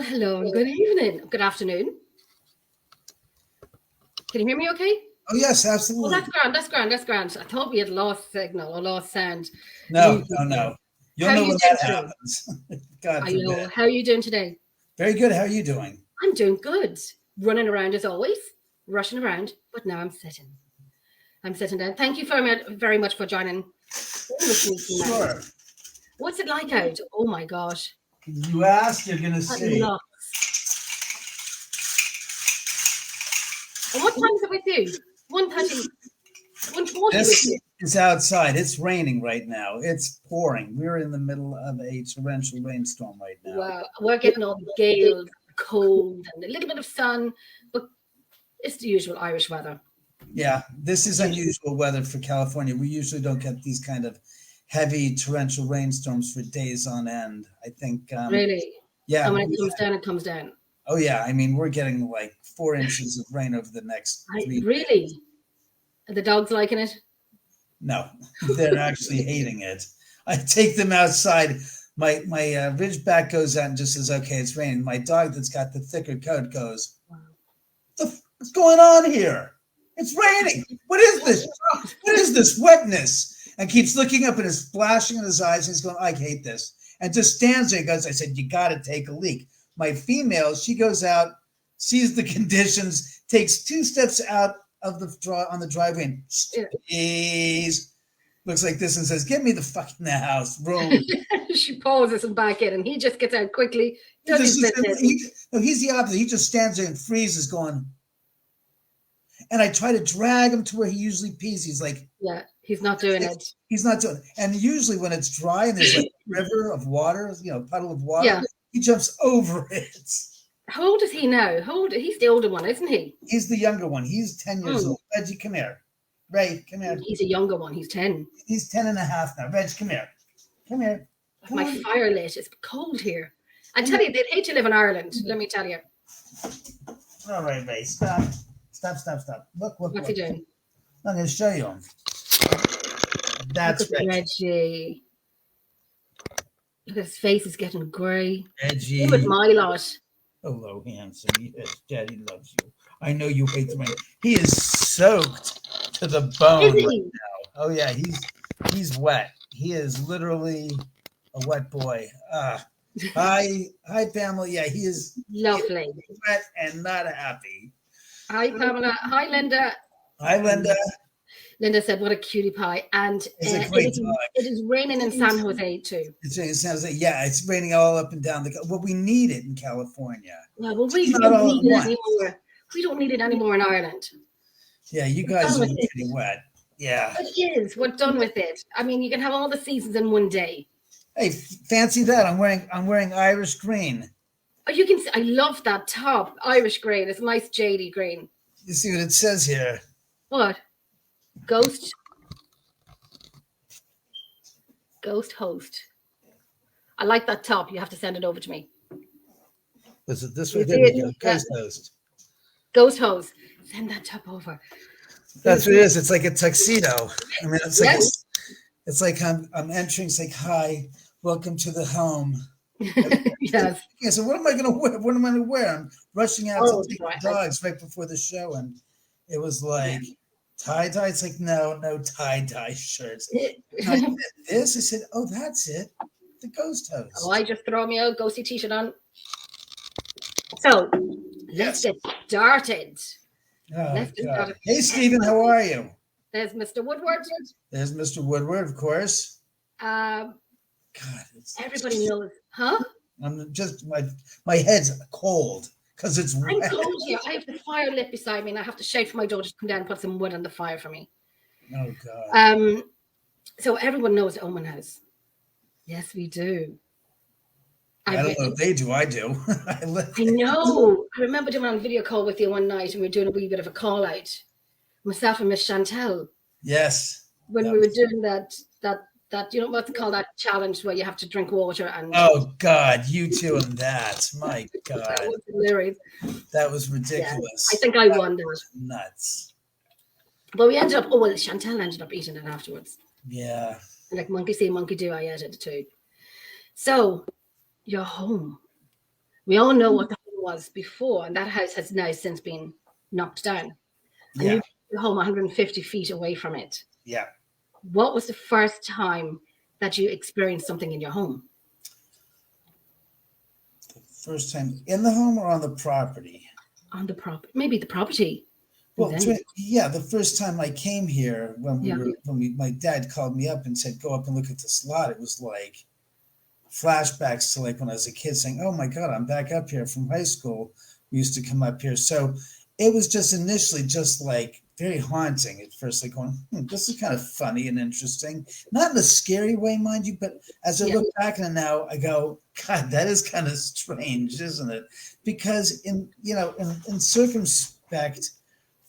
hello and good evening. Good afternoon. Can you hear me okay? Oh, yes, Oh, absolutely. that's grand. That's grand. That's grand. I thought we had lost signal or lost sound. No. You'll How are know you when doing that today? happens. God I forbid. know. How are you doing today? Very good. How are you doing? I'm doing good. Running around as always, rushing around, but now I'm sitting. I'm sitting down. Thank you very much for joining in with me tonight. Sure. What's it like out? Oh my gosh. You ask, you're going to At see. lots. And what time is it with you? 1:30. 1:40 with This you. is outside. It's raining right now. It's pouring. We're in the middle of a torrential rainstorm right now. Wow. We're getting all the gales, cold, and a little bit of sun, but it's the usual Irish weather. Yeah, this is unusual weather for California. We usually don't get these kind of heavy torrential rainstorms for days on end. I think, Really. yeah. And when it comes down, it comes down. Oh, yeah. I mean, we're getting like 4 inches of rain over the next 3 days. Really? Are the dogs liking it? No, they're actually hating it. I take them outside. My Ridgeback goes out and just says, "Okay, it's raining." My dog that's got the thicker coat goes, Wow. "What's going on here? It's raining. What is this? What is this wetness?" And keeps looking up and is flashing in his eyes. And he's going, "I hate this." And just stands there and goes, I said, "You got to take a leak." My female, she goes out, sees the conditions, takes 2 steps out of on the driveway and please looks like this and says, "Get me the fuck in the house, room." She pauses and back in, and he just gets out quickly. Does his business. He's the opposite. He just stands there and freezes, going. And I try to drag him to where he usually pees. He's like, yeah, he's not doing it. He's not doing it. And usually when it's dry and there's like a river of water, puddle of water, he jumps over it. How old is he now? He's the older one, isn't he? He's the younger one. He's 10 years old. Reggie, come here. Ray, come here. He's a younger one. He's 10. He's 10 and a half now. Reg, come here. Come here. My fire lit. It's cold here. I tell you, they'd hate to live in Ireland. Let me tell you. All right, Ray, stop. Look. What's he doing? I'm going to show you him. That's Reggie. Look at his face. Is getting grey. Reggie. He was my lot. Hello, handsome. Yes, Daddy loves you. I know you hate the rain. He is soaked to the bone right now. Oh yeah, he's wet. He is literally a wet boy. Hi, family. Yeah, he is lovely. He is wet and not happy. Hi, Pamela. Hi, Linda. Hi, Linda. Linda said, "What a cutie pie!" And it is raining in San Jose too. It's in San Jose. Yeah, it's raining all up and down the. Well, we need it in California. Yeah, well, we don't need it anymore. We don't need it anymore in Ireland. Yeah, you guys are pretty wet. Yeah, it is. We're done with it. I mean, you can have all the seasons in one day. Hey, fancy that! I'm wearing Irish green. Oh, you can see. I love that top Irish green. It's a nice jadey green. You see what it says here? What? Ghost host. I like that top. You have to send it over to me. Was it this one? There we go. Ghost host. Ghost host. Send that top over. That's what it is. It's like a tuxedo. I mean, it's like it's like I'm entering. It's like, "Hi, welcome to the home." Yes. Yeah. So what am I going to wear? What am I going to wear? I'm rushing out to take the dogs right before the show, and it was like. Tie-dye? It's like, no tie-dye shirts. This? I said, "Oh, that's it. The ghost host." Oh, I just throw me a ghosty t-shirt on. So, let's get started. Hey, Stephen, how are you? There's Mr. Woodward. There's Mr. Woodward, of course. God, everybody knows. Huh? I'm just, my head's cold. Because it's I'm cold here. I have the fire lit beside me, and I have to shout for my daughter to come down and put some wood on the fire for me. Oh God. So everyone knows Oman House. Yes, we do. I don't know if they do. I do. I know. I remember doing a video call with you one night, and we were doing a wee bit of a call out. Myself and Miss Chantel. Yes. When we were doing that you know what they call that challenge where you have to drink water and. Oh God, you two and that. My God. That was hilarious. That was ridiculous. Yeah, I think I won that. Nuts. But we ended up. Oh well, Chantel ended up eating it afterwards. Yeah. And like monkey see, monkey do. I ate it too. So. You're home. We all know what the home was before, and that house has now since been knocked down. And Yeah, you your home 150 feet away from it. yeah. What was the first time that you experienced something in your home? First time in the home or on the property? On the property, maybe the property. And Well, then, yeah, the first time I came here, yeah, my dad called me up and said, "Go up and look at this lot." It was like flashbacks to like when I was a kid, saying, "Oh my God, I'm back up here from high school. We used to come up here." So it was just initially just like very haunting at first, like going, "This is kind of funny and interesting." Not in a scary way, mind you, but as I yeah, look back on it now, I go, "God, that is kind of strange, isn't it?" Because in circumspect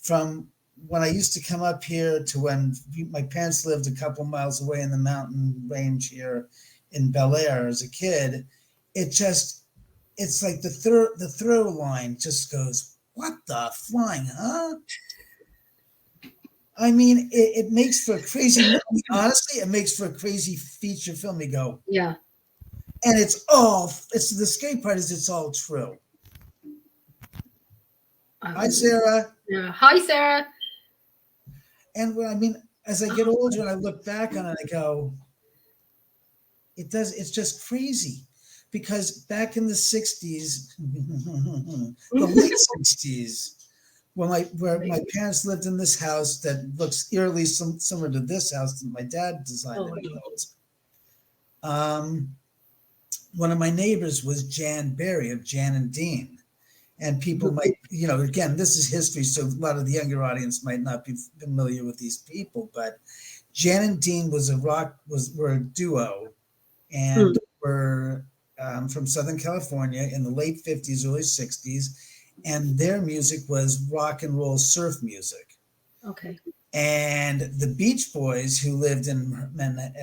from when I used to come up here to when my parents lived a couple miles away in the mountain range here in Bel Air as a kid, it's like the throw line just goes, what the flying, huh? I mean, it makes for a crazy movie. Honestly, it makes for a crazy feature film. You go, yeah. and it's the scary part is it's all true. Hi, Um, Sarah. yeah. Hi, Sarah. And when I mean, as I get older and I look back on it, I go, it's just crazy because back in the 60s, the late 60s, where my parents lived in this house that looks eerily similar to this house that my dad designed Oh, and no. built. Um, one of my neighbors was Jan Berry of Jan and Dean. And people might, again, this is history, so a lot of the younger audience might not be familiar with these people, but Jan and Dean were a duo and Mm, were from Southern California in the late 50s, early 60s, and their music was rock and roll surf music. okay. And the Beach Boys, who lived in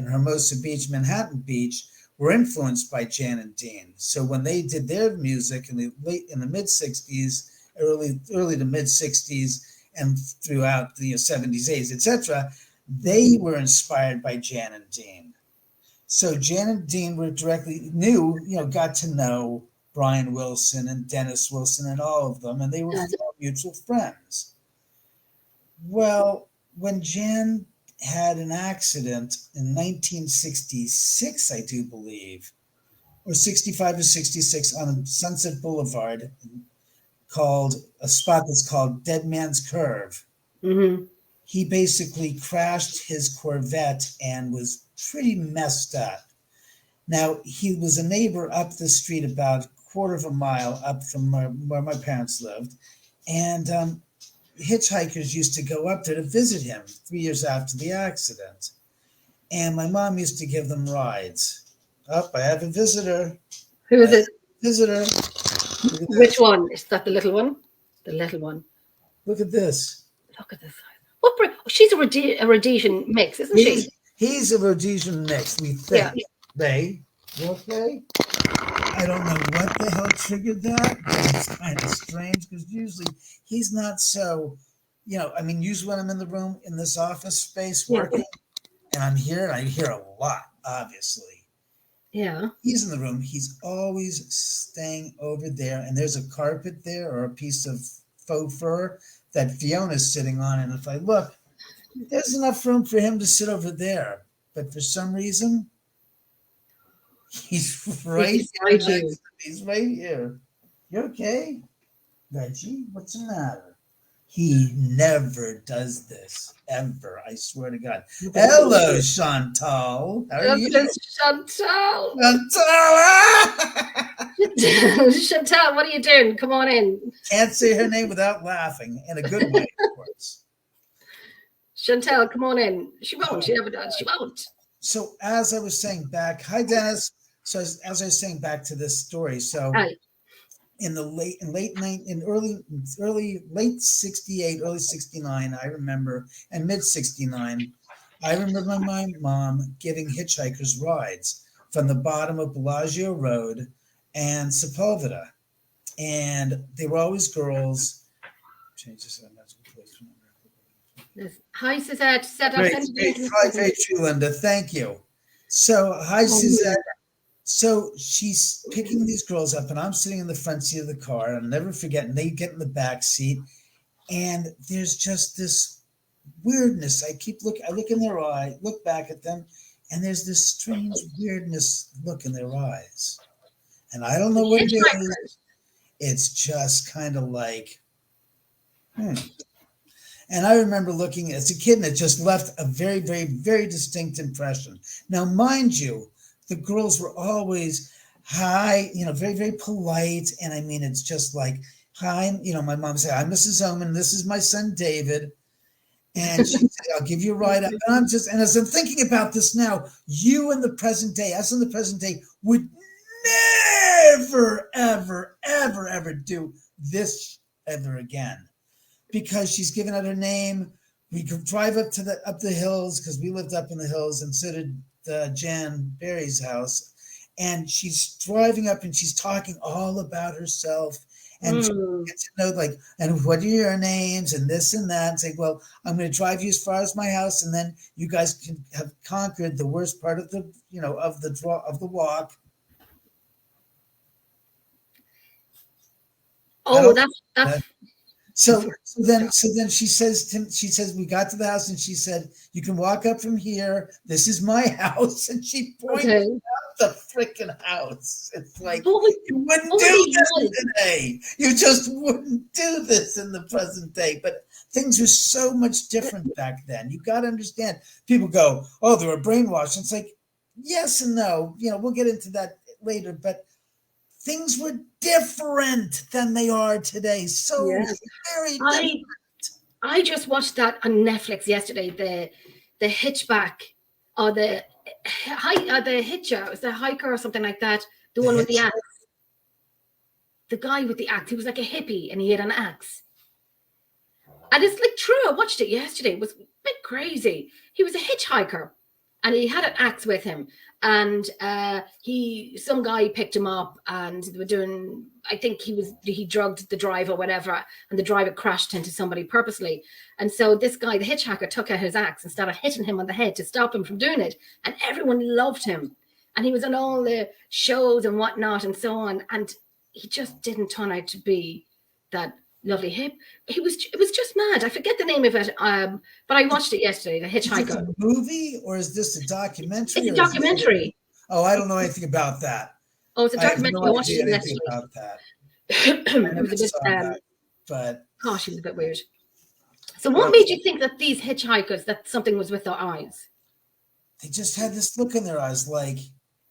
Hermosa Beach, Manhattan Beach, were influenced by Jan and Dean. So when they did their music in the mid 60s, early to mid 60s, and throughout the 70s, 80s, etc., they were inspired by Jan and Dean. So Jan and Dean got to know Brian Wilson and Dennis Wilson and all of them, and they were Yeah. mutual friends. Well, when Jan had an accident in 1966, I do believe, or 65 or 66 on Sunset Boulevard, called a spot that's called Dead Man's Curve. Mm-hmm. He basically crashed his Corvette and was pretty messed up. Now, he was a neighbor up the street about a quarter of a mile up from where my parents lived. And hitchhikers used to go up there to visit him 3 years after the accident. And my mom used to give them rides. Oh, I have a visitor. Who I is have it? a visitor. Look at Which this. one? Is that the little one? The little one. Look at this. Look at this. What? Oh, she's a Rhodesian mix, isn't He's she? he's a Rhodesian mix, we Yeah. think. You okay? I don't know what the hell triggered that, but it's kind of strange because usually he's not so, I mean, usually when I'm in the room in this office space Yeah. working and I'm here and I hear a lot, obviously. Yeah. He's in the room, he's always staying over there, and there's a carpet there or a piece of faux fur that Fiona's sitting on. And if I look, there's enough room for him to sit over there. But for some reason, he's He's right here beside next you. to me. He's right here. You okay? Reggie, what's the matter? He never does this, ever. I swear to God. Hello, Chantal. How are This you? is Chantal. Chantal! Chantal, what are you doing? Come on in. Can't say her name without laughing, in a good way, of course. Chantal, come on in. She won't. She never does. She won't. So as I was saying back, hi Dennis. So as I was saying back to this story, so Hi. in the early late 68, early 69, I remember, and mid 69, I remember my mom giving hitchhikers rides from the bottom of Bellagio Road and Sepulveda. And they were always girls. Change this. Hi, Suzette. Suzette, I'll Great, send you the great, link in a hi, second. great, Linda. Thank you. So, hi, Suzette. So she's picking these girls up, and I'm sitting in the front seat of the car. And I'll never forget, and they get in the back seat, and there's just this weirdness. I look in their eye, look back at them, and there's this strange weirdness look in their eyes. And I don't know what it is. It's just kind of like, And I remember looking as a kid, and it just left a very, very, very distinct impression. Now, mind you, the girls were always hi, very, very polite. And I mean, it's just like, hi, my mom said, I'm Mrs. Oman. This is my son, David. And she said, I'll give you a ride up. And as I'm thinking about this now, you in the present day, us in the present day, would never, ever, ever, ever do this ever again. Because she's given out her name. We could drive up the hills, because we lived up in the hills, and so did Jan Barry's house. And she's driving up, and she's talking all about herself, and she gets to know, like, and what are your names, and this and that, and say, well, I'm going to drive you as far as my house, and then you guys can have conquered the worst part of the walk. Oh, that's. So then she says we got to the house, and she said, you can walk up from here. This is my house. And she pointed out the freaking house. It's like, you wouldn't do this today. You just wouldn't do this in the present day. But things were so much different back then. You got to understand. People go, oh, they were brainwashed. And it's like, yes and no. We'll get into that later. But things were different than they are today. So very different. I just watched that on Netflix yesterday. The Hitchback, or the Hitcher, was the hiker or something like that. The one with the axe. The guy with the axe. He was like a hippie, and he had an axe. And it's like true. I watched it yesterday. It was a bit crazy. He was a hitchhiker, and he had an axe with him. And some guy picked him up, and they were doing, I think he drugged the driver or whatever, and the driver crashed into somebody purposely. And so this guy, the hitchhiker, took out his axe and started hitting him on the head to stop him from doing it. And everyone loved him. And he was on all the shows and whatnot and so on. And he just didn't turn out to be that lovely hip. It was just mad. I forget the name of it, but I watched it yesterday. The Hitchhiker. Is this a movie, or is this a documentary? It's a documentary. I don't know anything about that. Oh, it's a documentary. I watched it yesterday. About that. It was a bit, but gosh, it was a bit weird. So, what made you think that these hitchhikers, that something was with their eyes? They just had this look in their eyes, like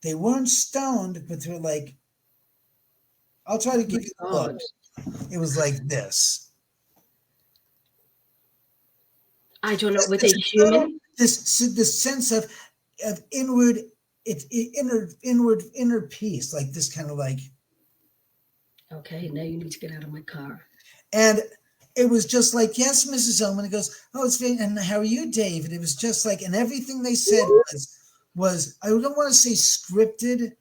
they weren't stoned, but they were like, "I'll try to give you the look." It was like this. I don't know. Were they human? This sense of inward peace, like this kind of like. Okay, now you need to get out of my car. And it was just like, yes, Mrs. Oman. It goes, oh, it's very, and how are you, Dave? And it was just like, and everything they said was I don't want to say scripted,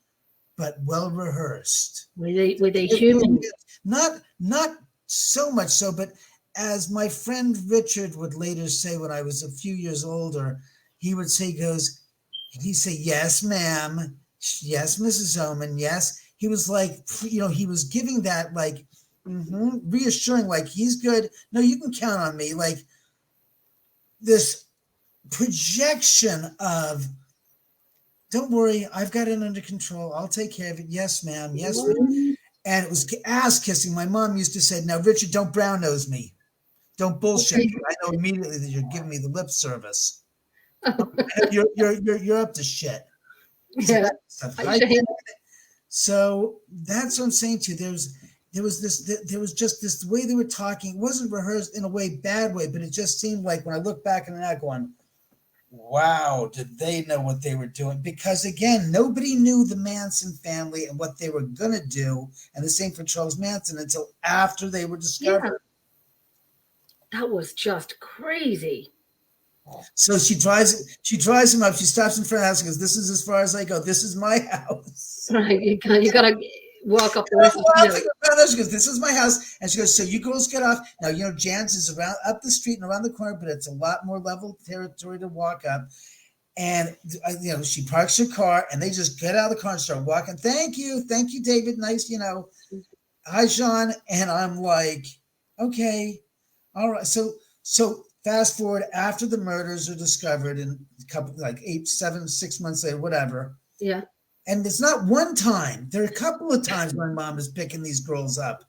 but well rehearsed. Were they human? Not so much so, but as my friend Richard would later say when I was a few years older, he would say, he'd say, yes, ma'am. Yes, Mrs. Oman. Yes. He was like, he was giving that like, reassuring, like he's good. No, you can count on me. Like this projection of, don't worry, I've got it under control. I'll take care of it. Yes, ma'am. Yes, ma'am. And it was ass kissing. My mom used to say, now, Richard, don't brown nose me. Don't bullshit. I know immediately that you're giving me the lip service. You're up to shit. Yeah. So that's what I'm saying to you. There was just this way they were talking. It wasn't rehearsed in a bad way, but it just seemed like when I look back on that going, wow, did they know what they were doing? Because again, nobody knew the Manson family and what they were going to do. And the same for Charles Manson until after they were discovered. Yeah. That was just crazy. So she drives him up. She stops in front of the house and goes, this is as far as I go. This is my house. Right. You got to walk up the rest of the hill. She goes, this is my house. And she goes, so you girls get off. Now, Jan's is up the street and around the corner, but it's a lot more level territory to walk up. And she parks her car, and they just get out of the car and start walking. Thank you, David. Nice, Hi, Sean. And I'm like, okay, all right. So fast forward after the murders are discovered, in a couple, like 8, 7, 6 months later, whatever. Yeah. And it's not one time. There are a couple of times my mom is picking these girls up,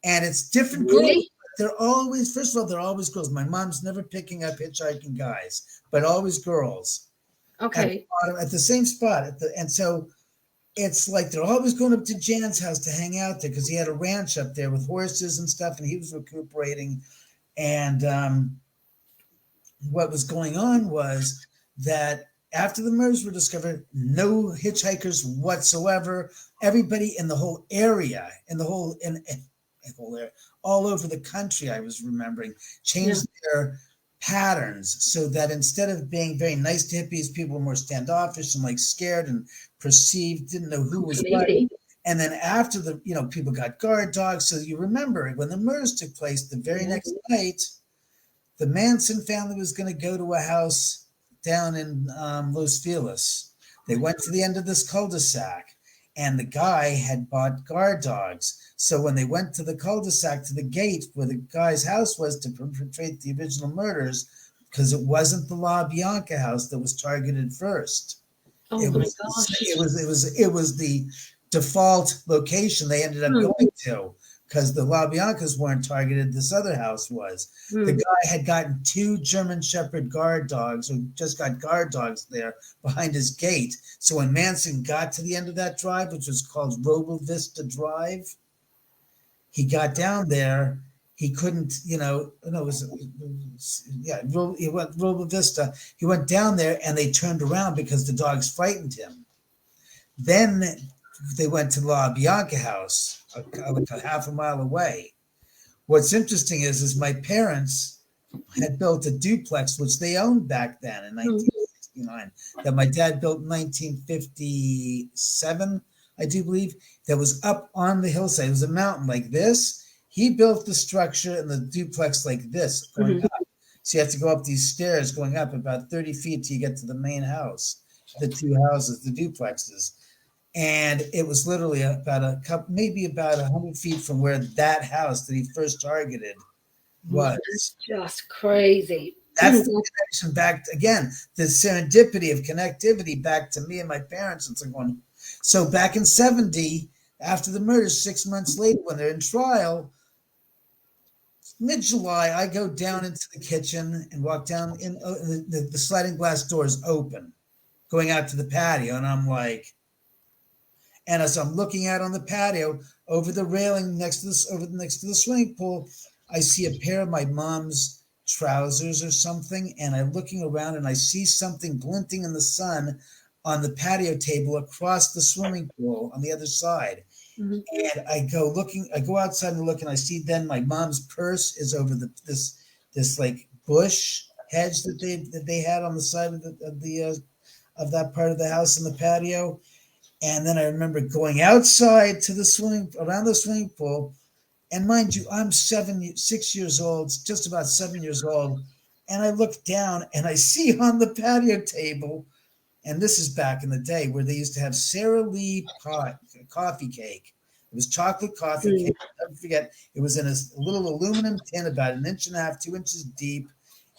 and it's different girls. Really? They're always, first of all, they're always girls. My mom's never picking up hitchhiking guys, but always girls. Okay. At the same spot. And so it's like they're always going up to Jan's house to hang out there because he had a ranch up there with horses and stuff, and he was recuperating. And what was going on was that after the murders were discovered, no hitchhikers whatsoever. Everybody in the whole area, all over the country, I was remembering, changed their patterns so that instead of being very nice to hippies, people were more standoffish and like scared and perceived, didn't know who was what. And then after people got guard dogs. So you remember when the murders took place, the very next night, the Manson family was going to go to a house down in Los Feliz. They went to the end of this cul-de-sac, and the guy had bought guard dogs. So when they went to the cul-de-sac, to the gate where the guy's house was to perpetrate the original murders, because it wasn't the La Bianca house that was targeted first. Oh my gosh! It was the default location they ended up going to, because the La Biancas weren't targeted. This other house was. The guy had gotten 2 German Shepherd guard dogs, or just got guard dogs there behind his gate. So when Manson got to the end of that drive, which was called Roble Vista Drive, he got down there. He couldn't, he went Roble Vista. He went down there, and they turned around because the dogs frightened him. Then they went to La Bianca house, a half a mile away. What's interesting is my parents had built a duplex, which they owned back then in 1969, that my dad built in 1957, I do believe, that was up on the hillside. It was a mountain like this. He built the structure and the duplex like this, going up. So you have to go up these stairs going up about 30 feet till you get to the main house, the 2 houses, the duplexes. And it was literally maybe about 100 feet from where that house that he first targeted was. That's just crazy. That's the connection back again, the serendipity of connectivity back to me and my parents. It's like going. So back in 70, after the murders, 6 months later, when they're in trial, mid-July, I go down into the kitchen and walk down in the sliding glass doors open, going out to the patio, and I'm like. And as I'm looking out on the patio over the railing next to the swimming pool, I see a pair of my mom's trousers or something. And I'm looking around and I see something glinting in the sun on the patio table across the swimming pool on the other side. And I go outside and look, and I see then my mom's purse is over this like bush hedge that they had on the side of that part of the house in the patio. And then I remember going outside to around the swimming pool. And mind you, I'm 6 years old, just about 7 years old. And I look down and I see on the patio table, and this is back in the day where they used to have Sara Lee coffee cake. It was chocolate coffee cake. I'll never forget. It was in a little aluminum tin about 1.5 inches, 2 inches deep.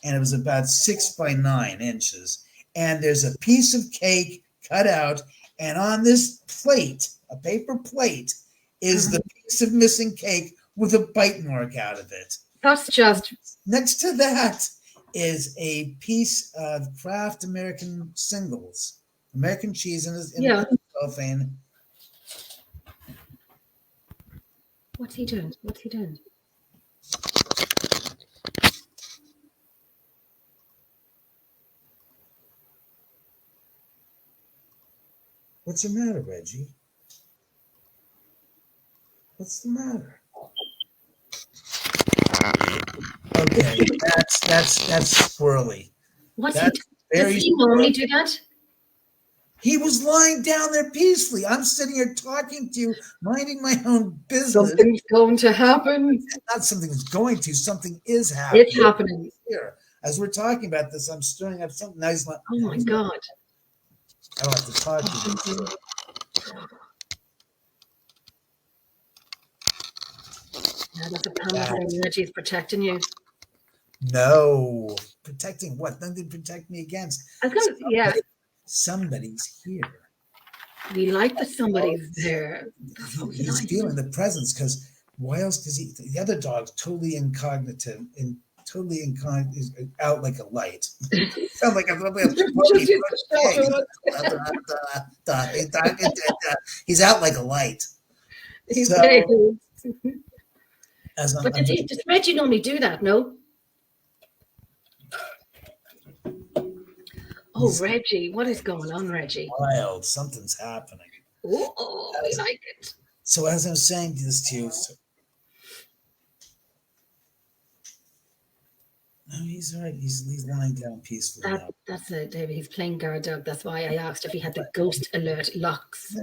And it was about 6 by 9 inches. And there's a piece of cake cut out. And on this plate, a paper plate, is the piece of missing cake with a bite mark out of it. That's just. Next to that is a piece of Kraft American Singles, American cheese in cellophane. What's he doing? What's the matter, Reggie? What's the matter? Okay, that's squirrely. What's he doing? Does he normally do that? He was lying down there peacefully. I'm sitting here talking to you, minding my own business. Something's going to happen. Not something's going to. Something is happening. It's happening. Here. As we're talking about this, I'm stirring up something nice. Oh my God. I don't have to talk to you. Yeah, that's a powerful energy is protecting you. No. Protecting what? Nothing to protect me against. Somebody's here. We like that somebody's there. He's feeling the presence because why else does he? The other dog's totally incognitive and totally out like a light. Sounds like he's out like a light. So, but does Reggie normally do that? No. Oh, Reggie, what is going on, Reggie? Wild, something's happening. Oh, I like it. So as I was saying this to you, no, he's all right. He's lying down peacefully. That's it, David. He's playing guard dog. That's why I asked if he had the ghost alert locks.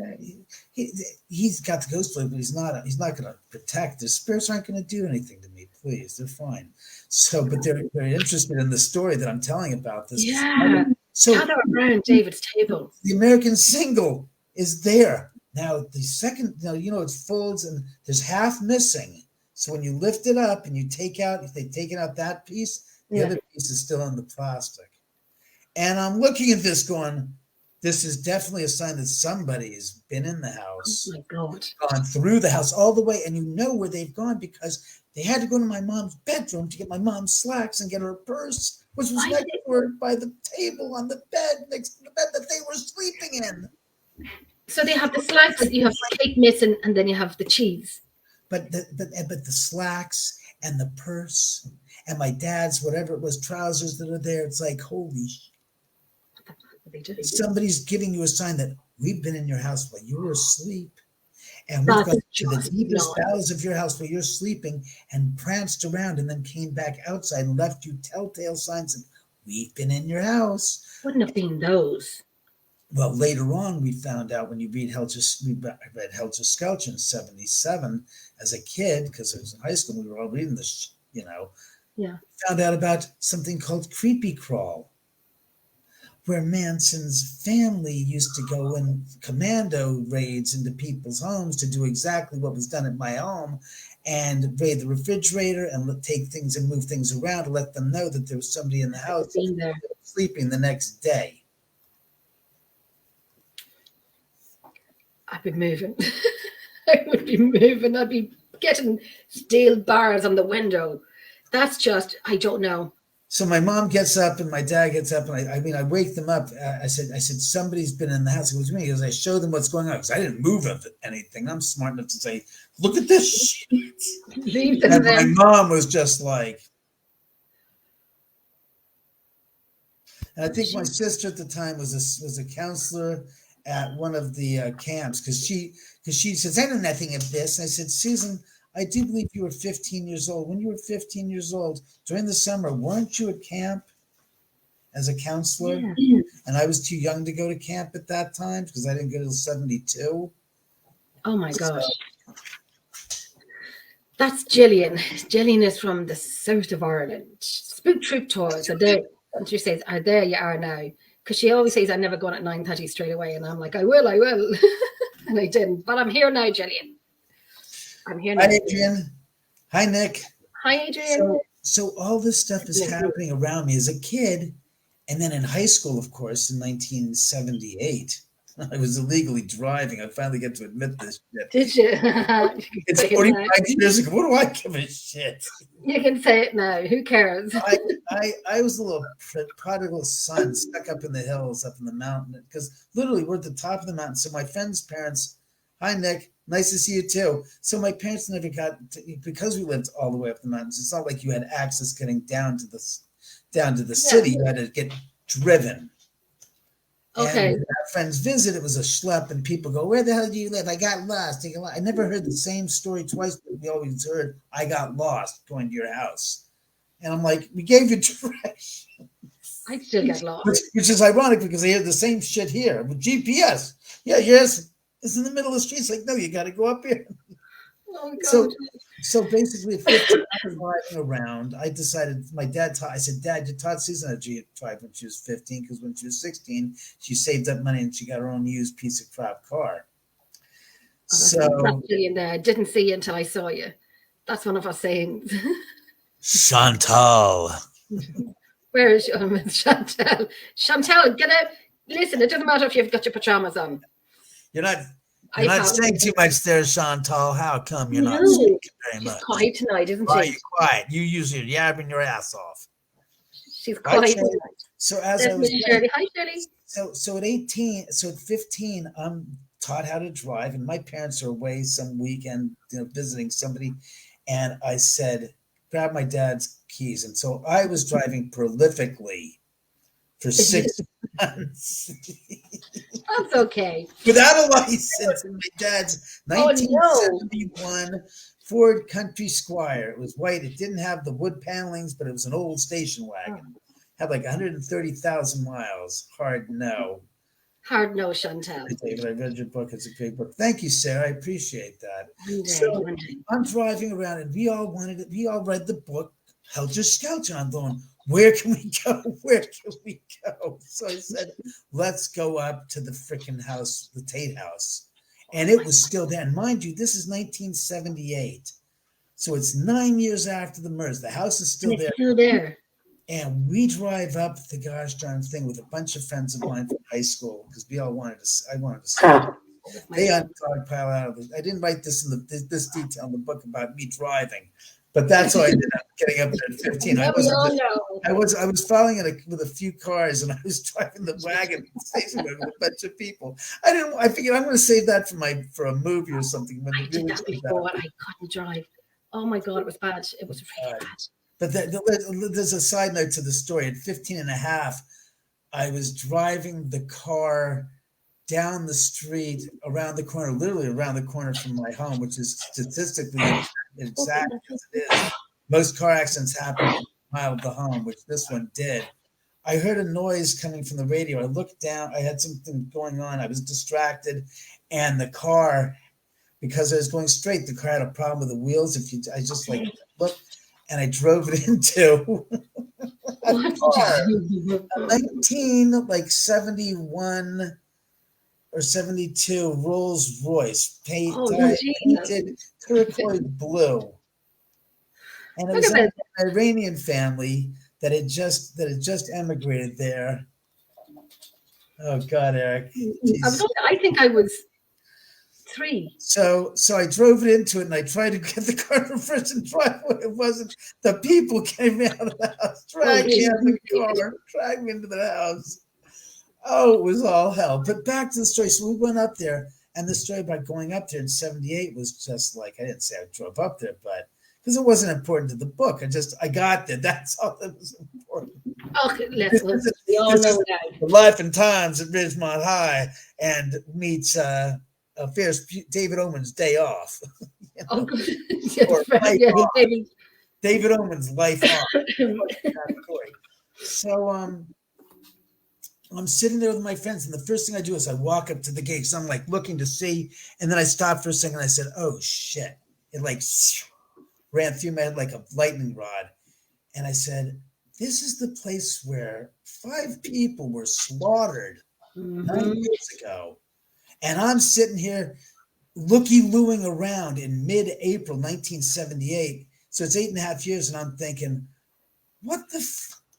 He's got the ghost alert, but he's not going to protect. The spirits aren't going to do anything to me. Please, they're fine. So, but they're very interested in the story that I'm telling about this. Yeah. So gather around David's table. The American single is there now. The second, it folds and there's half missing. So when you lift it up and you if they've taken out that piece, the other piece is still in the plastic. And I'm looking at this going, this is definitely a sign that somebody's been in the house. Oh my God. Gone through the house all the way. And you know where they've gone because they had to go to my mom's bedroom to get my mom's slacks and get her purse, which was next to her by the table on the bed, next to the bed that they were sleeping in. So they have the slacks, you have cake missing, and then you have the cheese. But the slacks and the purse and my dad's whatever it was trousers that are there, it's like holy somebody's giving you a sign that we've been in your house while you were asleep, and we've gone to the deepest bowels of your house where you're sleeping and pranced around and then came back outside and left you telltale signs that we've been in your house. Wouldn't have been those. Well, later on, we found out when you read I read Helter Skelter in 1977 as a kid, because it was in high school, we were all reading this, Yeah. Found out about something called Creepy Crawl, where Manson's family used to go in commando raids into people's homes to do exactly what was done at my home and raid the refrigerator and take things and move things around to let them know that there was somebody in the house sleeping the next day. I'd be moving. I would be moving. I'd be getting steel bars on the window. That's just, I don't know. So my mom gets up and my dad gets up and I wake them up. I said, somebody's been in the house. It was me. Because I show them what's going on. Because I didn't move anything. I'm smart enough to say, look at this shit. Leave them and there. My mom was just like, and I think my sister at the time was a counselor at one of the camps because she says, I know nothing of this. And I said, Susan, I do believe you were 15 years old. When you were 15 years old, during the summer, weren't you at camp as a counselor? Yeah. And I was too young to go to camp at that time because I didn't go till 1972. Oh my gosh. That's Gillian. Gillian is from the south of Ireland. Spook Troop tours are there. And she says, there you are now. Because she always says, I'm never going at 9:30 straight away. And I'm like, I will. And I didn't. But I'm here now, Gillian. I'm here now. Hi, Adrian. Hi, Nick. Hi, Adrian. So all this stuff is happening around me as a kid. And then in high school, of course, in 1978, I was illegally driving. I finally get to admit this shit. Did you? It's 45 years ago. What do I give a shit? You can say it now. Who cares? I was a little prodigal son stuck up in the hills, up in the mountain, because literally we're at the top of the mountain. So my friend's parents, hi, Nick. Nice to see you too. So my parents never because we lived all the way up the mountains. It's not like you had access getting down to the city. You had to get driven. Okay. And our friends visit. It was a schlep, and people go, "Where the hell do you live?" I got lost. I never heard the same story twice, but we always heard, "I got lost going to your house," and I'm like, "We gave you directions." I still get lost, which is ironic because I hear the same shit here with GPS. Yeah, yes. It's in the middle of the street. It's like, no, you got to go up here. Oh So, God. so basically, at 15, I was driving around. I decided, my dad taught, I said, Dad, you taught Susan how to drive when she was 15, because when she was 16, she saved up money and she got her own used piece of crap car. Oh, that's So, brilliant there. I didn't see you until I saw you. That's one of our sayings. Chantal. Where is Chantel? Chantel, get out. Listen, it doesn't matter if you've got your pajamas on. You're not I saying too much there, Chantal. How come you're not No, saying very she's much? quiet tonight, isn't Why are she? you quiet? You usually yapping your ass off. She's Right, quiet Shirley? tonight. So as There's I was Miss saying, Shirley. Hi, Shirley. so at 18, so at 15, I'm taught how to drive, and my parents are away some weekend, visiting somebody, and I said, grab my dad's keys, and so I was driving prolifically for 6 months That's okay. without a license in my dad's Oh no. 1971 Ford Country Squire. It was white. It didn't have the wood panelings, but it was an old station wagon. Had like 130,000 miles. Hard no. Hard no, Chantel. David, I read your book. It's a great book. Thank you, Sarah. I appreciate that. One day, So one day. I'm driving around, and we all wanted it. We all read the book Helter Skelter. I'm going, where can we go? Where can we go? So I said, let's go up to the freaking house, the Tate House. And it was still there. And mind you, this is 1978. So it's 9 years after the MERS. The house is still And it's there. still there. And we drive up the gosh darn thing with a bunch of friends of mine from high school, because we all wanted to. I wanted to see it. They dogpile out of it. I didn't write this in this detail in the book about me driving, but that's how I ended up getting up there at 15. I was following it with a few cars, and I was driving the wagon station with a bunch of people. I figured I'm going to save that for a movie or something. I did that before. I couldn't drive. Oh my God, it was bad. It was really bad. But there's a side note to the story. At 15 and a half, I was driving the car down the street, around the corner, literally around the corner from my home, which is statistically exact as it is. Most car accidents happen a mile of the home, which this one did. I heard a noise coming from the radio. I looked down. I had something going on. I was distracted, and the car, because I was going straight, the car had a problem with the wheels. I just like looked, and I drove it into a car, a 1971 or 72 Rolls Royce, painted turquoise blue, and it was an Iranian family that had just emigrated there. Oh God, Eric! I think I was 3. So I drove it into it, and I tried to get the car to reverse and drive. It wasn't. The people came out of the house, dragged me out of the car, dragged me into the house. Oh, it was all hell. But back to the story. So we went up there, and the story about going up there in 78 was just like, I didn't say I drove up there, but because it wasn't important to the book. I got there. That's all that was important. Okay, listen. We all know that. The life and times at Ridgemont High, and meets Fierce David Oman's Day Off. Oh, good. David Oman's Life Off. So I'm sitting there with my friends, and the first thing I do is I walk up to the gate. So I'm like looking to see, and then I stopped for a second. I said, "Oh shit!" It like ran through my head like a lightning rod, and I said, "This is the place where 5 people were slaughtered 9 years ago." And I'm sitting here looky-looing around in mid-April 1978. So it's 8.5 years, and I'm thinking, what the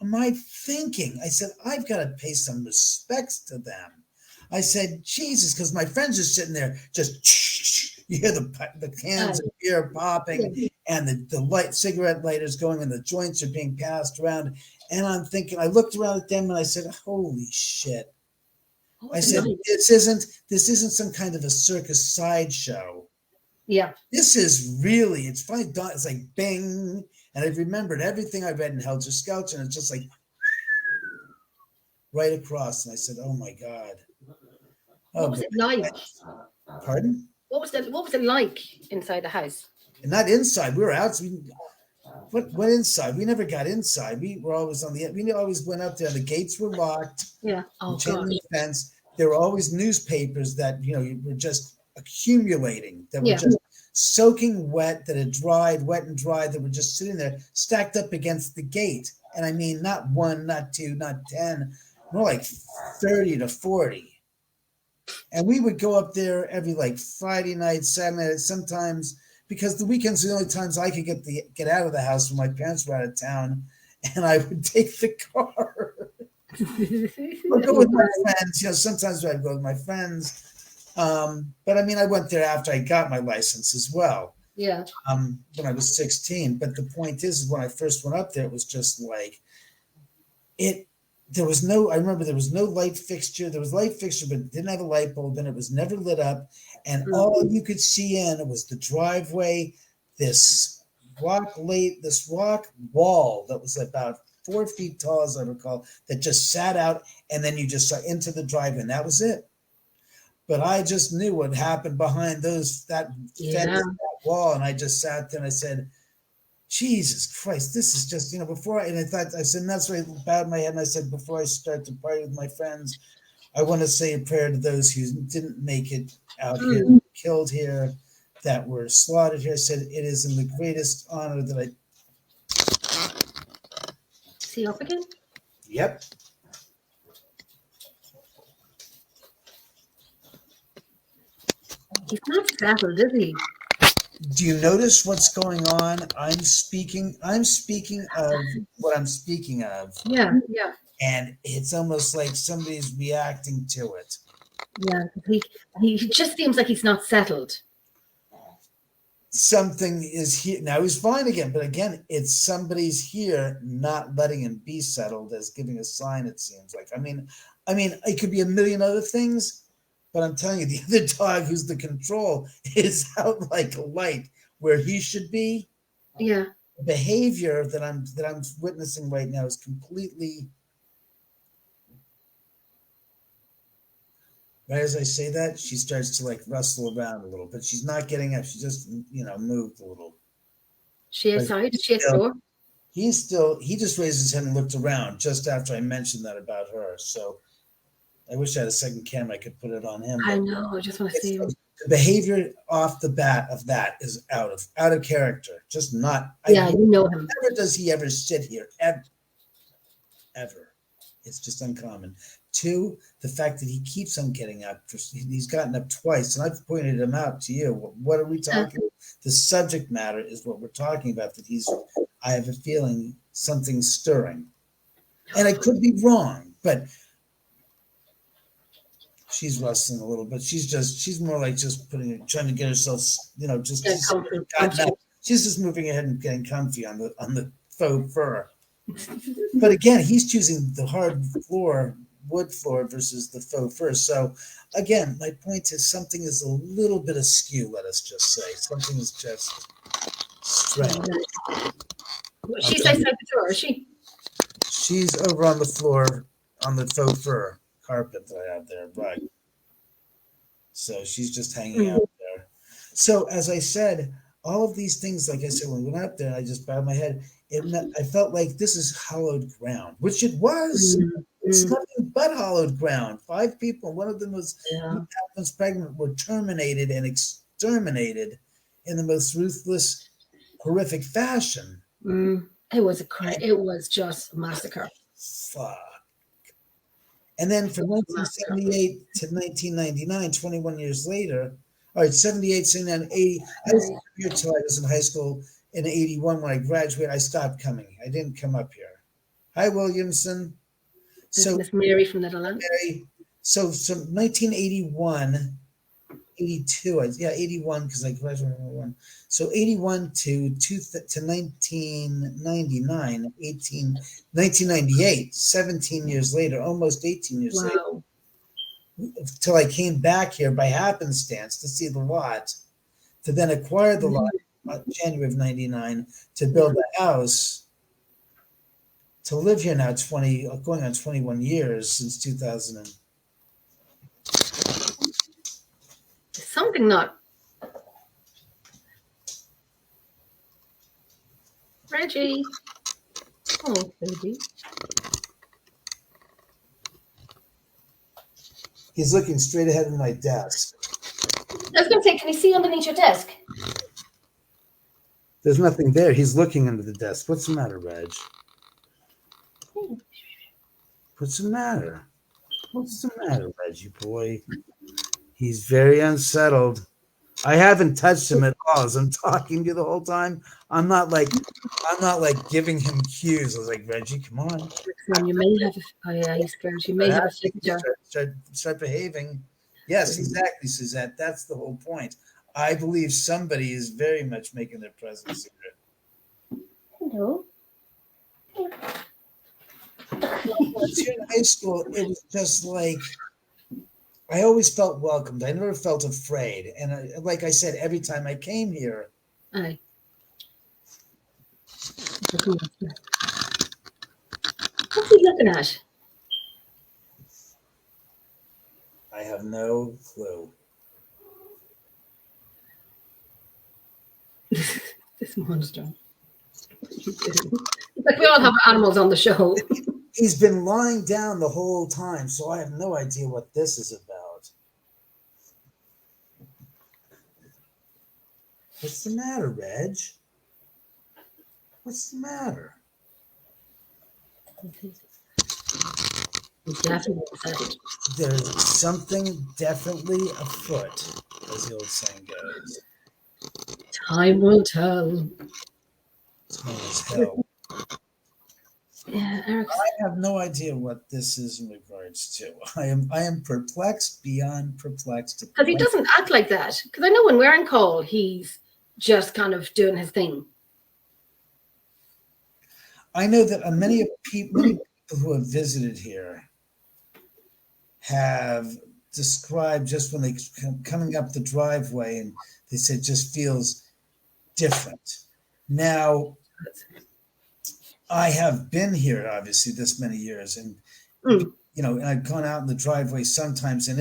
am I thinking? I said, I've got to pay some respects to them. I said, Jesus, because my friends are sitting there just, you hear the cans of beer popping, and the cigarette lighters going, and the joints are being passed around. And I'm thinking, I looked around at them, and I said, holy shit. I said, this isn't some kind of a circus sideshow. Yeah. This is really, it's funny. It's like bing. And I remembered everything I read in Helter Skelter, and it's just like right across. And I said, oh my God. What was it like? Pardon? What was it like inside the house? And not inside. We were outside. What inside? We never got inside. We were always we always went up there. The gates were locked. Yeah. Oh God. Fence. There were always newspapers that, were just accumulating, that were just soaking wet, that had dried, wet and dry, that were just sitting there stacked up against the gate. And I mean, not one, not two, not 10, more like 30 to 40. And we would go up there every like Friday night, Saturday night, sometimes, because the weekends are the only times I could get out of the house when my parents were out of town, and I would take the car. Or go with my friends. Sometimes I'd go with my friends. But I mean, I went there after I got my license as well. Yeah. When I was 16. But the point is when I first went up there, it was just like I remember there was no light fixture. There was light fixture, but it didn't have a light bulb, and it was never lit up. And all you could see in was the driveway, this rock wall that was about 4 feet tall, as I recall, that just sat out, and then you just saw into the driveway, and that was it. But I just knew what happened behind that wall, and I just sat there and I said, Jesus Christ, this is just, and that's why I bowed my head and I said, before I start to party with my friends, I want to say a prayer to those who didn't make it out here, killed here, that were slaughtered here. I said, it is in the greatest honor that I. Is he up again? Yep. He's not settled, is he? Do you notice what's going on? I'm speaking of what I'm speaking of. Yeah, yeah. And it's almost like somebody's reacting to it. Yeah, he just seems like he's not settled. Something is here. Now he's fine again, but again, it's somebody's here not letting him be settled, as giving a sign, it seems like. I mean, it could be a million other things, but I'm telling you, the other dog who's the control is out like a light where he should be. Yeah. The behavior that I'm witnessing right now is completely. Right as I say that, she starts to like rustle around a little, but she's not getting up. She just, moved a little. Sorry, did she explore? He just raised his head and looked around just after I mentioned that about her. So I wish I had a second camera. I could put it on him. I know. I just want to see him. The behavior off the bat of that is out of character. Just not. Yeah, you know him. Never does he ever sit here ever. It's just uncommon. 2, the fact that he keeps on getting up. He's gotten up twice, and I've pointed him out to you. What are we talking about? The subject matter is what we're talking about, that I have a feeling something's stirring. And I could be wrong, but she's rustling a little bit. She's more like just trying to get herself, she's just moving ahead and getting comfy on the faux fur. But again, he's choosing the hard wood floor versus the faux fur. So again, my point is something is a little bit askew, let us just say. Something is just strange. She's outside the door, is she? She's over on the floor on the faux fur carpet that I have there, right? So she's just hanging out there. So as I said, all of these things, like I said, when we went up there, I just bowed my head. I felt like this is hallowed ground, which it was. It's nothing but hallowed ground. 5 people, one of them was pregnant, were terminated and exterminated in the most ruthless, horrific fashion. It was just a massacre. Fuck. And then from 1978 to 1999, 21 years later, all right, 78, 79, 80, I was here till I was in high school. In 81, when I graduated, I stopped coming. I didn't come up here. Hi, Williamson. So Miss Mary from Netherlands. So 1981, 82, 81, because I graduated in 81. So 81 to 1999, 1998, 17 years later, almost 18 years later, till I came back here by happenstance to see the lot, to then acquire the lot. January of 99, to build a house, to live here now going on 21 years since 2000. Something not. Reggie. Oh, baby. He's looking straight ahead of my desk. I was going to say, can you see underneath your desk? There's nothing there. He's looking under the desk. What's the matter, Reg? What's the matter? What's the matter, Reggie boy? He's very unsettled. I haven't touched him at all as I'm talking to you the whole time. I'm not like giving him cues. I was like, Reggie, come on. You may have he's scared. You may have a signature. Start behaving. Yes, exactly, Suzette. That's the whole point. I believe somebody is very much making their presence here. Hello. When I was here in high school, it was just like I always felt welcomed. I never felt afraid. And like I said, every time I came here, Aye. What's he looking at? I have no clue. This monster. It's like we all have animals on the show. He's been lying down the whole time, so I have no idea what this is about. What's the matter, Reg? What's the matter? Definitely excited. There's something definitely afoot, as the old saying goes. Time will tell. Time is hell. Yeah, Eric. I have no idea what this is in regards to. I am perplexed beyond perplexed. Because he doesn't act like that. Because I know when we're on call, he's just kind of doing his thing. I know that many people who have visited here have described just when they coming up the driveway, and they said just feels different. Now, I have been here obviously this many years, and and I've gone out in the driveway sometimes, and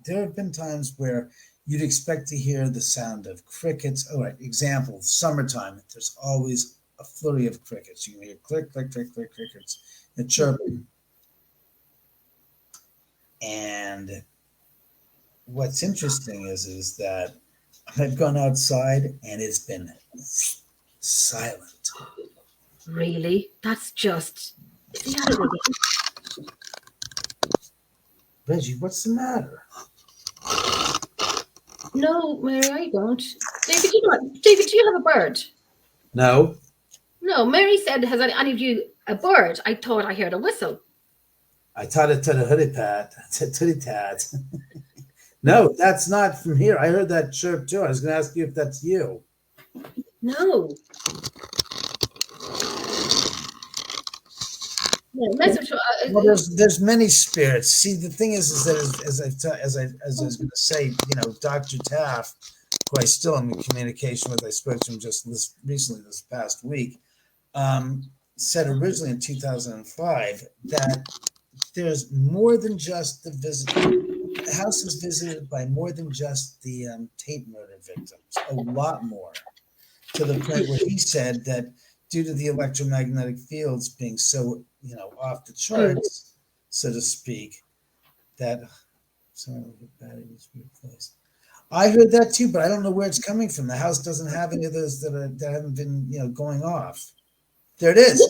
there have been times where you'd expect to hear the sound of crickets. All right, example, summertime. There's always a flurry of crickets. You can hear click, click, click, click, crickets, and chirping. And what's interesting is that I've gone outside and it's been silent. Really? That's just... Is he out of it? Reggie, what's the matter? No, Mary, I don't. David, do you have a bird? No. No, Mary said, has any of you a bird? I thought I heard a whistle. I taught it to the hoodie pat, titty tat. No, that's not from here. I heard that chirp too. I was going to ask you if that's you. No. Yeah, well, there's many spirits. See, the thing is that as I was going to say, Dr. Taff, who I still am in communication with, I spoke to him just recently this past week, said originally in 2005 that there's more than just the visit. The house is visited by more than just the Tate murder victims. A lot more, to the point where he said that due to the electromagnetic fields being so off the charts, so to speak, that some of the battery was replaced. I heard that too, but I don't know where it's coming from. The house doesn't have any of those that haven't been going off. There it is.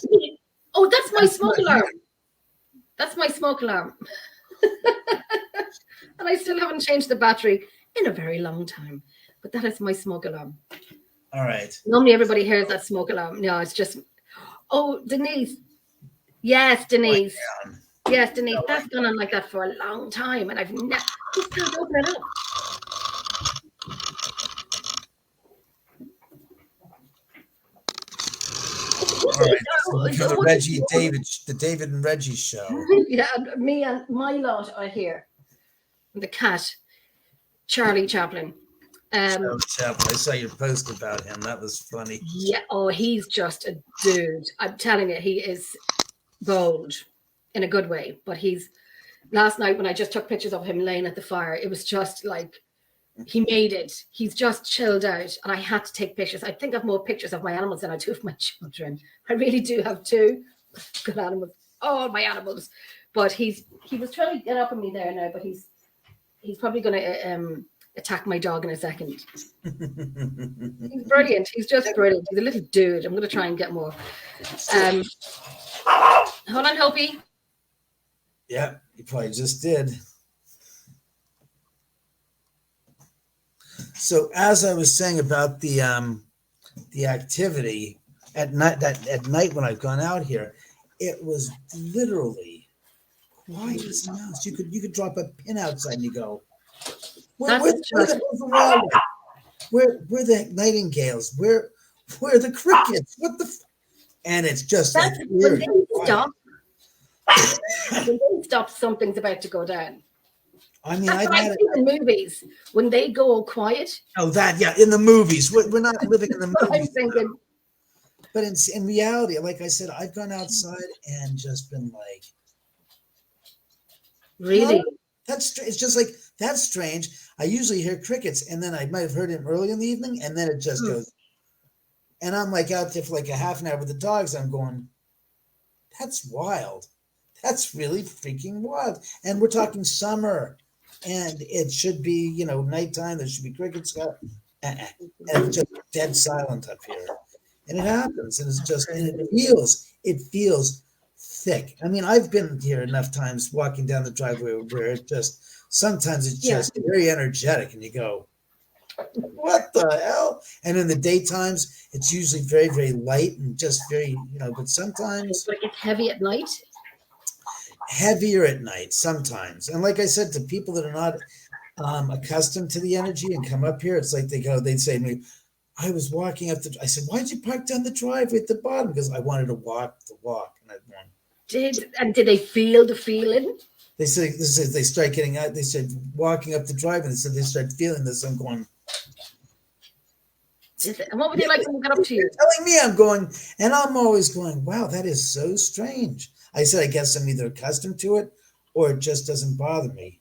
Oh, that's my smoke alarm. That's my smoke alarm. And I still haven't changed the battery in a very long time. But that is my smoke alarm. All right. Normally everybody hears that smoke alarm. No, it's just... Oh, Denise. Yes, Denise. Yes, Denise. That's gone on like that for a long time. And I've never... Just can't open it up. All right. The David and Reggie show. Yeah, me and my lot are here. The cat, Charlie Chaplin. Chaplin. I saw your post about him. That was funny. Yeah. Oh, he's just a dude. I'm telling you, he is bold in a good way. But last night when I just took pictures of him laying at the fire, it was just like he made it. He's just chilled out, and I had to take pictures. I think I have more pictures of my animals than I do of my children. I really do have two good animals. All my animals. But he was trying to get up on me there now, but he's probably going to attack my dog in a second. He's brilliant. He's just brilliant. He's a little dude. I'm going to try and get more. Hold on, Hopi. Yeah, you probably just did. So as I was saying about the activity at night, at night when I've gone out here, it was literally quiet as a mouse. You could drop a pin outside and you go, where the wildlife? Where the nightingales? Where are the crickets? What the? And it's just like when they stop. When they stop, something's about to go down. I mean, that's what I see in movies when they go all quiet. Oh, in the movies. We're not living in the movies. I'm thinking. But in reality, like I said, I've gone outside and just been like, really? It's just like, that's strange. I usually hear crickets, and then I might have heard him early in the evening, and then it just goes. And I'm like out there for like a half an hour with the dogs. I'm going, that's wild. That's really freaking wild. And we're talking summer, and it should be, nighttime. There should be crickets. And it's just dead silent up here. And it happens, and it's just, and it feels thick. I mean, I've been here enough times walking down the driveway where it just, sometimes it's just very energetic, and you go, what the hell? And in the daytimes, it's usually very, very light and just very, but sometimes. But it's heavy at night? Heavier at night, sometimes. And like I said, to people that are not accustomed to the energy and come up here, it's like they'd say to me, I was walking up I said, why'd you park down the driveway at the bottom? Because I wanted to walk the walk. And I'd want. Did they feel the feeling? They said they start getting out. They said walking up the driveway. They said they start feeling this. I'm going. And what would they like when they got up to you? Telling me I'm going, and I'm always going, wow, that is so strange. I said, I guess I'm either accustomed to it or it just doesn't bother me.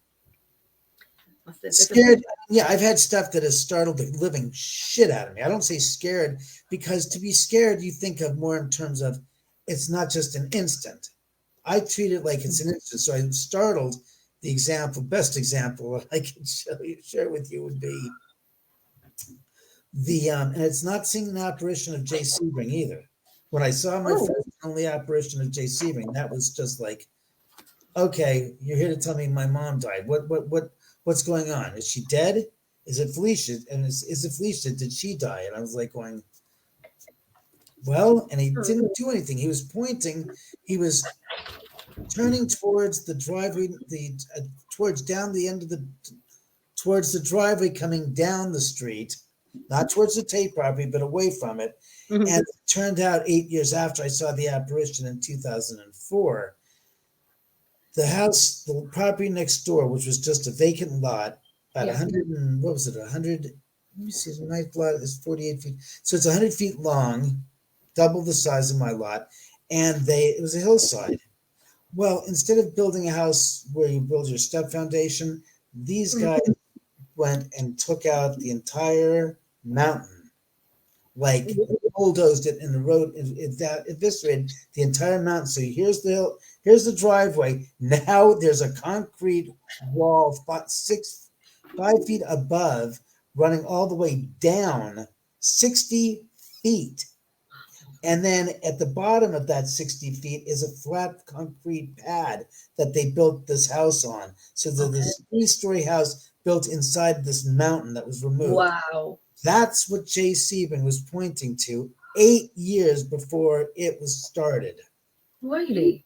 Scared. Yeah, I've had stuff that has startled the living shit out of me. I don't say scared because to be scared, you think of more in terms of it's not just an instant. I treat it like it's an instant. So I'm startled. The best example I can share with you would be and it's not seeing an apparition of Jay Sebring either. When I saw my first only apparition of Jay Sebring, that was just like, okay, you're here to tell me my mom died. What's going on? Is she dead? Is it Felicia? And is it Felicia? Did she die? And I was like going, well, and he didn't do anything. He was pointing. He was turning towards the driveway, towards the driveway coming down the street, not towards the Tate property, but away from it. Mm-hmm. And it turned out 8 years after I saw the apparition in 2004, the property next door, which was just a vacant lot, about 100 and, what was it, 100, let me see, my lot is 48 feet. So it's 100 feet long, double the size of my lot, and it was a hillside. Well, instead of building a house where you build your step foundation, these guys went and took out the entire mountain, like bulldozed it in the road, that eviscerated the entire mountain. So here's the hill, here's the driveway. Now there's a concrete wall 5 feet above, running all the way down 60 feet. And then at the bottom of that 60 feet is a flat concrete pad that they built this house on. So there's this 3-story house built inside this mountain that was removed. Wow. That's what Jay Sebring was pointing to 8 years before it was started. Really?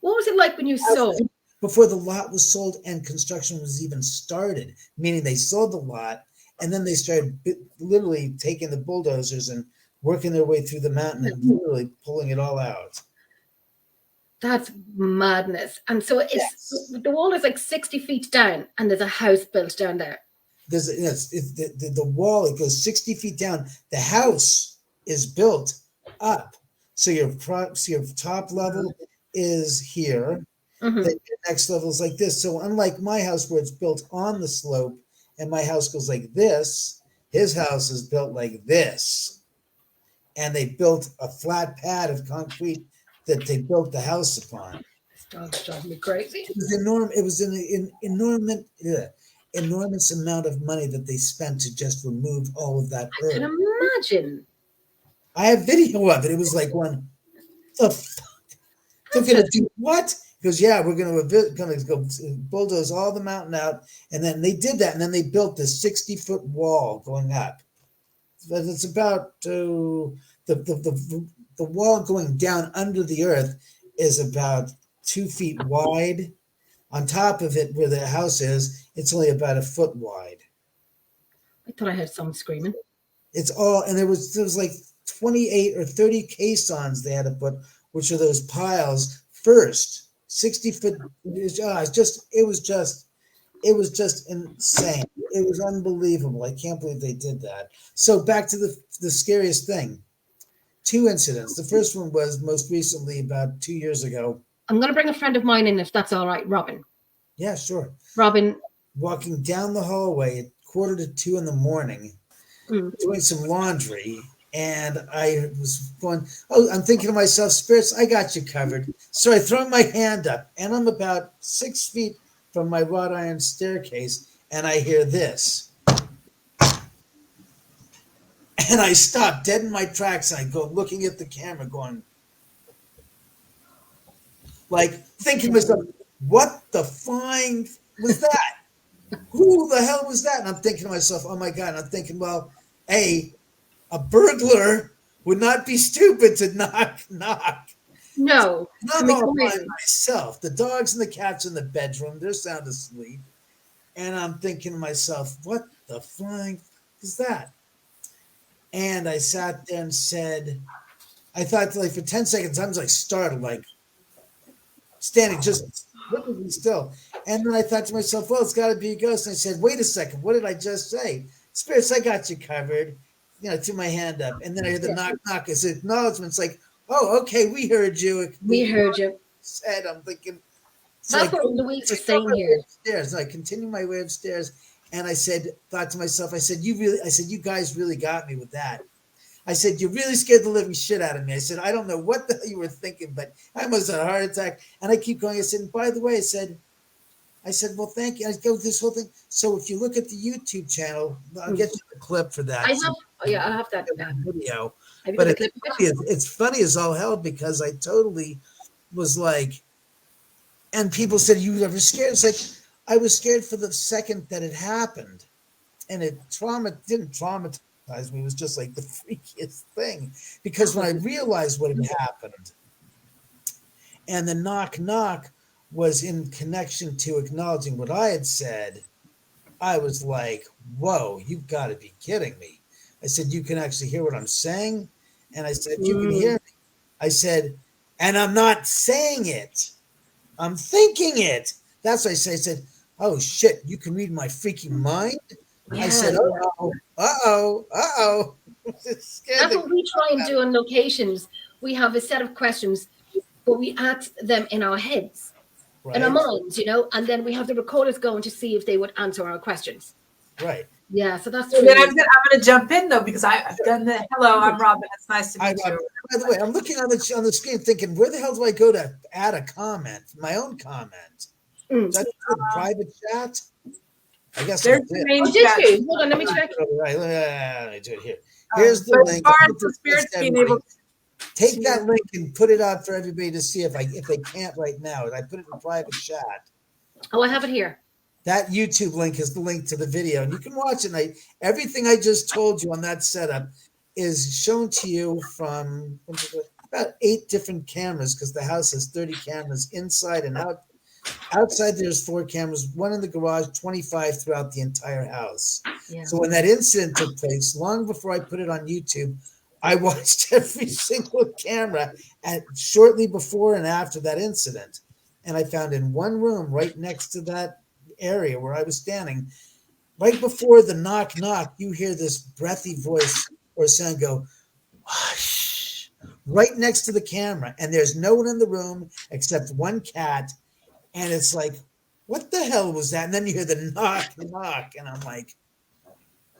What was it like when you sold? Before the lot was sold and construction was even started, meaning they sold the lot and then they started literally taking the bulldozers and working their way through the mountain and literally pulling it all out. That's madness. And so the wall is like 60 feet down and there's a house built down there. The wall, it goes 60 feet down. The house is built up. So your top level is here. Mm-hmm. Then your next level is like this. So unlike my house where it's built on the slope and my house goes like this, his house is built like this. And they built a flat pad of concrete that they built the house upon. This dog's driving me crazy. It was enormous. It was an enormous. enormous amount of money that they spent to just remove all of that I can earth. imagine. I have video of it. It was like one, the fuck? They're going to do what? He goes, yeah, we're going to go bulldoze all the mountain out. And then they did that. And then they built this 60-foot wall going up. It's about the wall going down under the earth is about 2 feet wide. On top of it, where the house is, it's only about a foot wide. I thought I heard someone screaming. It's all, and there was like 28 or 30 caissons they had to put, which are those piles first. 60-foot. It was just insane. It was unbelievable. I can't believe they did that. So back to the scariest thing. 2 incidents. The first one was most recently about 2 years ago. I'm going to bring a friend of mine in if that's all right, Robin. Yeah, sure. Robin. Walking down the hallway at 1:45 in the morning, doing some laundry, and I was going, I'm thinking to myself, spirits, I got you covered. So I throw my hand up, and I'm about 6 feet from my wrought iron staircase, and I hear this. And I stop dead in my tracks, and I go looking at the camera going, like, thinking to myself, what the flying was that? Who the hell was that? And I'm thinking to myself, oh my God. And I'm thinking, well, a burglar would not be stupid to knock. No. I'm all by myself. The dogs and the cats in the bedroom, they're sound asleep. And I'm thinking to myself, what the flying is that? And I sat there and said, I thought like for 10 seconds, I was like startled, like standing just perfectly still. And then I thought to myself, well, it's got to be a ghost. And I said, wait a second, what did I just say? Spirits, I got you covered. To my hand up. And then I heard the knock, knock. It's acknowledgement. It's like, oh, okay, we heard you. We heard you. Said, I'm thinking. That's what Louise was saying here. Upstairs. So I continue my way upstairs. And I thought to myself, I said, you guys really got me with that. I said, you really scared the living shit out of me. I said, I don't know what the hell you were thinking, but I almost had a heart attack. And I keep going. I said, and by the way, I said, well, thank you. I go this whole thing. So if you look at the YouTube channel, I'll get you the clip for that. I have that video. But it's funny as all hell because I totally was like, and people said, you ever scared? It's like, I was scared for the second that it happened. And it didn't traumatize me. It was just like the freakiest thing. Because when I realized what had happened, and the knock was in connection to acknowledging what I had said, I was like, whoa, you've got to be kidding me. I said, you can actually hear what I'm saying? And I said, you can hear me. I said, and I'm not saying it. I'm thinking it. That's what I say. I said, oh, shit, you can read my freaking mind? Yeah, I said, uh-oh. That's what we try and do on locations. We have a set of questions, but we ask them in our heads. Right. In our minds, and then we have the recorders going to see if they would answer our questions. Right. Yeah, so that's true. Then I'm going to jump in, though, because I've done the hello, I'm Robin. It's nice to meet you. By the way, I'm looking on the screen thinking, where the hell do I go to add a comment, my own comment? Is that a private chat? I guess there's the main chat. Hold on, let me check. Right, let me do it here. Here's the link. As far as the spirits being able to take that link and put it out for everybody to see if they can't right now. I put it in private chat. Oh, I have it here. That YouTube link is the link to the video, and you can watch it. Everything I just told you on that setup is shown to you from about 8 different cameras because the house has 30 cameras inside and out. Outside, there's 4 cameras, 1 in the garage, 25 throughout the entire house. Yeah. So when that incident took place, long before I put it on YouTube, I watched every single camera shortly before and after that incident. And I found in one room right next to that area where I was standing, right before the knock, you hear this breathy voice or sound go, whoosh, right next to the camera. And there's no one in the room except one cat. And it's like, what the hell was that? And then you hear the knock. And I'm like,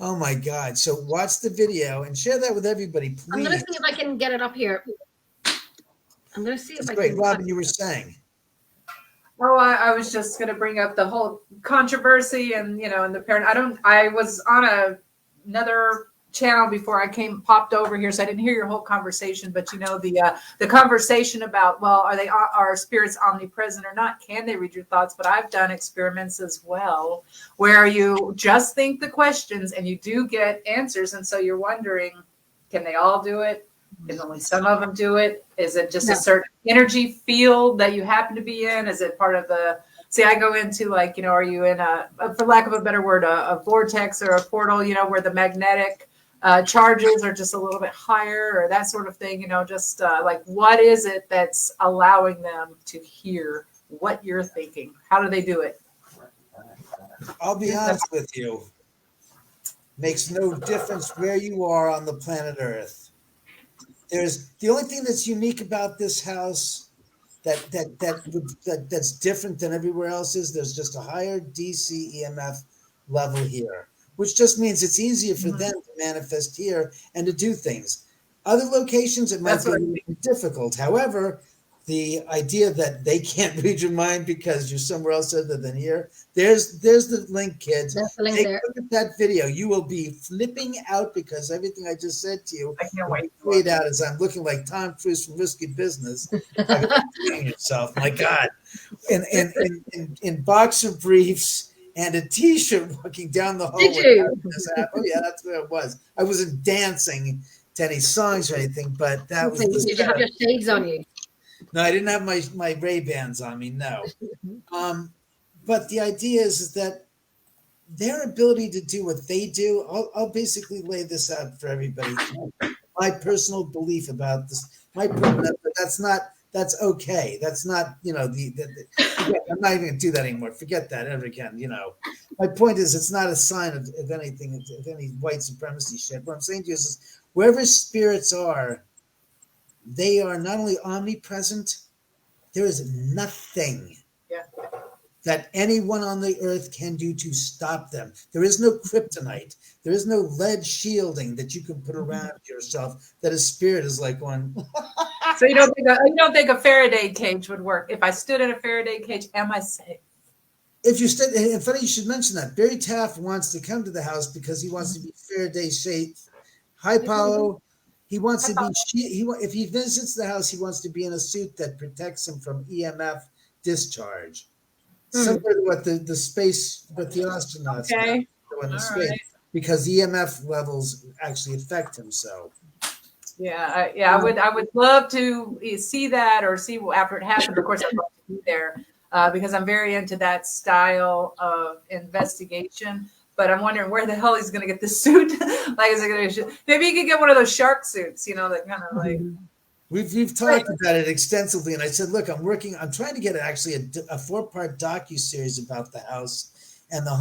oh my God. So watch the video and share that with everybody, please. I'm going to see if I can get it up here. I'm going to see if I can. Robin, you were saying. Oh, I was just going to bring up the whole controversy and, and the parent. I was on another channel before I popped over here, so I didn't hear your whole conversation, but the conversation about, well, are spirits omnipresent or not? Can they read your thoughts? But I've done experiments as well where you just think the questions and you do get answers. And so you're wondering, can they all do it? Can only some of them do it? Is it just a certain energy field that you happen to be in? Is it part of I go into are you in for lack of a better word, a vortex or a portal, where the magnetic charges are just a little bit higher or that sort of thing, what is it that's allowing them to hear what you're thinking? How do they do it? I'll be honest with you. Makes no difference where you are on the planet Earth. There's the only thing that's unique about this house that's different than everywhere else is there's just a higher DC EMF level here, which just means it's easier for them to manifest here and to do things. Other locations, it might be difficult. However, the idea that they can't read your mind because you're somewhere else other than here, there's the link, kids. That's the link Take there. a look at that video. You will be flipping out because everything I just said to you, I can't wait. Played out as I'm looking like Tom Cruise from Risky Business. Yourself, my God, in boxer briefs and a T-shirt walking down the hallway. Did you? Oh yeah, that's where it was. I wasn't dancing to any songs or anything, but that was. Did you have your shades on you? No, I didn't have my Ray-Bans on me, no. But the idea is that their ability to do what they do, I'll basically lay this out for everybody. My personal belief about this, that's okay. That's not, I'm not even going to do that anymore. Forget that ever again, My point is, it's not a sign of anything, of any white supremacy shit. What I'm saying to you is wherever spirits are, they are not only omnipresent, there is nothing that anyone on the earth can do to stop them. There is no kryptonite. There is no lead shielding that you can put around yourself that a spirit is like one. So you don't think a Faraday cage would work? If I stood in a Faraday cage, am I safe? If you stood, and funny you should mention that. Barry Taft wants to come to the house because he wants to be Faraday shaped. Hi, Paulo. He wants to be. If he visits the house, he wants to be in a suit that protects him from EMF discharge. Similar to what the astronauts go into space, because EMF levels actually affect him. So, I would love to see that or see after it happened. Of course, I'd love to be there because I'm very into that style of investigation. But I'm wondering where the hell he's going to get this suit. Maybe he could get one of those shark suits, that kind of like. We've talked about it extensively, and I said, look, I'm trying to get actually a 4-part docuseries about the house and the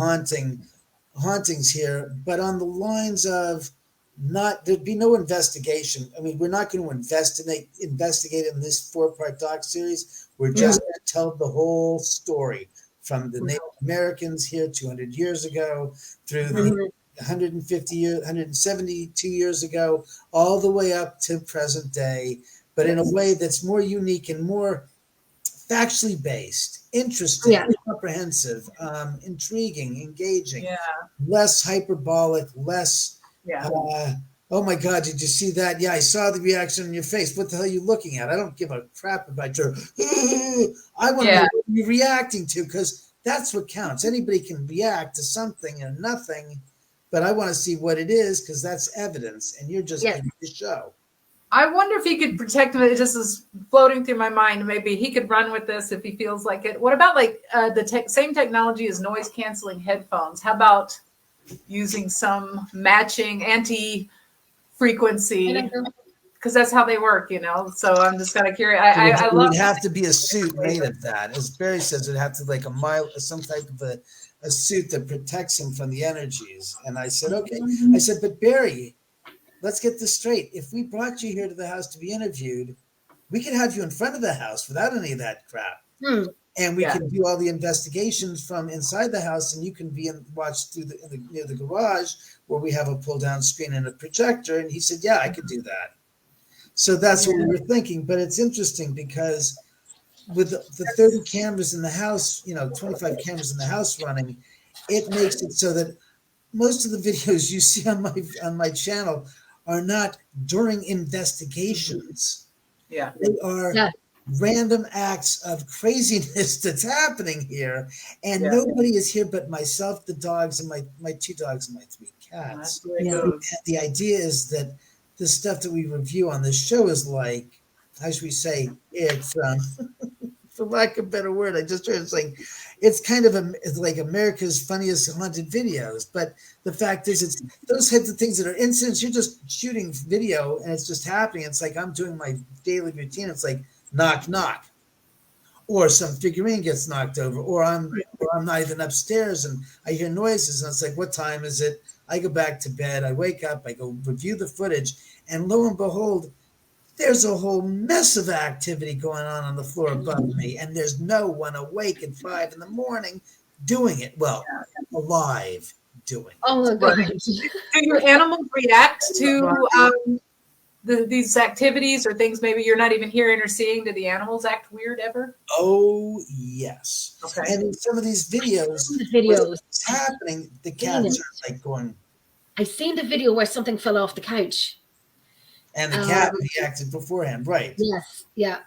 hauntings here, but on the lines of there'd be no investigation. I mean, we're not going to investigate in this 4-part docuseries. We're just going to tell the whole story. From the Native Americans here 200 years ago through the 172 years ago, all the way up to present day, but in a way that's more unique and more factually based, interesting, comprehensive, intriguing, engaging, less hyperbolic, less, oh my God, did you see that? Yeah, I saw the reaction on your face. What the hell are you looking at? I don't give a crap about your, I want to know what you're reacting to, because that's what counts. Anybody can react to something or nothing, but I want to see what it is, because that's evidence, and you're just making the show. I wonder if he could protect him. It just is floating through my mind. Maybe he could run with this if he feels like it. What about same technology as noise canceling headphones? How about using some matching anti-frequency? Because that's how they work, So I'm just kind of curious. It would have to be a suit made of that. As Barry says, it'd have to some type of a suit that protects him from the energies. And I said, okay. I said, but Barry, let's get this straight. If we brought you here to the house to be interviewed, we could have you in front of the house without any of that crap. And we can do all the investigations from inside the house, and you can watch through near the garage where we have a pull-down screen and a projector. And he said, yeah, I could do that. So that's what we were thinking. But it's interesting because with the 30 cameras in the house, 25 cameras in the house running, it makes it so that most of the videos you see on my channel are not during investigations. Yeah. They are Yeah. random acts of craziness that's happening here, and Yeah. nobody is here but myself, the dogs, and my 2 dogs and my 3 cats. That's where it Yeah. goes. And the idea is that the stuff that we review on this show is like, how should we say, it's for lack of a better word, I just heard it's kind of it's like America's funniest haunted videos. But the fact is, it's those types of things that are incidents. You're just shooting video and it's just happening. It's like I'm doing my daily routine. It's like knock, knock, or some figurine gets knocked over, or I'm not even upstairs and I hear noises and it's like, what time is it? I go back to bed. I wake up. I go review the footage, and lo and behold, there's a whole mess of activity going on the floor above me, and there's no one awake at 5 a.m. doing it. Well, alive doing it. Oh my God. Do your animals react to these activities or things maybe you're not even hearing or seeing? Do the animals act weird ever? Oh, yes. Okay. And in some of these videos, what's happening, the cats are like going. I seen the video where something fell off the couch. And the cat reacted beforehand, right? Yes, yeah.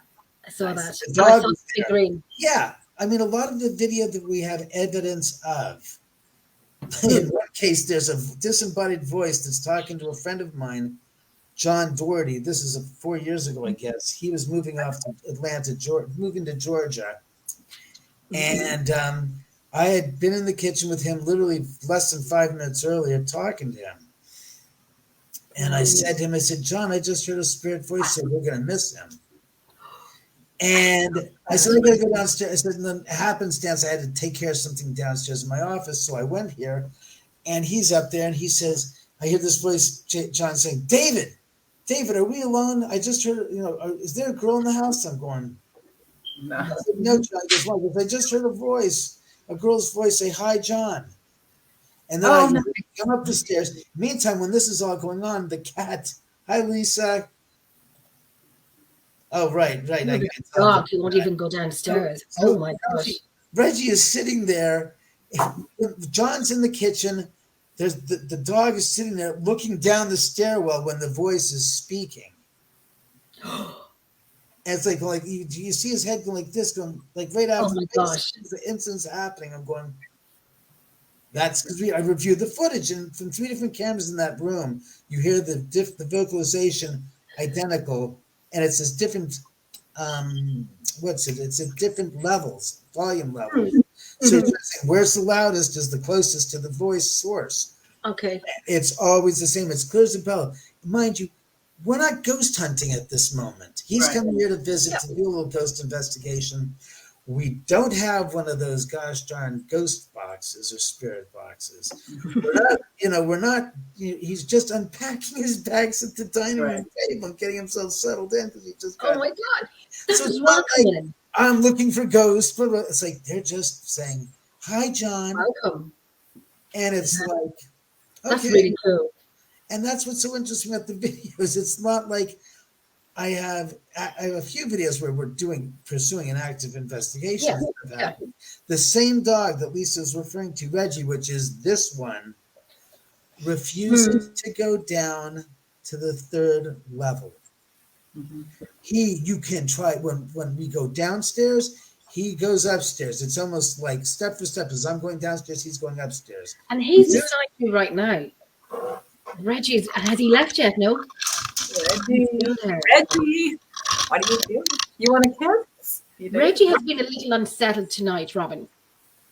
I saw that. The dog was there. Green. Yeah. I mean, a lot of the video that we have evidence of, in one case, there's a disembodied voice that's talking to a friend of mine, John Doherty. This is 4 years ago, I guess. He was moving off to Atlanta, moving to Georgia. And I had been in the kitchen with him literally less than 5 minutes earlier talking to him. And I said to him, I said, John, I just heard a spirit voice say we're going to miss him. And I said, I got to go downstairs. I said, and then happenstance, I had to take care of something downstairs in my office. So I went here, and he's up there, and he says, I hear this voice, John, saying, David, are we alone? I just heard, is there a girl in the house? I'm going, no. I said, no, John. He goes, I just heard a girl's voice say, hi, John. And then I come up the stairs. Meantime, when this is all going on, the cat, hi, Lisa. Oh, right. Dog, you won't even go downstairs. Oh my gosh. Reggie is sitting there. John's in the kitchen. There's the dog is sitting there looking down the stairwell when the voice is speaking. And it's like you see his head going like this, going like right after the incident's happening. I'm going, that's because I reviewed the footage, and from 3 different cameras in that room, you hear the vocalization identical, and it's this different, it's at different levels, volume levels. So it's saying, where's the loudest is the closest to the voice source. Okay. It's always the same. It's clear as a bell. Mind you, we're not ghost hunting at this moment. He's coming here to visit, to do a little ghost investigation. We don't have one of those gosh darn ghost boxes or spirit boxes. We're not, he's just unpacking his bags at the dining room table and getting himself settled in because he just got. Oh my God. So it's not like I'm looking for ghosts, but it's like they're just saying, hi, John. Welcome. And it's like, okay. That's really cool. And that's what's so interesting about the videos. It's not like I have a few videos where we're pursuing an active investigation. Yeah. The same dog that Lisa is referring to, Reggie, which is this one, refuses to go down to the 3rd level. You can try when we go downstairs, he goes upstairs. It's almost like step for step. As I'm going downstairs, he's going upstairs. And he's beside you right now. Reggie, has he left yet? No. Reggie, what are you doing? You want a kiss? Reggie has been a little unsettled tonight, Robin.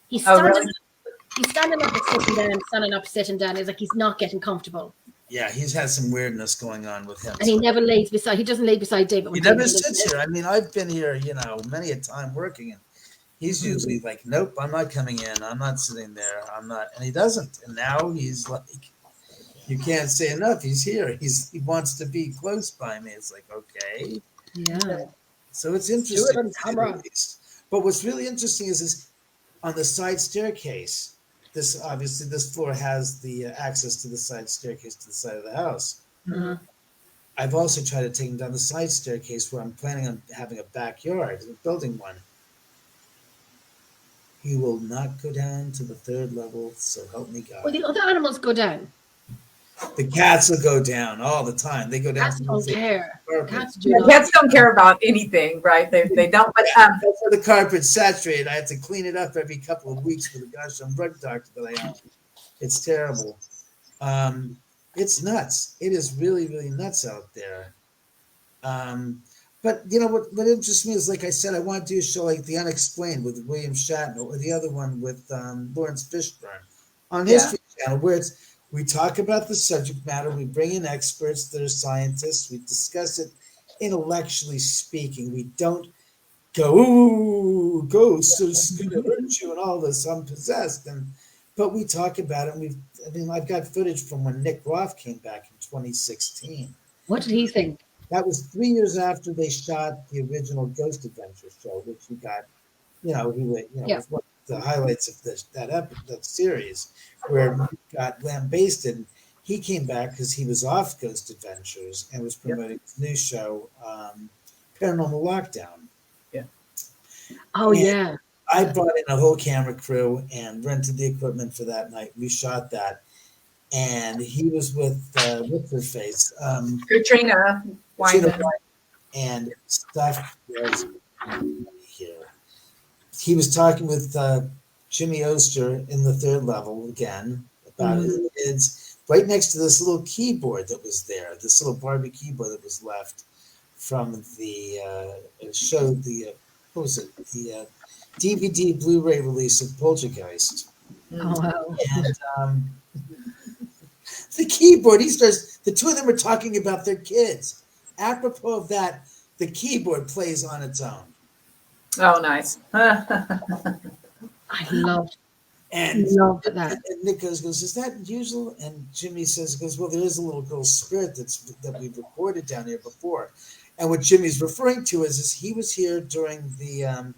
He's standing up and sitting down, standing up, sitting down. It's like he's not getting comfortable. Yeah, he's had some weirdness going on with him. And he never lays beside. He doesn't lay beside David. He never sits here. I mean, I've been here, many a time working, and he's usually like, "Nope, I'm not coming in. I'm not sitting there. I'm not." And he doesn't. And now he's like, you can't say enough. He's here. He wants to be close by me. It's like, okay, yeah. So it's interesting. But what's really interesting is on the side staircase. This floor has the access to the side staircase to the side of the house. I've also tried to take him down the side staircase where I'm planning on having a backyard, building one. He will not go down to the 3rd level, so help me Well, God. the other animals go down. The cats will go down all the time. They go down. Cats don't care. Cats do Yeah, not. cats don't care about anything, right? They don't. But That's why the carpet's saturated. I have to clean it up every couple of weeks for the gosh rug doctor that I own. It's terrible. It's nuts. It is really, really nuts out there. But what interests me is, like I said, I want to do a show like The Unexplained with William Shatner, or the other one with Lawrence Fishburne on History Channel, where we talk about the subject matter, we bring in experts that are scientists, we discuss it intellectually speaking. We don't go, ooh, ghosts are going to hurt you and all this, I'm possessed. But we talk about it. I've got footage from when Nick Roth came back in 2016. What did he think? That was 3 years after they shot the original Ghost Adventure show, which he got, was one of the highlights of that series, where he got lambasted. He came back because he was off Ghost Adventures and was promoting his new show, Paranormal Lockdown. Yeah. Oh, and yeah. I brought in a whole camera crew and rented the equipment for that night. We shot that. And he was with what's her face? Katrina Wyman. And stuff was here. He was talking with Jimmy Oster in the 3rd level again about his kids, right next to this little keyboard that was there, this little Barbie keyboard that was left from the show, what was it? The DVD Blu-ray release of Poltergeist. Oh, wow. And the keyboard, the two of them are talking about their kids. Apropos of that, the keyboard plays on its own. Oh, nice. I loved that. And Nick goes, is that usual? And Jimmy goes, well, there is a little girl spirit that we've recorded down here before. And what Jimmy's referring to is he was here during the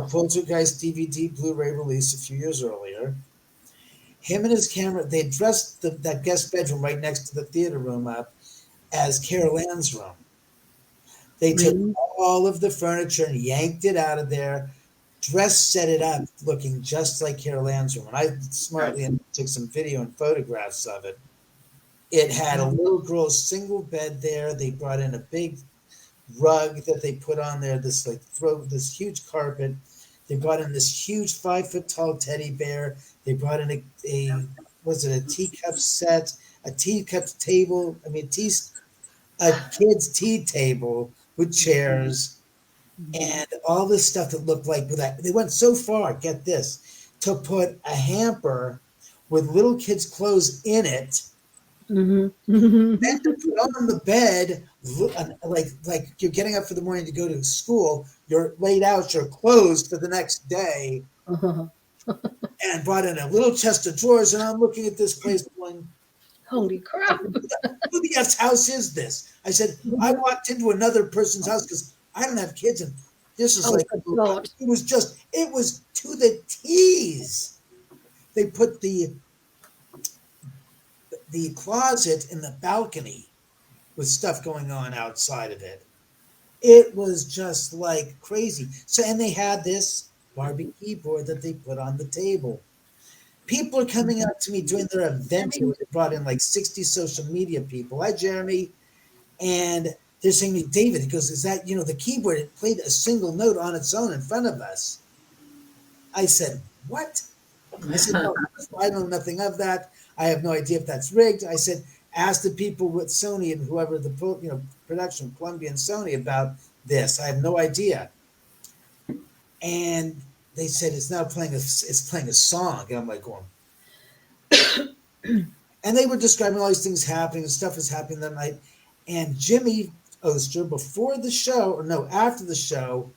Poltergeist DVD Blu-ray release a few years earlier. Him and his camera, they dressed that guest bedroom right next to the theater room up as Carol Ann's room. They took all of the furniture and yanked it out of there, set it up looking just like Carol Ann's room. And I smartly took some video and photographs of it. It had a little girl's single bed there. They brought in a big rug that they put on there, this huge carpet. They brought in this huge 5-foot tall teddy bear. They brought in a teacup set, a teacup table. A kid's tea table with chairs and all this stuff that looked like that. They went so far, get this, to put a hamper with little kids' clothes in it. Then to put on the bed, like you're getting up for the morning to go to school, you're laid out your clothes for the next day, and brought in a little chest of drawers. And I'm looking at this place going, holy crap. Who the F's house is this? I said, I walked into another person's house because I don't have kids. And this is it was to the T's. They put the closet in the balcony with stuff going on outside of it. It was just like crazy. So, and they had this Barbie keyboard that they put on the table. People are coming up to me during their event. They brought in like 60 social media people. Hi, Jeremy. And they're saying to me, David, he goes, is that, the keyboard, it played a single note on its own in front of us. I said, what? I said, no, I know nothing of that. I have no idea if that's rigged. I said, ask the people with Sony and whoever the production, Columbia and Sony, about this. I have no idea. And they said it's playing a song. And I'm like going, and they were describing all these things happening and stuff was happening that night. And Jimmy Oster, after the show,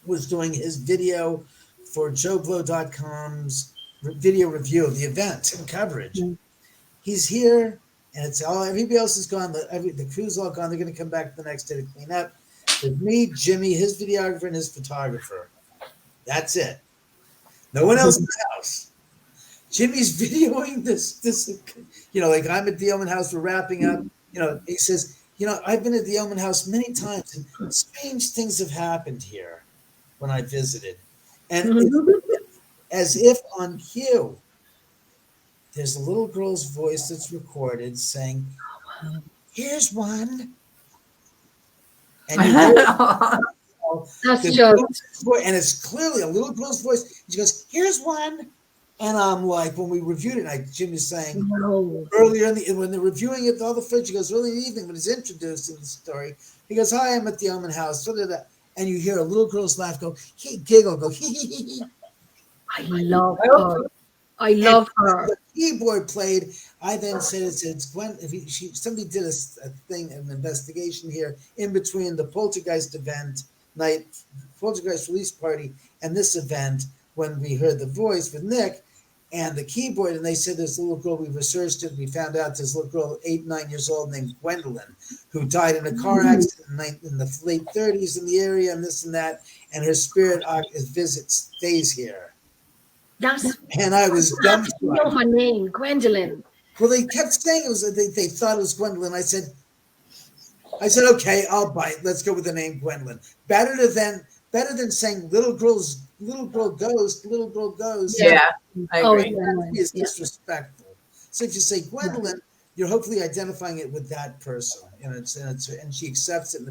was doing his video for JoeBlow.com's video review of the event and coverage. He's here, and it's everybody else is gone. The crew's all gone. They're going to come back the next day to clean up. With me, Jimmy, his videographer, and his photographer. That's it. No one else in the house. Jimmy's videoing this. Like I'm at the Oman house. We're wrapping up. He says I've been at the Oman house many times, and strange things have happened here when I visited. And it's as if on cue, there's a little girl's voice that's recorded saying, "Here's one." And you hear That's the just voice, and it's clearly a little girl's voice. She goes, "Here's one." And I'm like, when we reviewed it, Jim is saying no. earlier when they're reviewing it, all the footage, he goes, early in the evening, when he's introducing the story, he goes, "Hi, I'm at the Oman house." And you hear a little girl's laugh go, giggle, go, hee, hee, hee, hee. I love her. I love her. The keyboard played. I then said, "It's Gwen." Somebody did a thing, an investigation here in between the Poltergeist event night, Poltergeist release party, and this event when we heard the voice with Nick and the keyboard, and they said there's a little girl. We researched it. We found out there's a little girl, 8, 9 years old, named Gwendolyn, who died in a car accident in the late 30s in the area, and this and that. And her spirit stays here. And I was dumbstruck. You know her name, Gwendolyn. Well, they kept saying it was. They thought it was Gwendolyn. I said, "Okay, I'll bite. Let's go with the name Gwendolyn. Better than saying little girl ghost. Yeah, I agree. That is disrespectful. So if you say Gwendolyn, you're hopefully identifying it with that person, and she accepts it,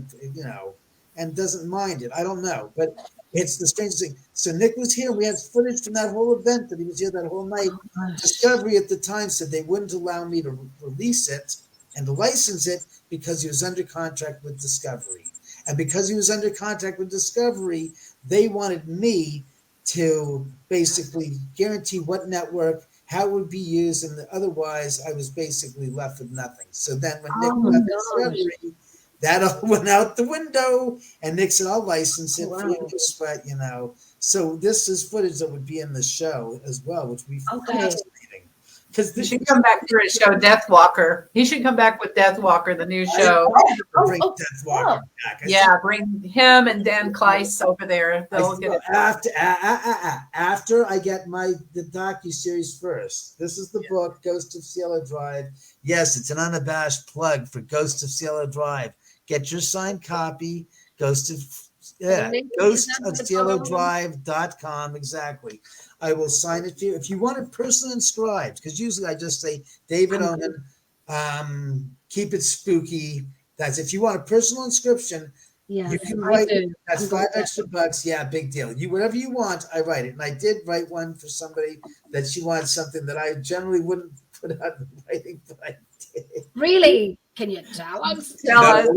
and doesn't mind it. I don't know, but it's the strangest thing. So Nick was here. We had footage from that whole event that he was here that whole night. Discovery at the time said they wouldn't allow me to release it and to license it because he was under contract with Discovery. And because he was under contract with Discovery, they wanted me to basically guarantee what network, how it would be used, and otherwise I was basically left with nothing. So then when Nick left Discovery, that all went out the window, and Nick said, "I'll license it for you, but So this is footage that would be in the show as well, which would be fascinating. Because he should come back for his show, Death Walker. He should come back with Death Walker, the new show. Bring Death Walker back. Bring him and Dan Kleiss over there. They'll get it after I get the docuseries first. This is the book, Ghost of Cielo Drive. Yes, it's an unabashed plug for Ghost of Cielo Drive. Get your signed copy, ghostofcielodrive.com. Exactly. I will sign it to you. If you want it personally inscribed, because usually I just say, David Oman, keep it spooky. That's if you want a personal inscription, you can write it. That's $5 extra. Yeah, big deal. Whatever you want, I write it. And I did write one for somebody that she wanted something that I generally wouldn't put out in writing, but I did. Really? Can you tell us? Tell us.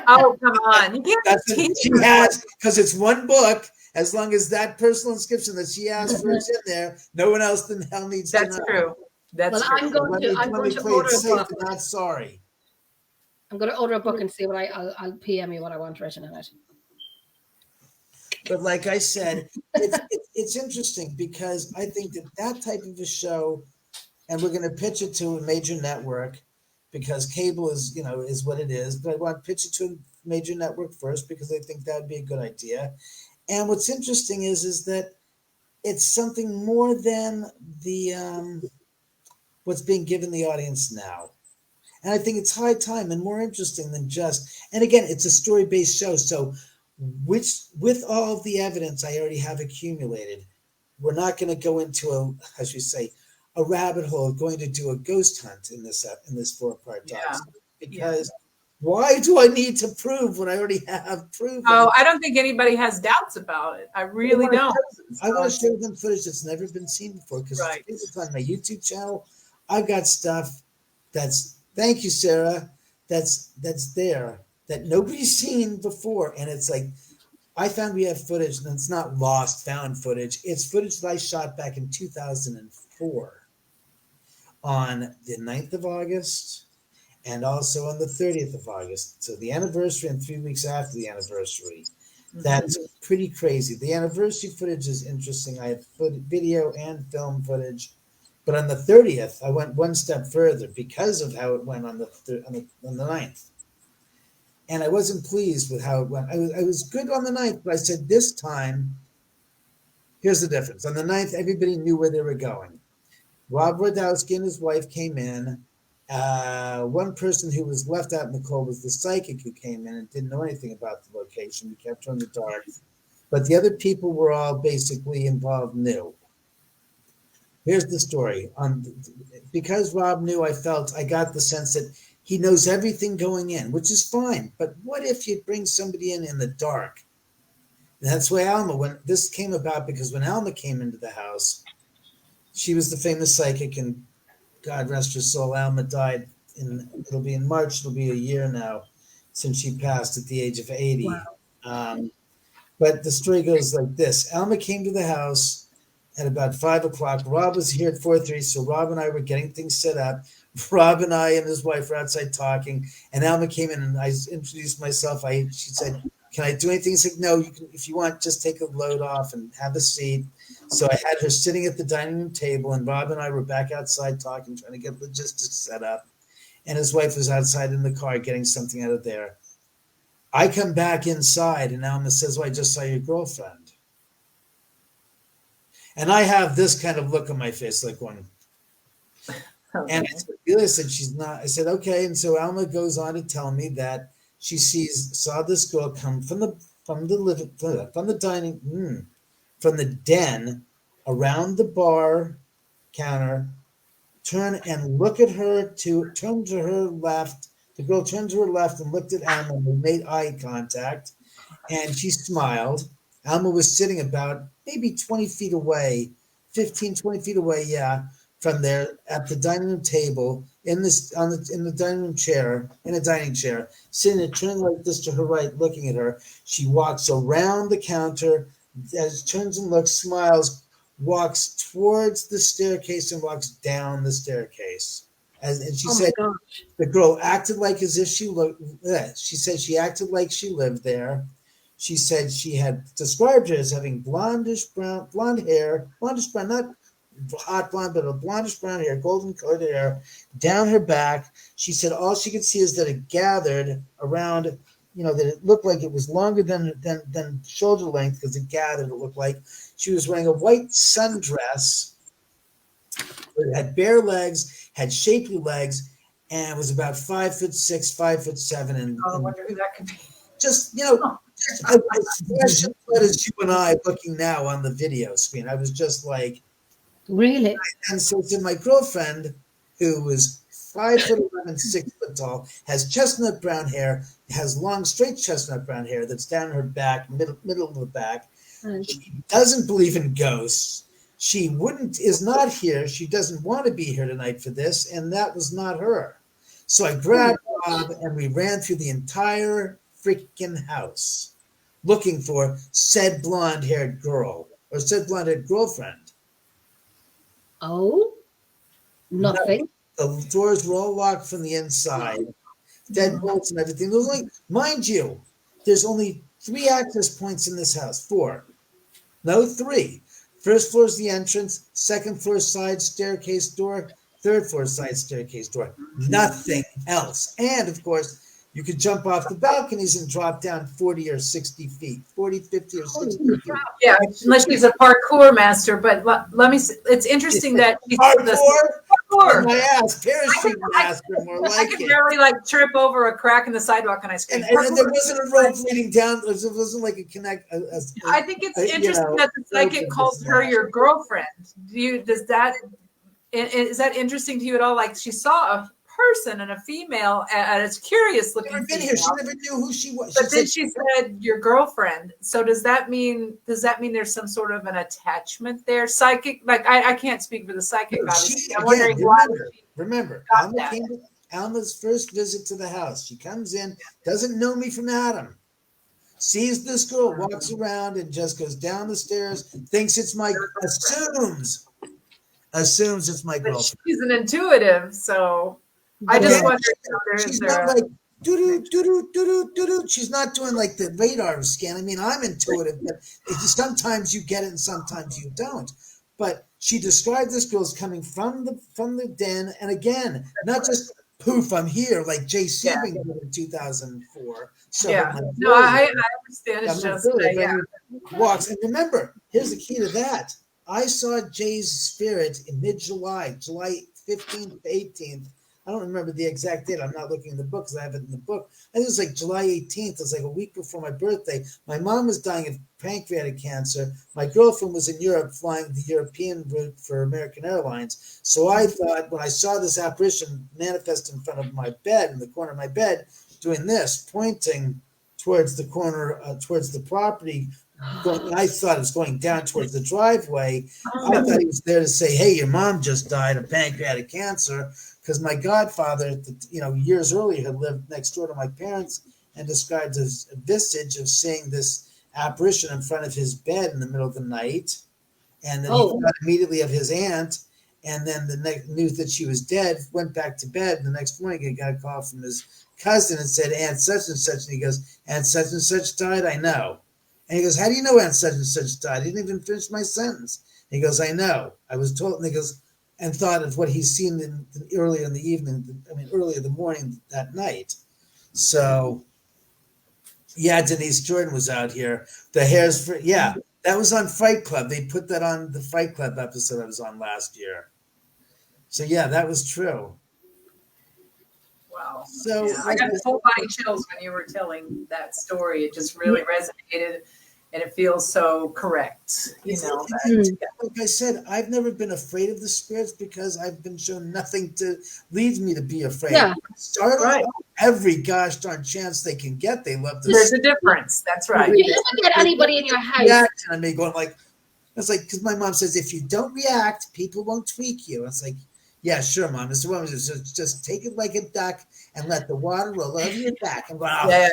Oh, come on. You can't That's what she has, because it's one book. As long as that personal inscription that she asked for is in there, no one else in hell needs to know. That's true. That's true. I'm going to order a book. Not sorry. I'm going to order a book and see what I'll PM you what I want written in it. But like I said, it's interesting because I think that type of a show, and we're going to pitch it to a major network because cable is what it is. But I want to pitch it to a major network first because I think that would be a good idea. And what's interesting is that it's something more than the what's being given the audience now. And I think it's high time and more interesting than and again, it's a story-based show. So with all of the evidence I already have accumulated, we're not going to go into a rabbit hole going to do a ghost hunt in this 4-part documentary because why do I need to prove what I already have proven? Oh, I don't think anybody has doubts about it. I really don't. I want to show them footage that's never been seen before because it's on my YouTube channel. I've got stuff thank you, Sarah, that's there that nobody's seen before. And it's like, I found we have footage, and it's not found footage. It's footage that I shot back in 2004 on the 9th of August and also on the 30th of August. So the anniversary and 3 weeks after the anniversary. That's pretty crazy. The anniversary footage is interesting. I have video and film footage. But on the 30th, I went one step further because of how it went on the 9th. And I wasn't pleased with how it went. I was good on the 9th, but I said this time, here's the difference. On the 9th, everybody knew where they were going. Rob Radowski and his wife came in One person who was left out in the cold was the psychic who came in and didn't know anything about the location. We kept her in the dark. But the other people were all basically involved knew. Here's the story. Because Rob knew, I got the sense that he knows everything going in, which is fine. But what if you bring somebody in the dark? And that's why Alma, when this came about, because when Alma came into the house, she was the famous psychic, and God rest her soul, Alma died it'll be in March, it'll be a year now since she passed at the age of 80. Wow. But the story goes like this. Alma came to the house at about 5 o'clock. Rob was here at 4:30, so Rob and I were getting things set up. Rob and I and his wife were outside talking, and Alma came in, and I introduced myself. She said, "Can I do anything?" I said, "No, you can, if you want, just take a load off and have a seat." So I had her sitting at the dining room table, and Rob and I were back outside talking, trying to get logistics set up. And his wife was outside in the car getting something out of there. I come back inside, and Alma says, "Well, I just saw your girlfriend." And I have this kind of look on my face, like one. Okay. And I said, "She's not." I said, "Okay." And so Alma goes on to tell me that she saw this girl come from the den around the bar counter, turn to her left. The girl turned to her left and looked at Alma, and we made eye contact, and she smiled. Alma was sitting about maybe 20 feet away, 15, 20 feet away, from there at the dining room table, in the dining room chair, in a dining chair, sitting there, turning like this to her right, looking at her. She walks around the counter, turns and looks, smiles, walks towards the staircase and walks down the staircase. And she said the girl acted like as if she looked. She said she acted like she lived there. She said she had described her as having blonde hair, blondish brown, not hot blonde, but a blondish brown hair, golden colored hair down her back. She said all she could see is that it gathered around, that it looked like it was longer than shoulder length because it gathered. It looked like she was wearing a white sundress. It had bare legs, had shapely legs, and was about 5'6", 5'7", and I wonder who that could be. Just as fresh as you and I looking now on the video screen. I was just like, really? And so to my girlfriend, who was 5'11", 6 foot tall, has chestnut brown hair, has long, straight chestnut brown hair that's down her back, middle of the back. She doesn't believe in ghosts. She is not here. She doesn't want to be here tonight for this, and that was not her. So I grabbed Rob and we ran through the entire freaking house looking for said blonde-haired girl or said blonde-haired girlfriend. Oh, nothing. The doors were all locked from the inside, deadbolts and everything. There's mind you, there's only 3 access points in this house. 4. No, 3. First floor is the entrance, second floor side staircase door, third floor side staircase door. Nothing else. And of course, you could jump off the balconies and drop down 40 or 60 feet, 40, 50 or 60 feet. Yeah, unless she's a parkour master. But let me. It's interesting that she's parkour. My ass, parachute master, more like it. I could barely trip over a crack in the sidewalk, and I scream. And there wasn't a rope leading down. It wasn't like a connect. I think it's interesting that the psychic calls her your girlfriend. Is that interesting to you at all? Like she saw a person and a female, and it's curious looking. Never been here. She never knew who she was. But then she said your girlfriend. So does that mean there's some sort of an attachment there? Psychic, I can't speak for the psychic. Obviously, I'm wondering why. Remember, Alma's first visit to the house. She comes in, doesn't know me from Adam. Sees this girl, walks around, and just goes down the stairs. Thinks it's assumes it's my girlfriend. She's an intuitive, so. I just wonder if she's not like doo-doo. She's not doing like the radar scan. I mean, I'm intuitive, but sometimes you get it and sometimes you don't. But she described this girl as coming from the den, and again, not just poof, I'm here, like Jay Sebring did in 2004. So I understand. It's just walks. And remember, here's the key to that. I saw Jay's spirit in mid-July, July 15th to 18th. I don't remember the exact date. I'm not looking in the book because I have it in the book. I think it was like July 18th. It was like a week before my birthday. My mom was dying of pancreatic cancer. My girlfriend was in Europe flying the European route for American Airlines. So I thought when I saw this apparition manifest in front of my bed, in the corner of my bed, doing this, pointing towards the corner, towards the property, I thought it was going down towards the driveway. I thought he was there to say, "Hey, your mom just died of pancreatic cancer," because my godfather, years earlier had lived next door to my parents and described a visage of seeing this apparition in front of his bed in the middle of the night. And then he thought immediately of his aunt, and then the next knew that she was dead, went back to bed. And the next morning he got a call from his cousin and said, "Aunt such and such." And he goes, "Aunt such and such died?" "I know." And he goes, "How do you know Aunt such and such died?" I didn't even finish my sentence. And he goes, "I know. I was told." And he goes, and thought of what he's seen earlier in the evening, earlier in the morning that night. So, yeah, Denise Jordan was out here. The hairs for, that was on Fight Club. They put that on the Fight Club episode I was on last year. So, yeah, that was true. Wow. So I got full body chills when you were telling that story. It just really resonated, and it feels so correct. Like I said, I've never been afraid of the spirits because I've been shown nothing to lead me to be afraid. Yeah. Right. Every gosh darn chance they can get, they love to. There's a difference. That's right. You never get anybody in your house. Reaction on me going like, it's like, because my mom says if you don't react, people won't tweak you. It's like, yeah, sure, Mom. Mr. Woman, just take it like a duck and let the water roll over your back. And go, oh. Yeah.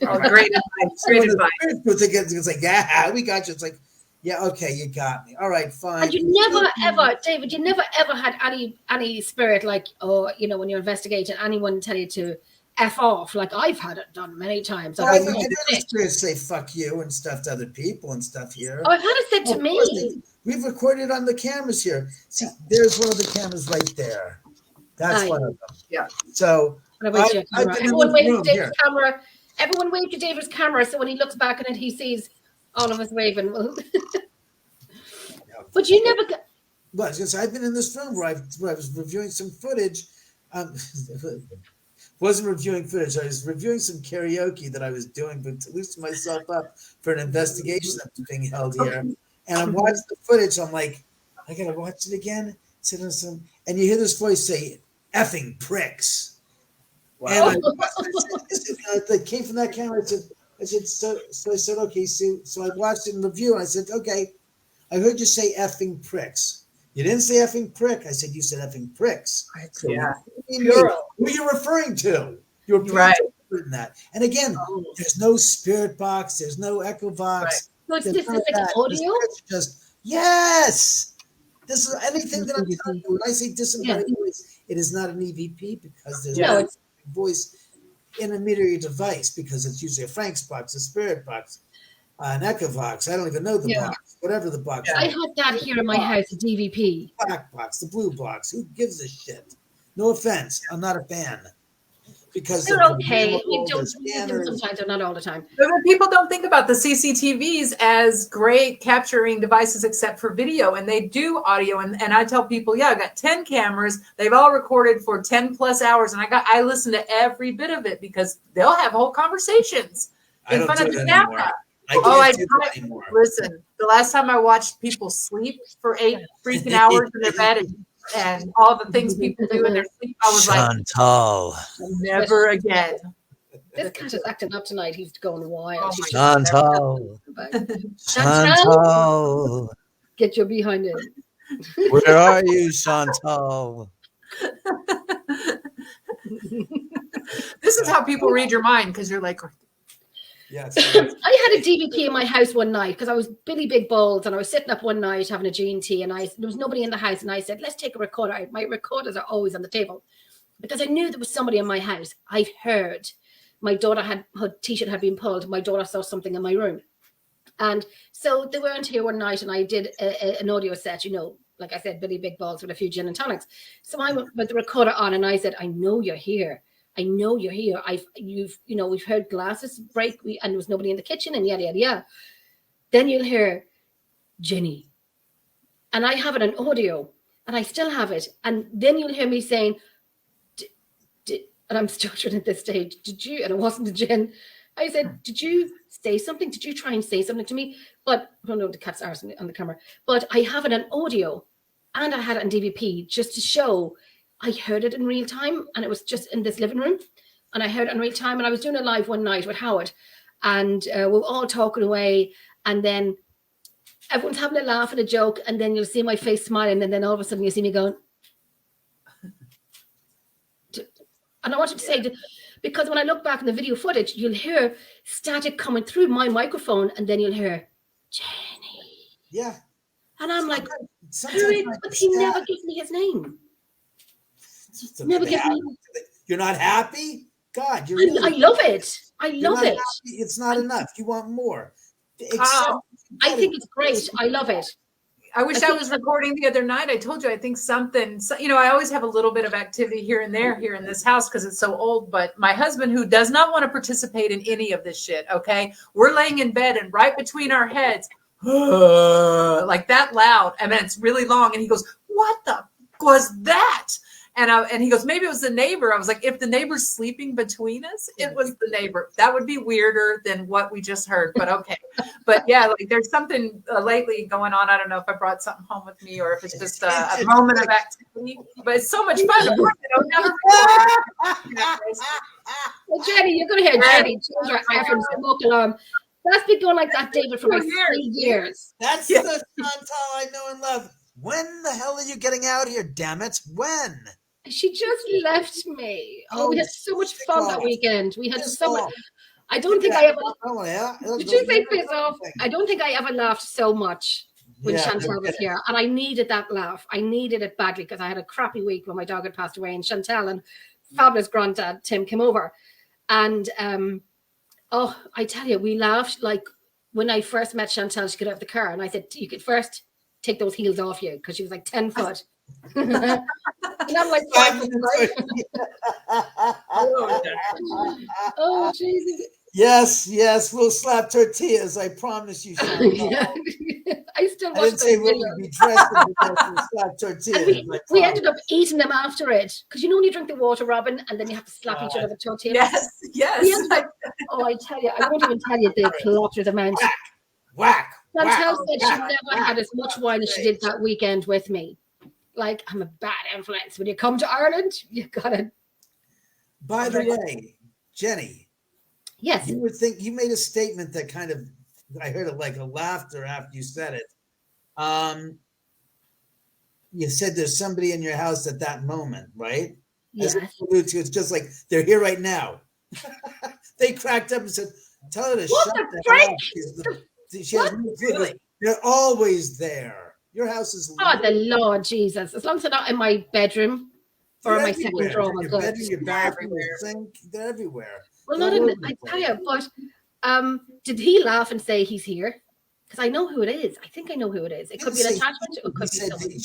Oh, great advice. Great advice. It's like, yeah, we got you. It's like, yeah, okay, you got me. All right, fine. And you never ever, David, you never ever had any spirit like, when you're investigating, anyone tell you to F off. Like I've had it done many times. Well, I've had spirits say fuck you and stuff to other people and stuff here. Oh, I've had it said to me. We've recorded on the cameras here. See, there's one of the cameras right there. That's one of them. Yeah. So everyone waved to David's camera. Everyone waved to David's camera, so when he looks back at it, he sees all of us waving. But you never got. Well, because I've been in this room where I was reviewing some footage. Wasn't reviewing footage. I was reviewing some karaoke that I was doing, but to loosen myself up for an investigation that's being held here. And I'm watching the footage. I'm like, I gotta watch it again. And you hear this voice say, "Effing pricks." Wow. And that came from that camera. I said, okay. So I watched it in review, and I said, okay, I heard you say "effing pricks." You didn't say "effing prick." I said you said "effing pricks." So who are you referring to? You're right in that. And again, there's no spirit box. There's no echo box. So it's this like audio? Just yes. This is anything that I'm telling you. When I say disembodied voice, it is not an EVP because there's no voice intermediary device because it's usually a Frank's box, a spirit box, an echo box. I don't even know the box, whatever the box. I had that here in my house, a DVP. Black box, the blue box. Who gives a shit? No offense, I'm not a fan. Because they're okay. We do sometimes, they're not all the time. But people don't think about the CCTVs as great capturing devices except for video, and they do audio. And I tell people, I got 10 cameras. They've all recorded for 10 plus hours, and I listen to every bit of it because they'll have whole conversations in front of the camera. Listen, the last time I watched people sleep for 8 freaking hours in their bed and all the things people do in their sleep, I was Chantal. like, never again. This cat is acting up tonight. He's going wild. Chantal. Chantal. Get your behind it. Where are you, Chantal? This is how people read your mind because you're like, yes. I had a DVP in my house one night because I was Billy Big Balls and I was sitting up one night having a G&T and there was nobody in the house and I said, let's take a recorder. My recorders are always on the table because I knew there was somebody in my house. I've heard my daughter her t-shirt had been pulled. My daughter saw something in my room. And so they weren't here one night and I did an audio set, like I said, Billy Big Balls with a few gin and tonics. So I went with the recorder on and I said, I know you're here. I know you're here. We've heard glasses break and there was nobody in the kitchen and yada, yada, yada. Then you'll hear Jenny. And I have it on audio and I still have it. And then you'll hear me saying, And I'm stuttering at this stage. Did you? And it wasn't a Jen. I said, did you say something? Did you try and say something to me? But I don't know, the cat's arse on the camera. But I have it on audio and I had it on DVP just to show I heard it in real time. And it was just in this living room. And I heard it in real time. And I was doing a live one night with Howard. And we were all talking away. And then everyone's having a laugh and a joke. And then you'll see my face smiling. And then all of a sudden you see me going. And I wanted to say, because when I look back in the video footage, you'll hear static coming through my microphone, and then you'll hear, Jenny. Yeah. And I'm like, who is, but he never gives me his name. Never gives me. You're not happy? God, I love it. I love it. Happy. It's not enough. You want more. I think it's great. I love it. I wish I was recording the other night. I told you, I think something, I always have a little bit of activity here and there here in this house because it's so old. But my husband, who does not want to participate in any of this shit, okay, we're laying in bed and right between our heads, like that loud. And then it's really long. And he goes, what the was that? And he goes, maybe it was the neighbor. I was like, if the neighbor's sleeping between us, it was the neighbor. That would be weirder than what we just heard, but okay. But yeah, like there's something lately going on. I don't know if I brought something home with me or if it's just a moment of activity, but it's so much fun. Of course, I don't never Well, Jenny, you're going to hear Jenny change her effing smoke alarm. That's been going like that, David, for like 3 years. That's the Chantal I know and love. When the hell are you getting out here, damn it? When? She just left me. Oh, we had so much fun that weekend. We had so much. I don't think I ever. Did you say piss off? I don't think I ever laughed so much when Chantal was here. And I needed that laugh. I needed it badly because I had a crappy week when my dog had passed away. And Chantal and fabulous granddad Tim came over. And I tell you, we laughed like when I first met Chantal, she got out of the car. And I said, you could first take those heels off you because she was like 10 foot. And I'm like, oh Jesus. Yes, we'll slap tortillas. I promise you. I still I didn't say we'll be dressed in slap tortillas. We ended up eating them after it because when you drink the water, Robin, and then you have to slap each other with tortillas. Yes. I tell you, I won't even tell you the plot amount. Whack. Chantal said she never had as much wine as she did that weekend with me. Like, I'm a bad influence. When you come to Ireland, you gotta. By the way, Jenny. Yes. You made a statement that kind of, I heard it like a laughter after you said it. You said there's somebody in your house at that moment, right? Yes. It's just like they're here right now. They cracked up and said, "Tell her to shut the hell up." She has no clue. They're always there. Your house is. Oh, the Lord Jesus! As long as they're not in my bedroom or in my second drawer, your bedroom, your bathroom, your sink, they're everywhere. Well, not in. I tell you, but did he laugh and say he's here? Because I know who it is. I think I know who it is. It could be an attachment. It could be someone.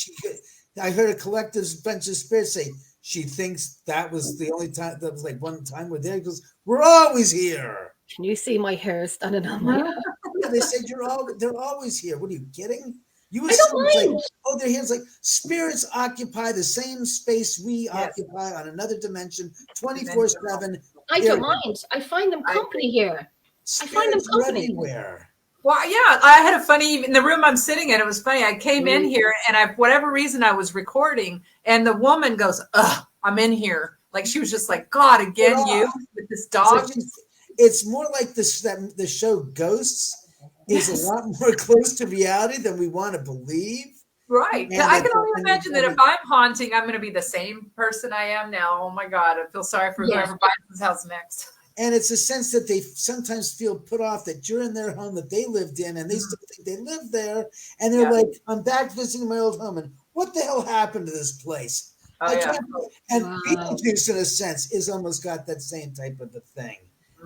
I heard a collective bunch of spirits say she thinks that was the only time. That was like one time we're there. He goes, "We're always here." Can you see my hair standing on my head? Yeah, they said they're always here. What are you kidding? You I don't mind. Like, oh, they're here. It's like spirits occupy the same space we occupy on another dimension, 24/7. I don't mind. I find them company here. I find them company everywhere. Well, yeah, I had a funny in the room I'm sitting in. It was funny. I came in here, and whatever reason I was recording, and the woman goes, "Ugh, I'm in here." Like she was just like, "God, again, you with this dog." It's more like this that the show Ghosts is a lot more close to reality than we want to believe. Right. I can only imagine that if I'm haunting, I'm going to be the same person I am now. Oh my God. I feel sorry for whoever buys this house next. And it's a sense that they sometimes feel put off that you're in their home that they lived in and they still think they live there. And they're like, I'm back visiting my old home. And what the hell happened to this place? And Beetlejuice, in a sense, is almost got that same type of a thing.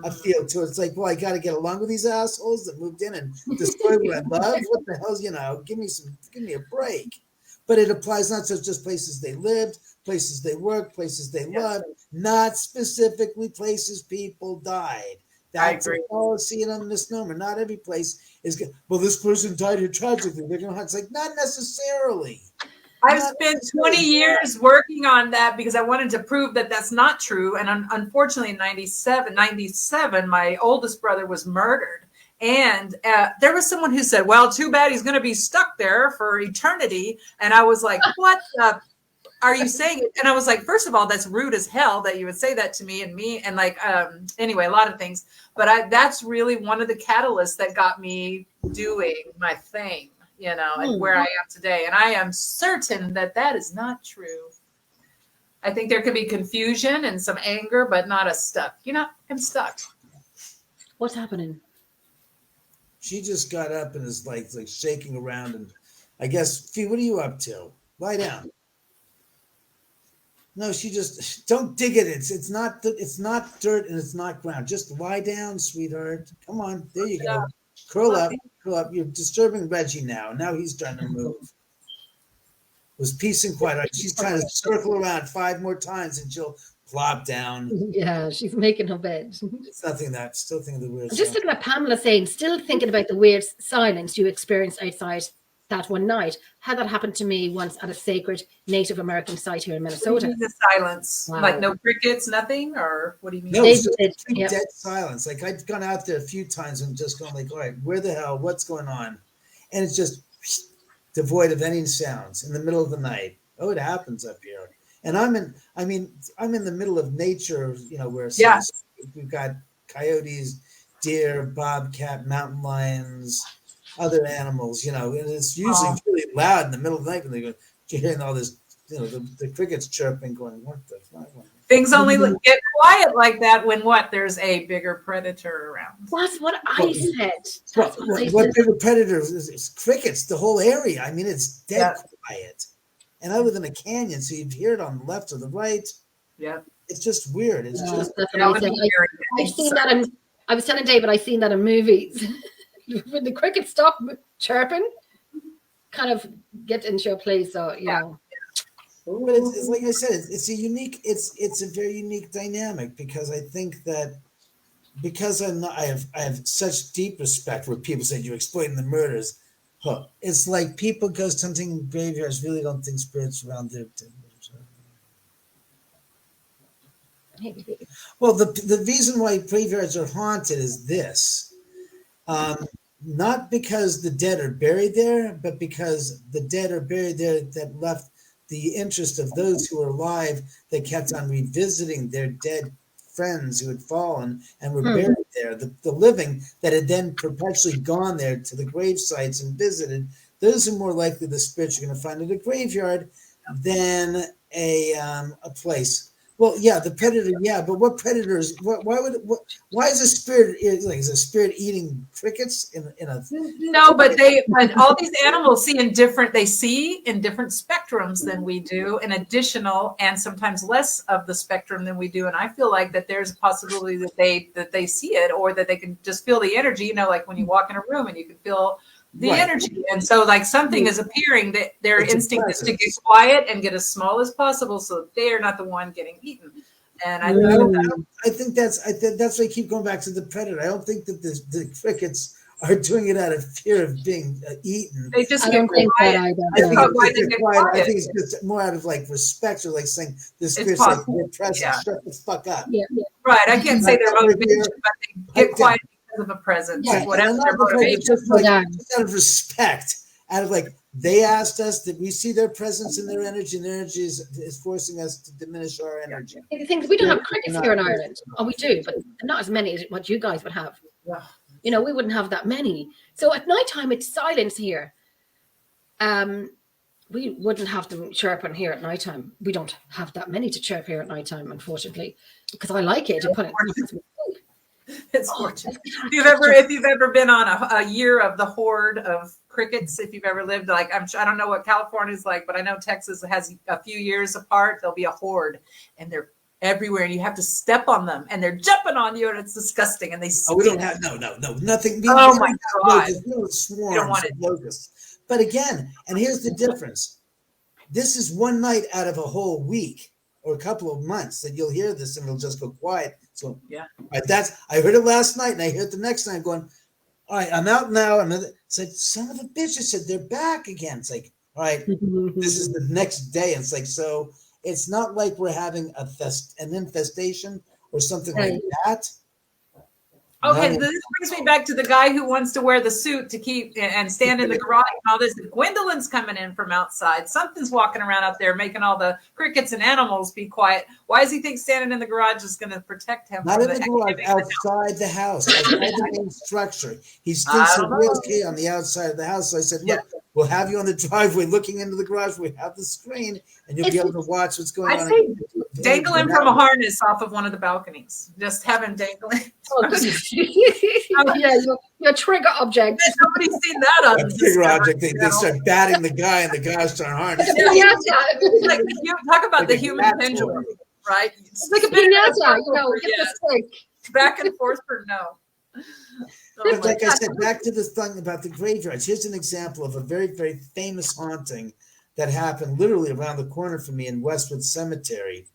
I feel to it. It's like, well, I got to get along with these assholes that moved in and destroy what I love. What the hell's, give me a break. But it applies not to just places they lived, places they worked, places they loved, not specifically places people died. That's a policy and a misnomer. Not every place is good. Well, this person died here tragically. They're going to. It's like not necessarily. I've spent 20 years working on that because I wanted to prove that that's not true. And unfortunately, in 97, my oldest brother was murdered. And there was someone who said, well, too bad he's going to be stuck there for eternity. And I was like, what the are you saying it? And I was like, first of all, that's rude as hell that you would say that to me and like, anyway, a lot of things. But that's really one of the catalysts that got me doing my thing, you know, and where I am today. And I am certain that that is not true. I think there could be confusion and some anger, but not a stuck. You know, I'm stuck. What's happening? She just got up and is like shaking around. And I guess, Fee, what are you up to? Lie down. No, she just don't dig it. It's not dirt and it's not ground. Just lie down, sweetheart. Come on, there you go. Curl up. You're disturbing Reggie now. Now he's trying to move. It was peace and quiet. Right? She's trying to circle around 5 more times and she'll plop down. Yeah, she's making her bed. It's nothing that. Still thinking of the weird. I'm just looking at Pamela saying, still thinking about the weird silence you experienced outside that one night. Had that happened to me once at a sacred Native American site here in Minnesota. The silence, like no crickets, nothing, or what do you mean? No, it's just dead silence. Like I'd gone out there a few times and just gone like, all right, where the hell? What's going on? And it's just devoid of any sounds in the middle of the night. Oh, it happens up here. And I'm in the middle of nature, you know, where we've got coyotes, deer, bobcat, mountain lions, other animals, you know, and it's usually really loud in the middle of the night when they go, you're hearing all this, you know, the crickets chirping, going, what the fuck? Things only get quiet like that when there's a bigger predator around. That's what I said. What bigger predators is crickets, the whole area. I mean, it's dead quiet. And I live in a canyon, so you'd hear it on the left or the right. Yeah. It's just weird. It's just I've seen that I was telling David, I've seen that in movies. When the crickets stop chirping, kind of get into your place, so you know. But it's like I said, it's a very unique dynamic because I think that because I have such deep respect for people say you're exploiting the murders. It's like people ghost hunting graveyards really don't think spirits around there. Well, the reason why graveyards are haunted is this. Not because the dead are buried there, but because the dead are buried there that left the interest of those who were alive that kept on revisiting their dead friends who had fallen and were buried there. The living that had then perpetually gone there to the grave sites and visited, those are more likely the spirits you're going to find at a graveyard than a place. Well, yeah, the predator, but what predators? Why is a spirit is a spirit eating crickets in a? No, but all these animals see in different spectrums than we do, an additional and sometimes less of the spectrum than we do. And I feel like that there's a possibility that they see it, or that they can just feel the energy. You know, like when you walk in a room and you can feel the energy. And so like something is appearing that their instinct is to get quiet and get as small as possible so they are not the one getting eaten. And I think that's why I keep going back to the predator. I don't think that the crickets are doing it out of fear of being eaten. They just get quiet. I think it's just more out of like respect or like saying the spirit's like, you're present, shut the fuck up. Yeah. Right. I can't say they're motivation, but they get quiet of a presence, whatever their motivation. Just out of respect, out of like they asked us that we see their presence and their energy, and their energy is forcing us to diminish our energy. The thing is, we don't have crickets here in Ireland. Oh, we do, but not as many as what you guys would have. Yeah. You know, we wouldn't have that many. So at nighttime, it's silence here. We wouldn't have them chirping here at nighttime. We don't have that many to chirp here at nighttime, unfortunately, because I like it. It's fortunate. If you've ever been on a year of the horde of crickets, if you've ever lived, like I don't know what California is like, but I know Texas has a few years apart. There'll be a horde, and they're everywhere, and you have to step on them, and they're jumping on you, and it's disgusting. And they we don't have nothing. Oh my God! No swarms of locusts. But again, and here's the difference. This is one night out of a whole week or a couple of months that you'll hear this, and it'll just go quiet. So I heard it last night, and I heard it the next night going, all right, I'm out now. It's like, son of a bitch. I said, they're back again. It's like, All right, this is the next day. It's like, so it's not like we're having an infestation or something like that. Okay, No. this brings me back to the guy who wants to wear the suit to keep and stand in the garage and all this. Gwendolyn's coming in from outside. Something's walking around out there making all the crickets and animals be quiet. Why does he think standing in the garage is going to protect him? Not in the garage, outside the house, outside the main structure. He thinks it's okay on the outside of the house. So I said, look, we'll have you on the driveway looking into the garage. We have the screen, and you'll be able to watch what's going on. I say dangle him from a harness off of one of the balconies. Just have him dangling. Yeah, your trigger object. Nobody's seen that on a trigger object. They start batting the guy, and the guy starts harnessing. Like, talk about the human pendulum, right? It's like a piñata, hit the stick. Back and forth for no. But like I said, back to this thing about the graveyards. Here's an example of a very, very famous haunting that happened literally around the corner from me in Westwood Cemetery.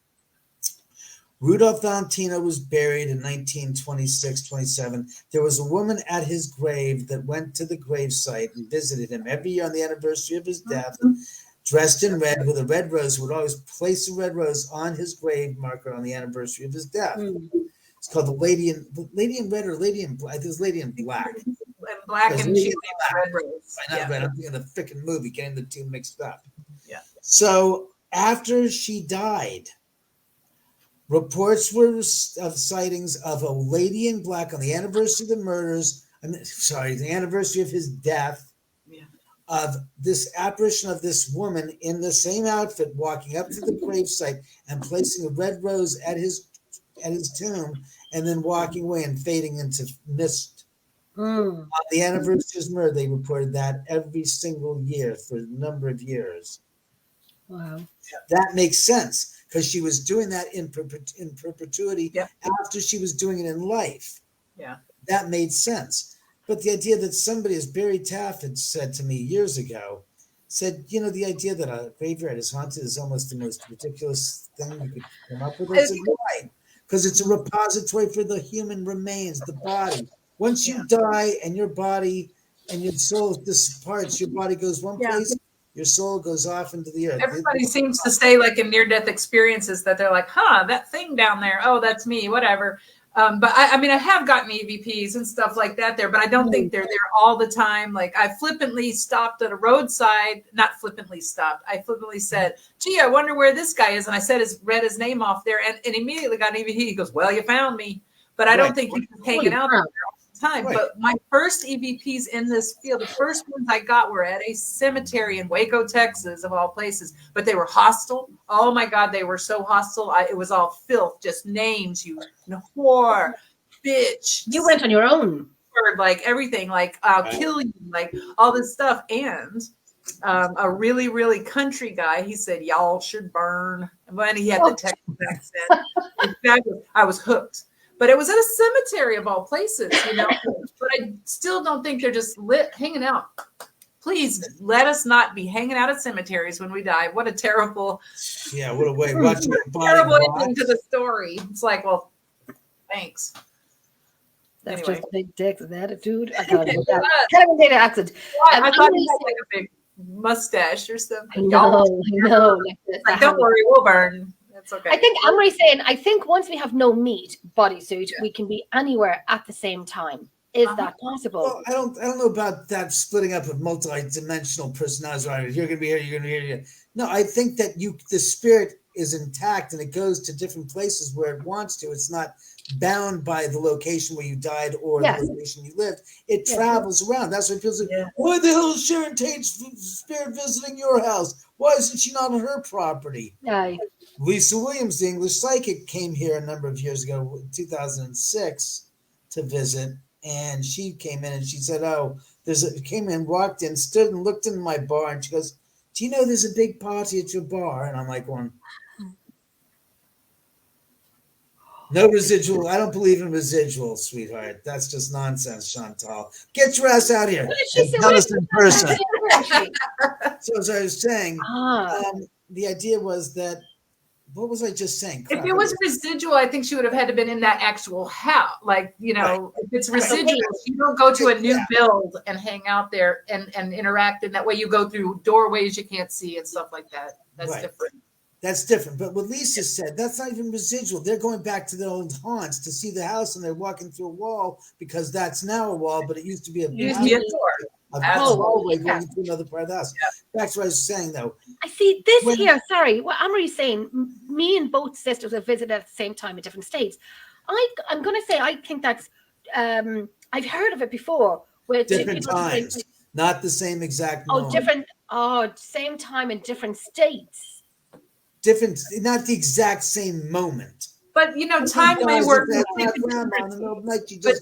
Rudolph Valentino was buried in 1926-27. There was a woman at his grave that went to the gravesite and visited him every year on the anniversary of his death, dressed in red with a red rose, would always place a red rose on his grave marker on the anniversary of his death. It's called the Lady in Red or Lady in Black. I think it was Lady in Black. And black and she red rose. Not red. I'm thinking of the freaking movie, getting the two mixed up. Yeah. So after she died, reports were of sightings of a lady in black on the anniversary of the murders. The anniversary of his death. Yeah. Of this apparition of this woman in the same outfit walking up to the gravesite and placing a red rose at his tomb, and then walking away and fading into mist. On the anniversary of his murder, they reported that every single year for a number of years. Wow. That makes sense because she was doing that in perpetuity after she was doing it in life. Yeah. That made sense. But the idea that somebody, as Barry Taft had said to me years ago, said, the idea that a graveyard is haunted is almost the most ridiculous thing you could come up with. I said, why? Because it's a repository for the human remains, the body. Once you die and your body and your soul disparts, your body goes one place, your soul goes off into the earth. Everybody seems to say, like in near-death experiences, that they're like, that thing down there, oh, that's me, whatever. But I have gotten EVPs and stuff like that there, but I don't think they're there all the time. Like I flippantly stopped at a roadside, not flippantly stopped. I flippantly said, gee, I wonder where this guy is. And I read his name off there and immediately got an EVP. He goes, well, you found me. But I don't think he's hanging out there all the time. Right. But my first EVPs in this field, the first ones I got were at a cemetery in Waco, Texas, of all places. But they were hostile. Oh my God, they were so hostile. It was all filth, just names, you whore, bitch. You went on your own. Like everything, like I'll kill you, like all this stuff. And a really, really country guy, he said, y'all should burn. When he had the Texas accent. In fact, I was hooked. But it was at a cemetery of all places, But I still don't think they're just hanging out. Please let us not be hanging out at cemeteries when we die. What a terrible, what a way. Terrible ending to the story. It's like, well, thanks. That's just a big dick with attitude. I can't even date an accent. I thought he had like a big mustache or something. No. Like, don't worry, we'll burn. That's okay. I think Amory's saying, I think once we have no meat bodysuit, we can be anywhere at the same time. Is that possible? Well, I don't know about that splitting up of multi-dimensional personalities. Right? You're going to be here. You're going to be here. No, I think that the spirit is intact and it goes to different places where it wants to. It's not bound by the location where you died or the location you lived. It travels around. That's what feels like. Why the hell is Sharon Tate's spirit visiting your house? Why isn't she not on her property? Lisa Williams, the English psychic, came here a number of years ago, 2006, to visit. And she came in and she said, came in, walked in, stood and looked in my bar. And she goes, do you know there's a big party at your bar? And I'm like, no residual. I don't believe in residuals, sweetheart. That's just nonsense, Chantal. Get your ass out here and tell us in person. So as I was saying, the idea was that what was I just saying? If Crap. it was residual, I think she would have had to been in that actual house. Like, you know, if it's residual, you don't go to a new build and hang out there and interact in that way. You go through doorways you can't see and stuff like that. That's different. That's different. But what Lisa said, that's not even residual. They're going back to their old haunts to see the house, and they're walking through a wall because that's now a wall, but it used to be a door. A hallway going to another part of the house. That's what I was saying, though. I see this here. Sorry, what Anne-Marie's saying. Me and both sisters have visited at the same time in different states. I'm going to say I think that's. I've heard of it before. Where different times, not the same exact moment. Different. Same time in different states. Different, not the exact same moment. But you know, time may work. But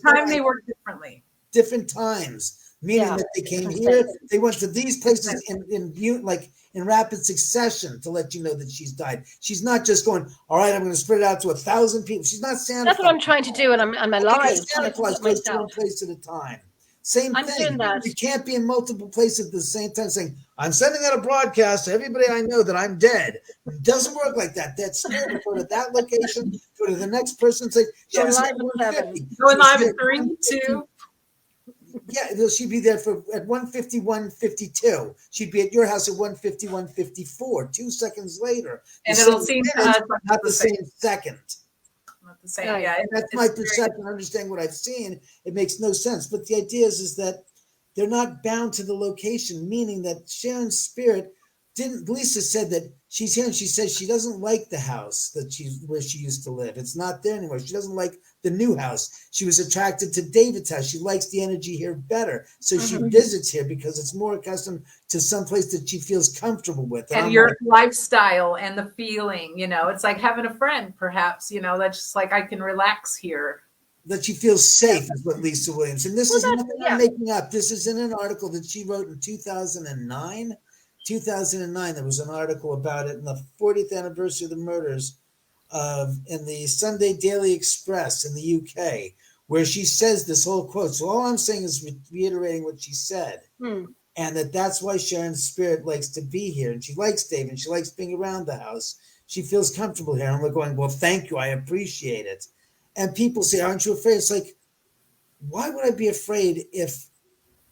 time may work differently. Different times. Meaning that they came here, they went to these places in rapid succession to let you know that she's died. She's not just going, all right, I'm going to spread it out to 1,000 people. She's not Santa Claus. That's what I'm trying to do, and I'm a live. Santa Claus goes to one place at a time. Same thing. You can't be in multiple places at the same time saying, I'm sending out a broadcast to everybody I know that I'm dead. It doesn't work like that. That spirit will go to that location, go to the next person, say, she was live at 7. Going live at 3, 2. Yeah, she'd be there at 1:51:52. She'd be at your house at 1:51:54. 2 seconds later, and it'll seem not the same second. Not the same. Yeah, that's my perception. Understanding what I've seen, it makes no sense. But the idea is that they're not bound to the location, meaning that Sharon's spirit didn't. Lisa said that she's here, and she says she doesn't like the house where she used to live. It's not there anymore. She doesn't like the new house. She was attracted to David's house. She likes the energy here better. So she visits here because it's more accustomed to some place that she feels comfortable with. And your lifestyle and the feeling, you know, it's like having a friend, perhaps, you know, that's just like, I can relax here. That she feels safe is what Lisa Williams. And this is nothing I'm making up. This is in an article that she wrote in 2009. 2009, there was an article about it in the 40th anniversary of the murders in the Sunday Daily Express in the UK, where she says this whole quote. So all I'm saying is reiterating what she said, and that's why Sharon's spirit likes to be here, and she likes David, and she likes being around the house. She feels comfortable here. And we're going, well, thank you, I appreciate it. And people say, aren't you afraid? It's like, why would I be afraid if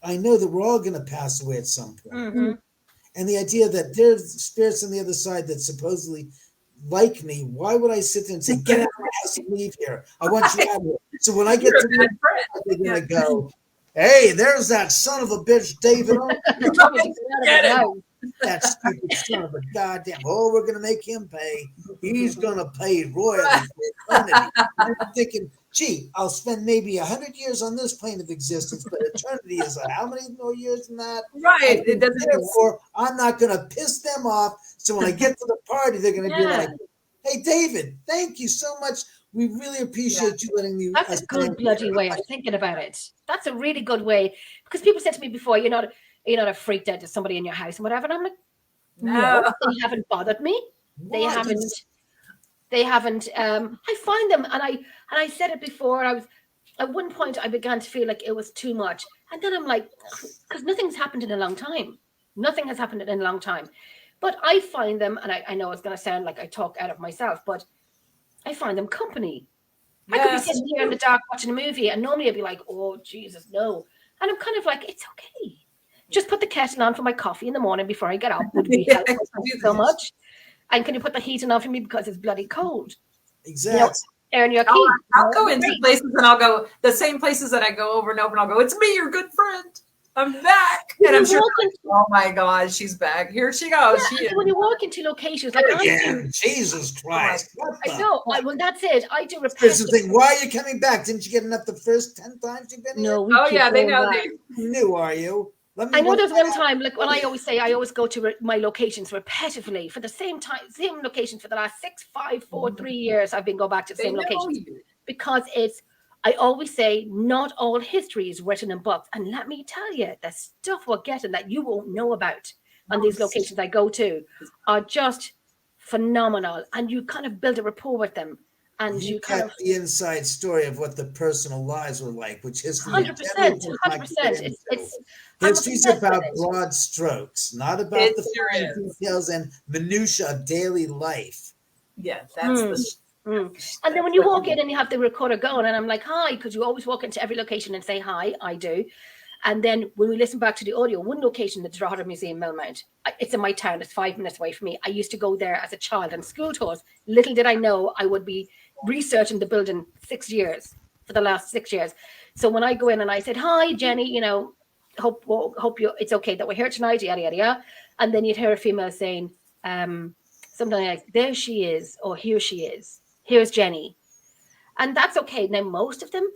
I know that we're all going to pass away at some point? And the idea that there's spirits on the other side that supposedly like me, why would I sit there and say, get out of my house and leave here? I want you out of here. So when I get to the they're going to go, hey, there's that son of a bitch, David. That stupid son of a goddamn. Oh, we're going to make him pay. He's going to pay royally for eternity. I'm thinking, gee, I'll spend maybe 100 years on this plane of existence, but eternity is how many more years than that? Right. It doesn't. Therefore, I'm not going to piss them off. So when I get to the party, they're going to be like, hey, David, thank you so much. We really appreciate you letting me. That's a good bloody way of thinking about it. That's a really good way. Because people said to me before, you're not a freaked out to somebody in your house and whatever. And I'm like, no, they haven't bothered me. They haven't. I find them, and I said it before. I was at one point I began to feel like it was too much, and then I'm like, because nothing's happened in a long time. Nothing has happened in a long time, but I find them, and I know it's going to sound like I talk out of myself, but I find them company. I could be sitting here in the dark watching a movie, and normally I'd be like, oh Jesus, no, and I'm kind of like, it's okay. Just put the kettle on for my coffee in the morning before I get up. Would be helpful. Thank you so much. And can you put the heating on for me because it's bloody cold? Exactly. Earn your keep. I'll go into places and I'll go the same places that I go over and over and I'll go, it's me, your good friend. I'm back. And I'm sure, oh my God, she's back. Here she goes. Yeah, when you walk into locations like Jesus Christ. I know. Well, that's it. I do repent. Here's the thing. Why are you coming back? Didn't you get enough the first 10 times you've been here? No. They know. You knew, are you? I know there's one time, like when I always go to my locations repetitively for the same location for the last 6, 5, 4, 3 years. I've been going back to the same location because I always say not all history is written in books. And let me tell you, the stuff we're getting that you won't know about on these locations I go to are just phenomenal. And you kind of build a rapport with them. And you kind of the inside story of what the personal lives were like, which history 100%. History's about broad strokes, not about the details and minutia of daily life. Yeah, that's And then when you walk in and you have the recorder going, and I'm like, hi, because you always walk into every location and say hi. I do. And then when we listen back to the audio, one location, the Drogheda Museum, Millmount, it's in my town. It's 5 minutes away from me. I used to go there as a child on school tours. Little did I know I would be researching the building for the last 6 years. So when I go in and I said, hi, Jenny, hope it's okay that we're here tonight, yada, yada, yada. And then you'd hear a female saying, something like, there she is, or here she is. Here's Jenny. And that's okay. Now, most of them,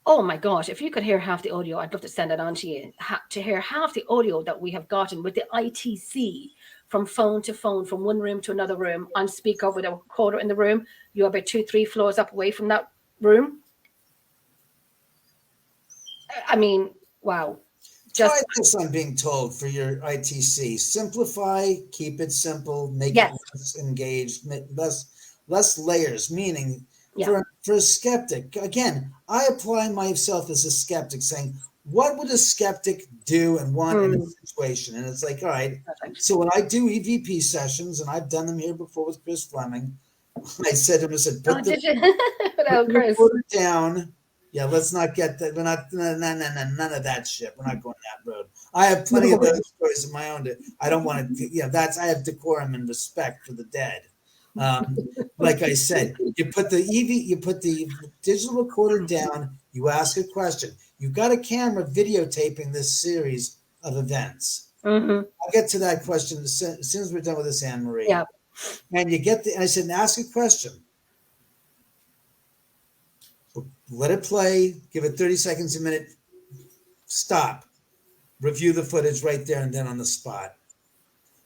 oh my gosh, if you could hear half the audio, I'd love to send it on to you, to hear half the audio that we have gotten with the ITC from phone to phone, from one room to another room, on speaker with a recorder in the room. You're about 2-3 floors up away from that room. I mean, wow. Try this, I'm being told, for your ITC. Simplify, keep it simple, make it less engaged, less layers, meaning for a skeptic, again, I apply myself as a skeptic, saying, what would a skeptic do and want in a situation? And it's like, all right, so when I do EVP sessions, and I've done them here before with Chris Fleming, I said to him, I said, put the recorder down. Yeah, let's not get that. We're not, none of that shit. We're not going that road. I have plenty of those stories of my own. I don't want to, I have decorum and respect for the dead. Like I said, you put the digital recorder down, you ask a question. You've got a camera videotaping this series of events. I'll get to that question as soon as we're done with this, Anne Marie. Yeah. And I said, ask a question. Let it play, give it 30 seconds, a minute, stop, review the footage right there and then on the spot.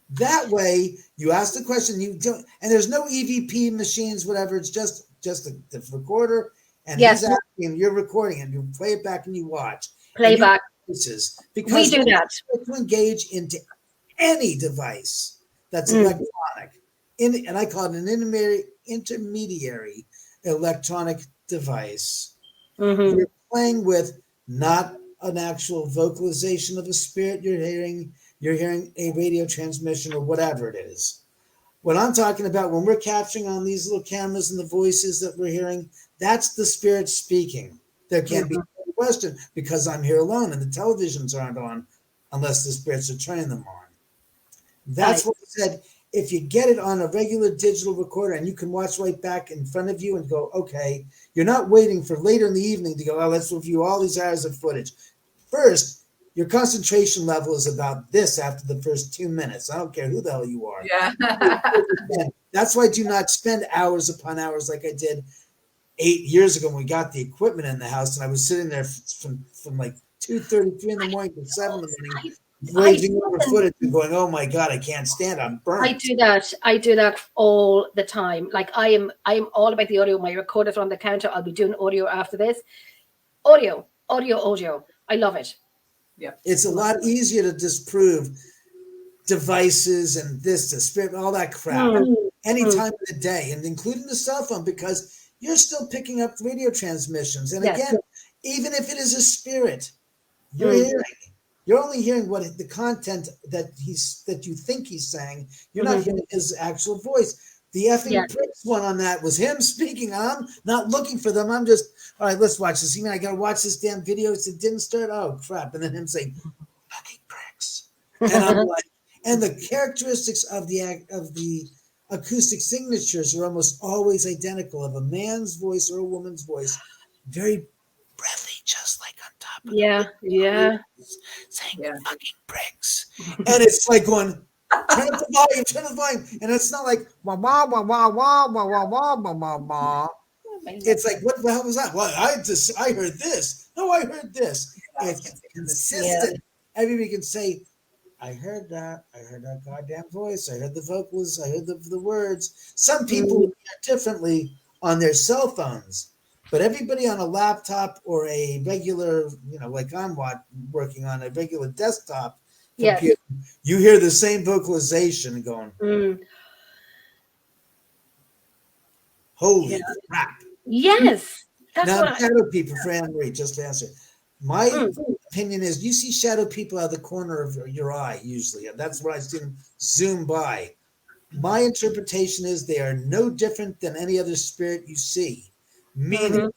That way, you ask the question, and there's no EVP machines, whatever, it's just the recorder, and he's asking, you're recording it, you play it back and you watch. Playback. Because we do that. To engage into any device that's electronic, and I call it an intermediary electronic device. You're playing with not an actual vocalization of a spirit you're hearing a radio transmission or whatever it is. What I'm talking about, when we're capturing on these little cameras and the voices that we're hearing, that's the spirit speaking. There can't be any question because I'm here alone and the televisions aren't on unless the spirits are turning them on. That's what I said. If you get it on a regular digital recorder and you can watch right back in front of you and go, okay, you're not waiting for later in the evening to go, oh, let's review all these hours of footage. First, your concentration level is about this after the first 2 minutes. I don't care who the hell you are. Yeah. That's why I do not spend hours upon hours like I did 8 years ago when we got the equipment in the house. And I was sitting there from like 2:30, 3 in the morning to 7 in the morning. Waving over footage and going, oh my God, I can't stand it. I'm burnt. I do that all the time. Like I am all about the audio. My recorder's on the counter. I'll be doing audio after this. Audio. I love it. Yeah. It's a lot easier to disprove devices and the spirit, all that crap any time of the day, and including the cell phone, because you're still picking up radio transmissions. And again, even if it is a spirit, you're hearing. You're only hearing what the content that you think he's saying. You're not hearing his actual voice. The effing Prince one on that was him speaking. I'm not looking for them. I'm just, all right, let's watch this. You mean I got to watch this damn video? It didn't start? Oh, crap. And then him saying, fucking pricks. And I'm like, and the characteristics of the acoustic signatures are almost always identical, of a man's voice or a woman's voice. Very breathy, just like on top of saying fucking pricks. And it's like going, turn up the volume. And it's not like wah wah wah wah wah wah wah wah wah wah wah. It's like, what the hell was that? Well, I heard this. No, I heard this. It's consistent. Everybody can say, I heard that goddamn voice. I heard the vocals. I heard the words. Some people hear differently on their cell phones. But everybody on a laptop or a regular, like I'm working on a regular desktop computer, you hear the same vocalization going, holy crap. Yes. That's now, shadow people, for Anne Marie, just to answer. My opinion is you see shadow people out of the corner of your eye usually. And that's what I see them zoom by. my interpretation is they are no different than any other spirit you see. Meaning,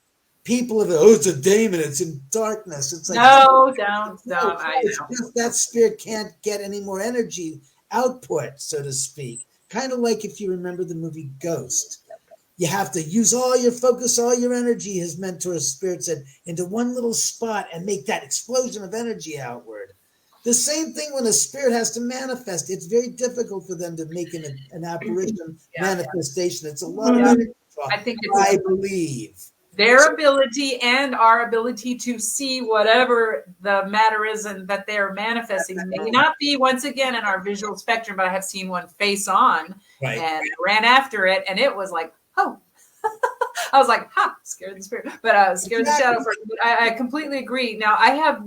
people have, it's a demon, it's in darkness. It's like, no, don't. It's just that spirit can't get any more energy output, so to speak. Kind of like if you remember the movie Ghost. You have to use all your focus, all your energy, his mentor spirit said, into one little spot and make that explosion of energy outward. The same thing when a spirit has to manifest. It's very difficult for them to make an apparition manifestation. It's a lot of energy. I think I believe. Their ability and our ability to see whatever the matter is and that they're manifesting may not be, once again, in our visual spectrum, but I have seen one face on and ran after it, and it was like, oh. I was like, scared the spirit, but scared the shadow first. But I completely agree. Now, I have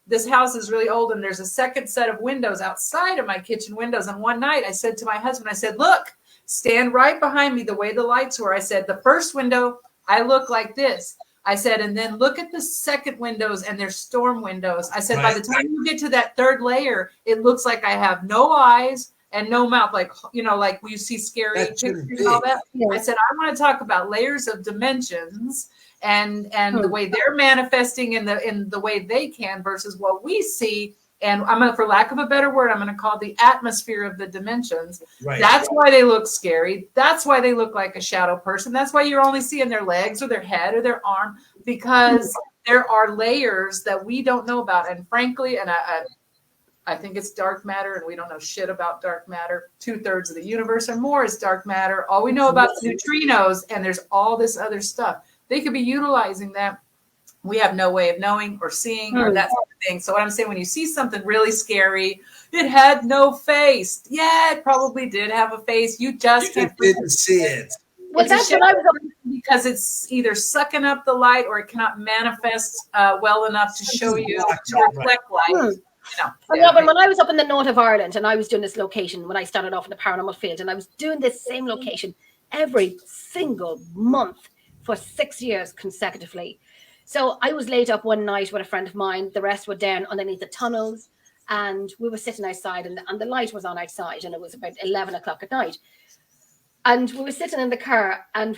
this house is really old, and there's a second set of windows outside of my kitchen windows, and one night I said to my husband, I said, look, stand right behind me the way the lights were. I said, the first window, I look like this. I said, and then look at the second windows, and they're storm windows. I said, by the time you get to that third layer, it looks like I have no eyes and no mouth, like, like you see scary pictures and all that. Yeah. I said, I want to talk about layers of dimensions and the way they're manifesting in the way they can versus what we see. And I'm going to, for lack of a better word, I'm going to call the atmosphere of the dimensions. Right. That's why they look scary. That's why they look like a shadow person. That's why you're only seeing their legs or their head or their arm, because there are layers that we don't know about. And frankly, and I think it's dark matter, and we don't know shit about dark matter. 2/3 of the universe or more is dark matter. All we know about is neutrinos, and there's all this other stuff. They could be utilizing that. We have no way of knowing or seeing or that sort of thing. So what I'm saying, when you see something really scary, it had no face. Yeah, it probably did have a face. You just didn't see it. Well, that's what I was because it's either sucking up the light or it cannot manifest well enough to show you to reflect light. Robin, when I was up in the north of Ireland and I was doing this location, when I started off in the paranormal field, and I was doing this same location every single month for 6 years consecutively. So I was laid up one night with a friend of mine. The rest were down underneath the tunnels, and we were sitting outside, and the light was on outside, and it was about 11 o'clock at night. And we were sitting in the car, and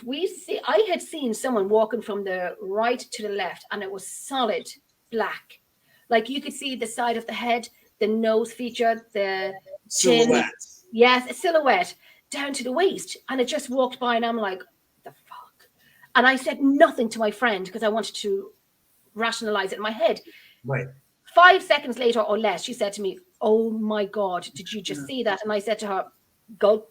I had seen someone walking from the right to the left, and it was solid black. Like you could see the side of the head, the nose feature, the chin. Silhouette. Yes, a silhouette down to the waist. And it just walked by, and I'm like, the fuck? And I said nothing to my friend because I wanted to rationalize it in my head. Right. 5 seconds later or less, she said to me, oh my God, did you just see that? And I said to her, go,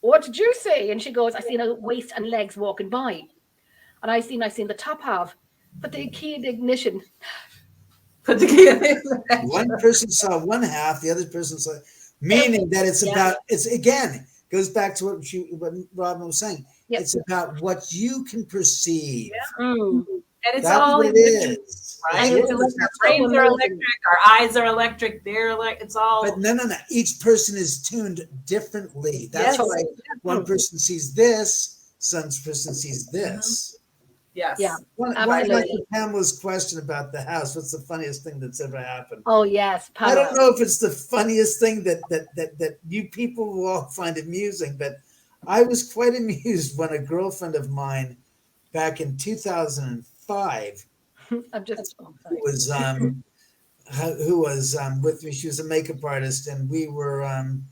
what did you see? And she goes, I seen a waist and legs walking by. And I seen the top half, but the key in the ignition. One person saw one half, the other person saw, meaning that it's about, it's again, goes back to what Robin was saying. Yep. It's about what you can perceive. Yeah. And it's that's all what it is. Right? Our brains are electric, our eyes are electric, it's all. But no. Each person is tuned differently. That's why one person sees this, some person sees this. Yes. Yeah. I like Pamela's question about the house. What's the funniest thing that's ever happened? Oh yes, Pamela. I don't know if it's the funniest thing that you people will all find amusing, but I was quite amused when a girlfriend of mine back in 2005 who was with me. She was a makeup artist, and we were in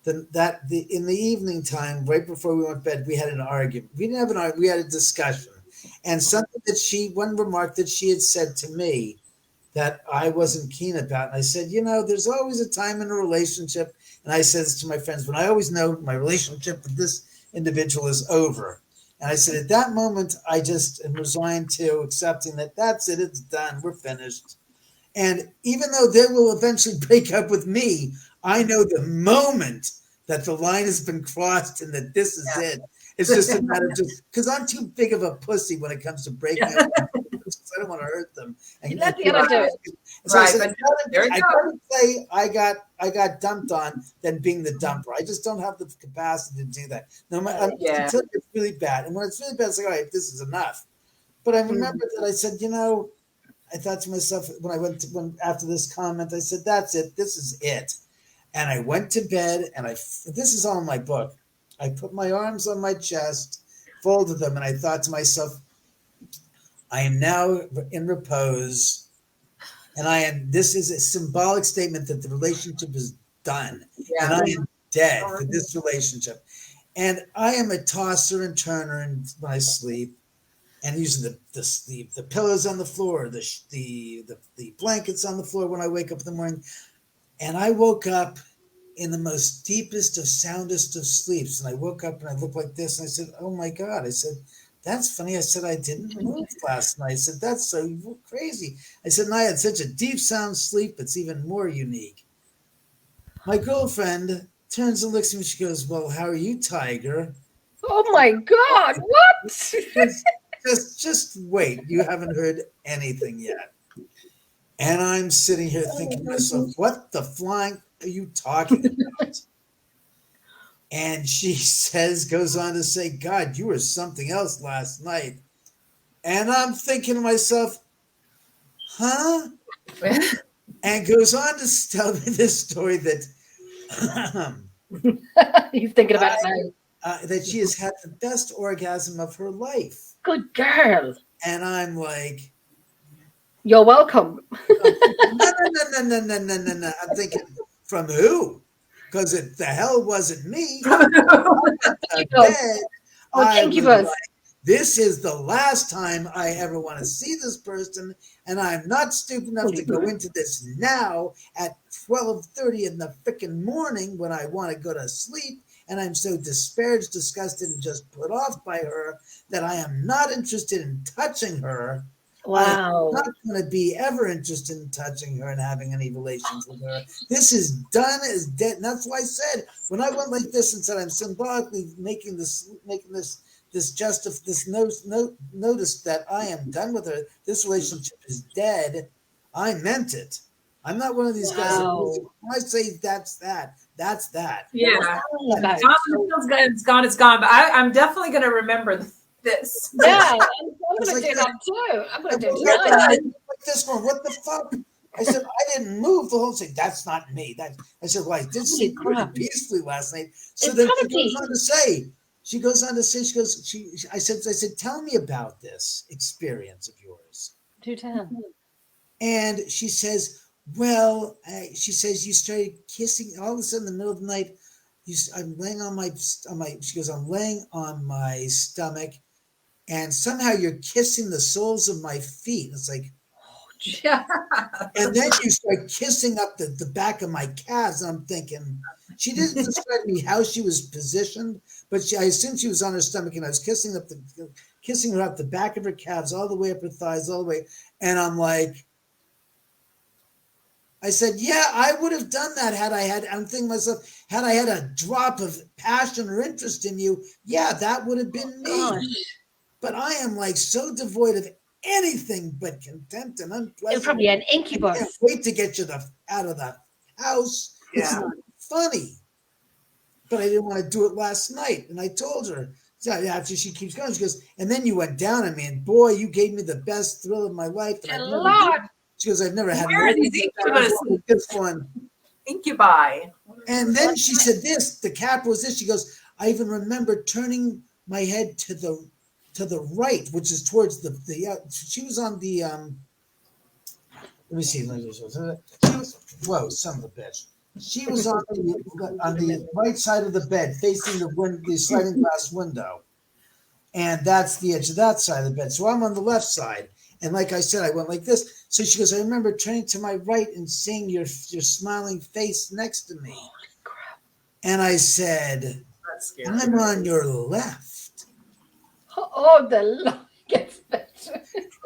the evening time, right before we went to bed, we had an argument. We didn't have an argument. We had a discussion. And something one remark that she had said to me that I wasn't keen about. And I said, there's always a time in a relationship. And I said this to my friends, when I always know my relationship with this individual is over. And I said, at that moment, I just am resigned to accepting that that's it. It's done. We're finished. And even though they will eventually break up with me, I know the moment that the line has been crossed and that this is it. It's just a matter of because I'm too big of a pussy when it comes to breaking up. I don't want to hurt them. And let the other do it. So I said, I'd rather say I got dumped on than being the dumper. I just don't have the capacity to do that. No matter until it's really bad. And when it's really bad, it's like, all right, this is enough. But I remember that I said, I thought to myself when after this comment, I said, that's it. This is it. And I went to bed, and this is all in my book. I put my arms on my chest, folded them, and I thought to myself, I am now in repose, and this is a symbolic statement that the relationship is done, and I am dead for this relationship. And I am a tosser and turner in my sleep, and using the pillows on the floor, the blankets on the floor when I wake up in the morning. And I woke up in the most deepest of soundest of sleeps. And I woke up and I looked like this, and I said, oh my God. I said, that's funny. I said, I didn't move last night. I said, that's so crazy. I said, and I had such a deep sound sleep. It's even more unique. My girlfriend turns and looks at me. She goes, well, how are you, Tiger? Oh my God, what? Just wait. You haven't heard anything yet. And I'm sitting here thinking to myself, what the flying are you talking about? And she goes on to say, God, you were something else last night. And I'm thinking to myself, huh? And goes on to tell me this story that He's thinking about it now. That she has had the best orgasm of her life. Good girl. And I'm like, you're welcome. No. I'm thinking, from who? Because the hell wasn't me. This is the last time I ever want to see this person, and I'm not stupid enough to go into this now at 12:30 in the freaking morning when I want to go to sleep, and I'm so disparaged, disgusted, and just put off by her that I am not interested in touching her. Wow. I'm not going to be ever interested in touching her and having any relations with her. This is done, is dead. And that's why I said, when I went like this and said, I'm symbolically making this notice that I am done with her. This relationship is dead. I meant it. I'm not one of these guys that when I say that's that. Yeah. It's gone. But I'm definitely going to remember this. Yeah, I'm going to do that too. I'm going to do that. Like this one, what the fuck? I said, I didn't move the whole thing. That's not me. I said, well, I did sleep pretty peacefully last night. So then she goes on to say, I said, tell me about this experience of yours. Do tell. And she says, well, you started kissing all of a sudden in the middle of the night. I'm laying on my, she goes, I'm laying on my stomach, and somehow you're kissing the soles of my feet. It's like, yeah. And then you start kissing up the back of my calves. And I'm thinking, she didn't describe me how she was positioned, but I assume she was on her stomach, and I was kissing her up the back of her calves, all the way up her thighs, all the way. And I'm like, I said, yeah, I would have done that I'm thinking to myself, had I had a drop of passion or interest in you, yeah, that would have been me. Gosh. But I am like so devoid of anything but contempt and unpleasant. It's probably an incubus. I can't wait to get you out of the house. Yeah. It's not funny. But I didn't want to do it last night. And I told her, after she keeps going, she goes, and then you went down on me, and boy, you gave me the best thrill of my life. She goes, I've never had this one. Incubi. And then she said the cap was this. She goes, I even remember turning my head to the right, which is towards she was on the let me see. Whoa, son of a bitch. She was on the right side of the bed, facing the sliding glass window. And that's the edge of that side of the bed. So I'm on the left side. And like I said, I went like this. So she goes, I remember turning to my right and seeing your smiling face next to me. Holy crap. And I said, I'm on your left. Oh, the light gets better.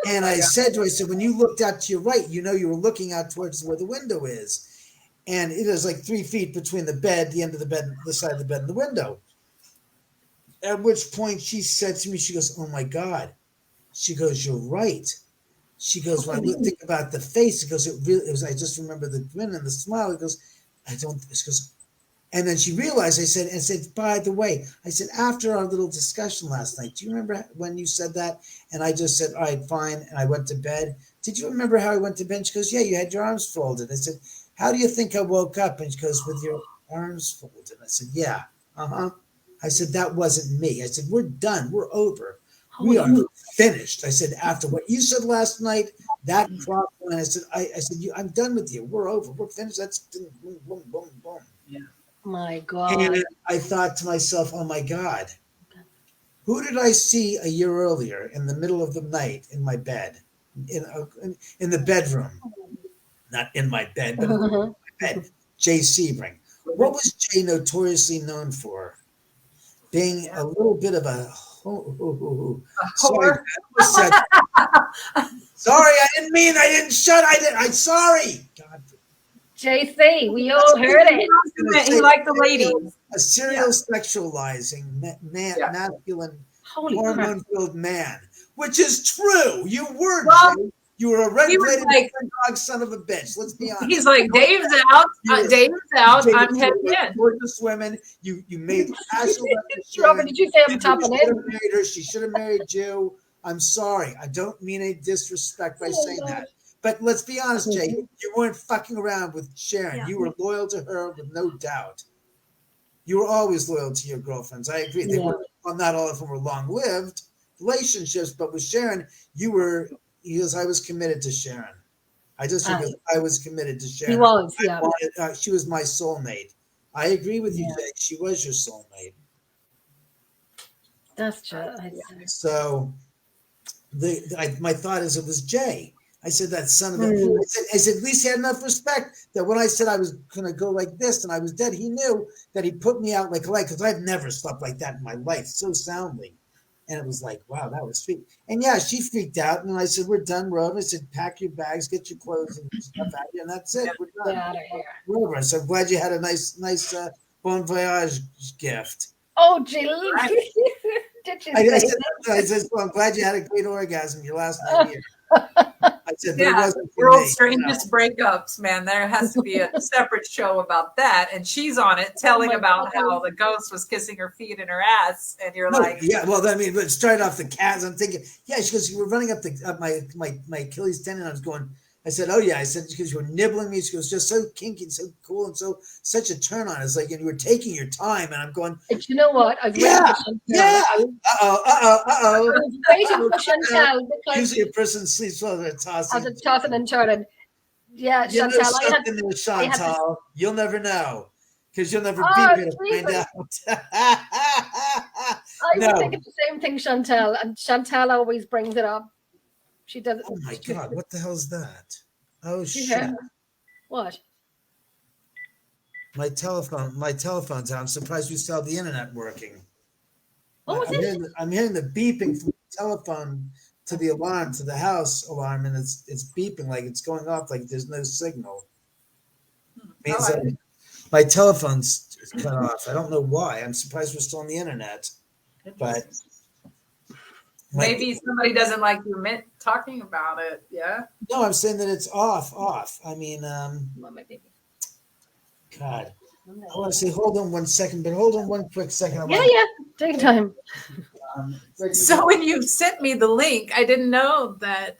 And I said to her, when you looked out to your right, you were looking out towards where the window is. And it is like 3 feet between the bed, the end of the bed, the side of the bed, and the window. At which point she said to me, she goes, oh my God. She goes, you're right. She goes, when I think about the face, it goes, I just remember the grin and the smile. It goes, she goes, and then she realized, I said, by the way, I said, after our little discussion last night, do you remember when you said that? And I just said, all right, fine. And I went to bed. Did you remember how I went to bed? She goes, yeah, you had your arms folded. I said, how do you think I woke up? And she goes, with your arms folded. I said, yeah. Uh-huh. I said, that wasn't me. I said, we're done. We're over. We are finished. I said, after what you said last night, that crossed the line. I said, I'm done with you. We're over. We're finished. That's boom, boom, boom, boom. Yeah. My God. And I thought to myself, oh my God, who did I see a year earlier in the middle of the night in my bed, in the bedroom? Not in my bed, but in my bed. Jay Sebring. What was Jay notoriously known for? Being a little bit of a sorry, sorry, I didn't mean, I didn't shut, I'm sorry. God. JC, we all heard it. He liked the ladies. A serial sexualizing masculine, hormone-filled man, which is true. You were, Jay. You were a red-blooded dog son of a bitch. Let's be honest. He's like, Dave's out. Dave's out. I'm heading in. Gorgeous women. You made passion. Did you say I'm top of it? She should have married you. I'm sorry. I don't mean any disrespect by saying that. But let's be honest, Jay. You weren't fucking around with Sharon. Yeah. You were loyal to her with no doubt. You were always loyal to your girlfriends. I agree. They were, well, not all of them were long-lived relationships, but with Sharon, you were. Because I was committed to Sharon. I was committed to Sharon. He was, yeah. She was my soulmate. I agree with you, Jay. She was your soulmate. That's true. So, my thought is it was Jay. I said that son of a. I said at least he had enough respect that when I said I was going to go like this and I was dead, he knew that he put me out like a light because I've never slept like that in my life so soundly. And it was like, wow, that was sweet. And yeah, she freaked out. And I said, we're done, we're over. I said, pack your bags, get your clothes and stuff out here. And that's it. We're done. Get out of here. We're over. So I'm glad you had a nice bon voyage gift. Oh, Jill. Did you I said, well, I'm glad you had a great orgasm your last night here. I said, but it wasn't for world's me, strangest breakups, man. There has to be a separate show about that. And she's on it telling about how the ghost was kissing her feet and her ass. And you're like, yeah, well, I mean, but starting off the cats, I'm thinking, yeah, she goes, you were running up my Achilles tendon. I was going, I said, oh yeah. I said, because you were nibbling me. She goes, just so kinky and so cool and such a turn on. It's like, and you were taking your time. And I'm going, but you know what? I was waiting for Chantal. Usually a person sleeps while they're tossing. Tossing and turning. Yeah, you Chantal. Know something there, Chantal. You'll never know. Because you'll never be here to find out. I was thinking the same thing, Chantal. And Chantal always brings it up. She does. Oh my God! What the hell is that? Oh shit! What? My telephone's out. I'm surprised we still have the internet working. What was it? I'm hearing the beeping from the telephone to the alarm, to the house alarm, and it's beeping like it's going off like there's no signal. Means that my telephone's cut off. I don't know why. I'm surprised we're still on the internet, but. Maybe somebody doesn't like you talking about it. Yeah. No, I'm saying that it's off. I mean, God, I want to say, hold on 1 second, but hold on one quick second. Yeah, take your time. So when you sent me the link, I didn't know that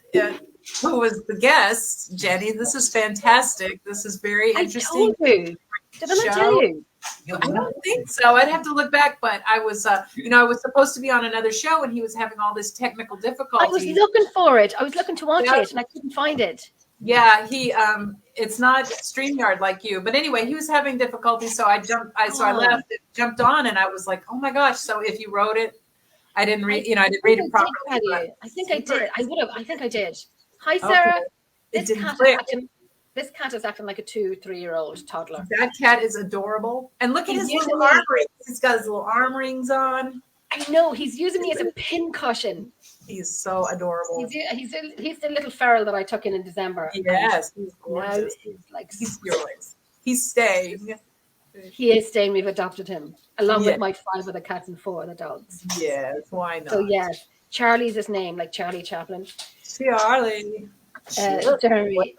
who was the guest, Jenny. This is fantastic. This is very interesting. I told you. Didn't I tell you? I don't think so. I'd have to look back, but I was, I was supposed to be on another show, and he was having all this technical difficulty. I was looking for it. I was looking to watch it, and I couldn't find it. Yeah, it's not StreamYard like you, but anyway, he was having difficulty, so I left, jumped on, and I was like, oh my gosh! So if you wrote it, I didn't read, I didn't read it properly. I think I did. I would have. I think I did. Hi, Sarah. Okay. This cat is acting like a 2-3-year-old toddler. That cat is adorable. And look at his little arm rings. He's got his little arm rings on. I know. He's using me as a pin cushion. He's so adorable. He's the little feral that I took in December. Yes, he's gorgeous. He's yours. He's staying. He is staying. We've adopted him, along with my 5 other cats and 4 other dogs. Yes, why not? So, yes. Charlie's his name, like Charlie Chaplin. Charlie. Jeremy.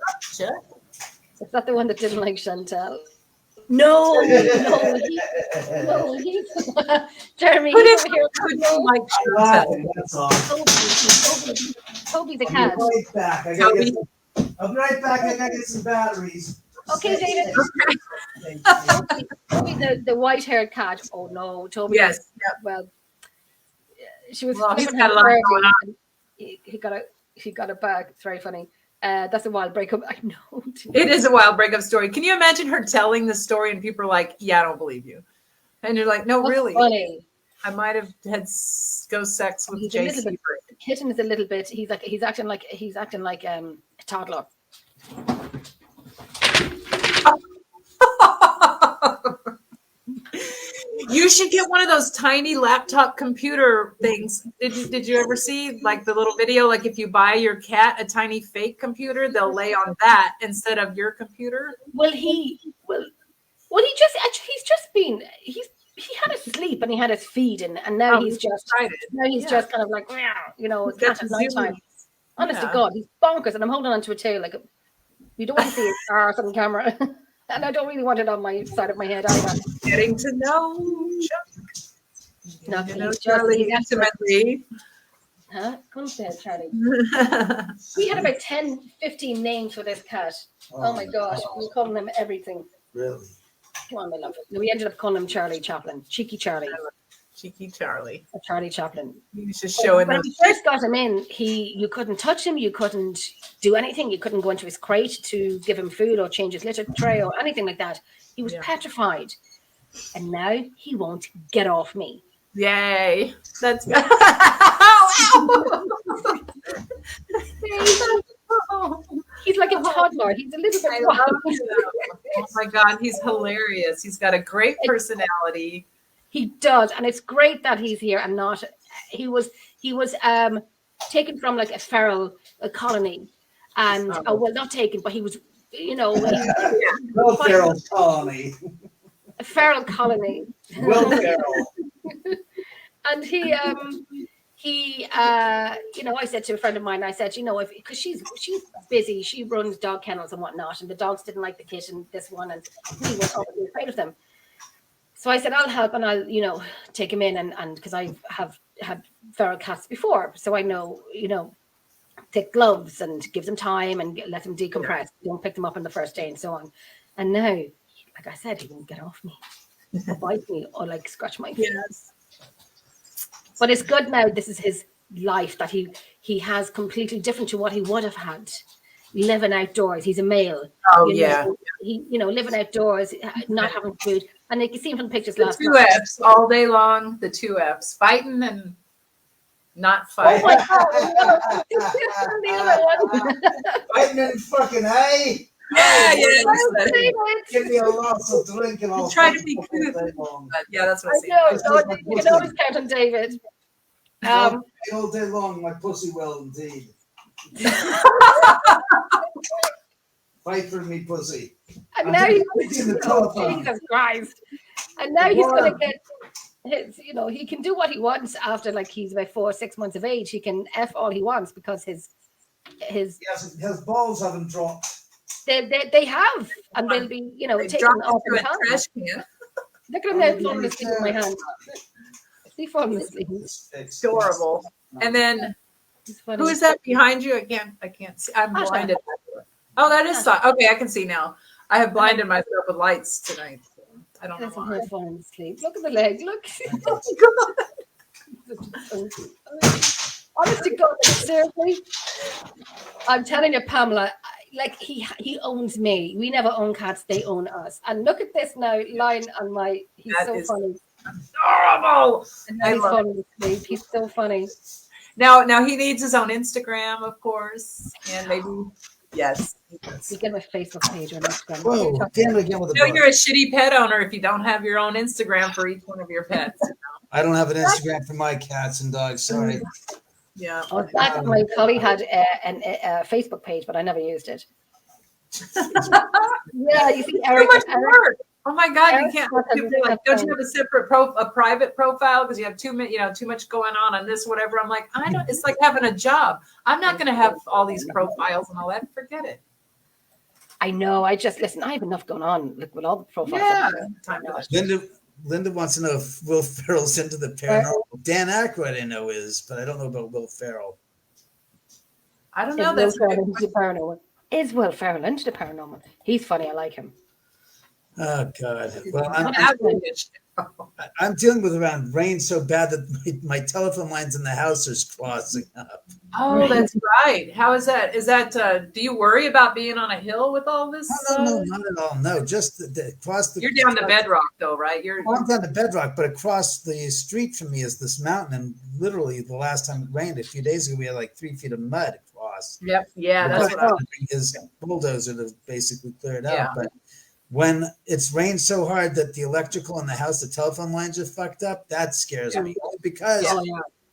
Is that the one that didn't like Chantal? No, he's Jeremy. He's over here. Like Toby the cat. I'll be right back. I gotta get some batteries. Okay, David. Toby, the white-haired cat. Oh no, Toby. Yes. Yep. Well, she was Well, he's flipping got a her lot Furby, going on. and he got it back. It's very funny. That's a wild breakup. I know. It is a wild breakup story. Can you imagine her telling the story and people are like, "Yeah, I don't believe you," and you're like, "No, That's really, funny. I might have had ghost sex with He's a little JC." bit. The kitten is a little bit. He's acting like a toddler. You should get one of those tiny laptop computer things. Did you ever see like the little video? Like if you buy your cat a tiny fake computer, they'll lay on that instead of your computer. He's had his sleep and he had his feed and now he's just excited. Just kind of like, you know, it's cat at nighttime. Honest to Yeah. God, he's bonkers, and I'm holding on to it too. Like, you don't want to see his arse on camera, and I don't really want it on my side of my head either. Getting to know Chuck. No, Getting to know he's Charlie just- intimately. Huh? Come to bed, Charlie. We had about 10, 15 names for this cat. Oh my gosh, we were calling him everything. Really? Come on, my love. No, we ended up calling him Charlie Chaplin, Cheeky Charlie, Cheeky Charlie. or Charlie Chaplin. You should show him. When we first got him in, you couldn't touch him, you couldn't do anything, you couldn't go into his crate to give him food or change his litter tray or anything like that. He was petrified, and now he won't get off me. Yay! That's He's like a toddler. He's a little I bit love wild. him. Oh my God, he's hilarious. He's got a great personality. He does, and it's great that he's here and not. He was taken from like a feral colony, and well, not taken, but he was, you know, Will Ferrell colony. a feral colony. Will Ferrell. And he you know, I said to a friend of mine, I said, you know, because she's busy, she runs dog kennels and whatnot, and the dogs didn't like the kitten, this one, and he was obviously afraid of them. So I said, I'll help, and I'll, you know, take him in, and because I have had feral cats before, so I know, you know, take gloves and give them time and let them decompress. Don't pick them up on the first day and so on. And now, like I said, he won't get off me, or bite me, or like scratch my face. Yes. But it's good now. This is his life that he has completely different to what he would have had living outdoors. He's a male. Oh, you yeah. know, he, you know, living outdoors, not having food. And you can see from the pictures The last two night. F's all day long. The two F's, fighting and not Oh fighting. my God. The other one. Fighting and fucking hey. Yeah. Give me a glass of drink and I'll Try to be fucking cute. long. But yeah, that's what I I see. know. So you can always count on David. All day long, my pussy will indeed. Fight for me, pussy. And now he's in the telephone. Jesus Christ. And now he's going to get his, you know, he can do what he wants after, like, he's about 4 or 6 months of age. He can F all he wants because his His balls haven't dropped. they have, and they'll be, you know, They taken drop off in into a time. trash can. Look at him now falling asleep in my hand. He falling asleep. It's adorable. And then He's funny. who is that behind you? I can't see. I'm Asha. blinded. Oh, that is okay. I can see now. I have blinded myself with lights tonight. So I don't know Doesn't why. her falling asleep. Look at the leg. Look. Honest to God, seriously. I'm telling you, Pamela, like he owns me. We never own cats, they own us. And look at this now, lying on my, he's That so is funny. Adorable. And now I he's love falling asleep. He's so funny. Now he needs his own Instagram, of course, and maybe yes. he does. You get my Facebook page or Instagram. Whoa, damn it again with the No, book. you're a shitty pet owner if you don't have your own Instagram for each one of your pets. I don't have an Instagram for my cats and dogs. Sorry. Yeah. Oh, that my colleague had a Facebook page, but I never used it. Yeah, you see, Too Eric. much work. Oh my God, you Eric can't. Scott has a Like, don't you have a separate a private profile because you have too much going on this, whatever. I'm like, I don't. It's like having a job. I'm not going to have all these profiles and all that. Forget it. I know. I just listen. I have enough going on with all the profiles. Yeah. I know. Linda wants to know if Will Ferrell's into the paranormal. Dan Aykroyd, I know is, but I don't know about Will Ferrell. I don't know. Is That's Will Ferrell into paranormal? is Will Ferrell into the paranormal. He's funny. I like him. Oh God! Well, I'm dealing with around rain so bad that my telephone lines in the house are crossing up. Oh, that's right. How is that? Is that? Do you worry about being on a hill with all this? No, not at all. No, just across the. You're down to bedrock, though, right? I'm down to bedrock, but across the street from me is this mountain, and literally the last time it rained a few days ago, we had like 3 feet of mud across. Yep. Yeah, that's what his bulldozer to basically clear it Yeah. out, but. When it's rained so hard that the electrical in the house, the telephone lines are fucked up, that scares me. Because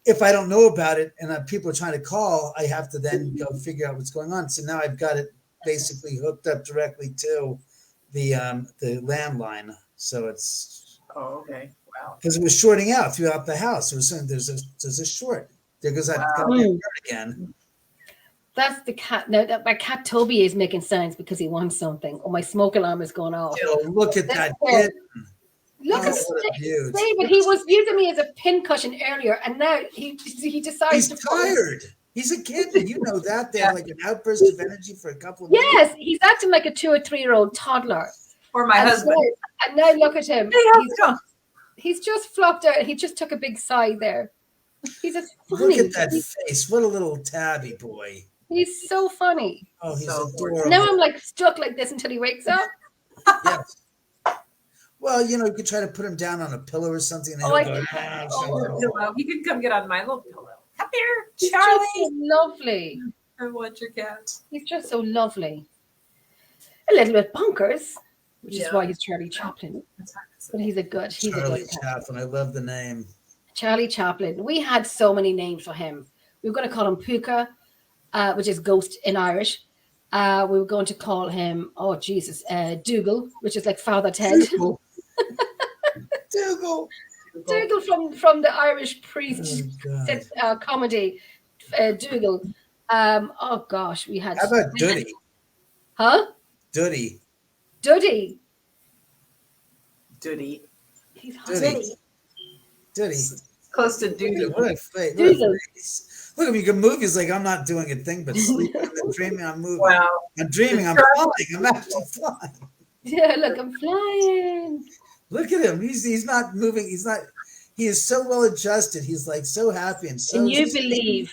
if I don't know about it and people are trying to call, I have to then go figure out what's going on. So now I've got it basically hooked up directly to the landline. So it's okay. Wow. Because it was shorting out throughout the house. It was saying there's a short. There goes that again. That's the cat. No, my cat Toby is making sounds because he wants something. Oh, my smoke alarm is going off. Oh, look at that kid. Look at David. He was using me as a pin cushion earlier, and now he decides he's tired. He's a kid. You know that. They have like an outburst of energy for a couple of minutes. Yes, he's acting like a 2 or 3 year old toddler. Or my husband. And now look at him. Hey, he's just flopped out. He just took a big sigh there. He's a funny. Look at that face. What a little tabby boy. He's so funny. Oh, he's adorable. Now I'm like stuck like this until he wakes up. Yes. Well, you could try to put him down on a pillow or something. And he can come get on my little pillow. Come here, He's Charlie. Just so lovely. I want your cat. He's just so lovely. A little bit bonkers, which is why he's Charlie Chaplin. But he's a good. Charlie Chaplin. I love the name. Charlie Chaplin. We had so many names for him. We were going to call him Puka. Which is ghost in Irish. We were going to call him, Dougal, which is like Father Ted. Dougal. Dougal from the Irish priest comedy, Dougal. Oh gosh, we had. How about Duddy? Huh? Duddy. He's hot. Duddy. Close to Doodle. What a face. Look at me, good movies like I'm not doing a thing but sleeping and dreaming I'm moving. Wow. I'm dreaming I'm flying. I'm actually flying. Yeah, look, I'm flying. Look at him. He's not moving. He is so well adjusted. He's like so happy and so. Can you believe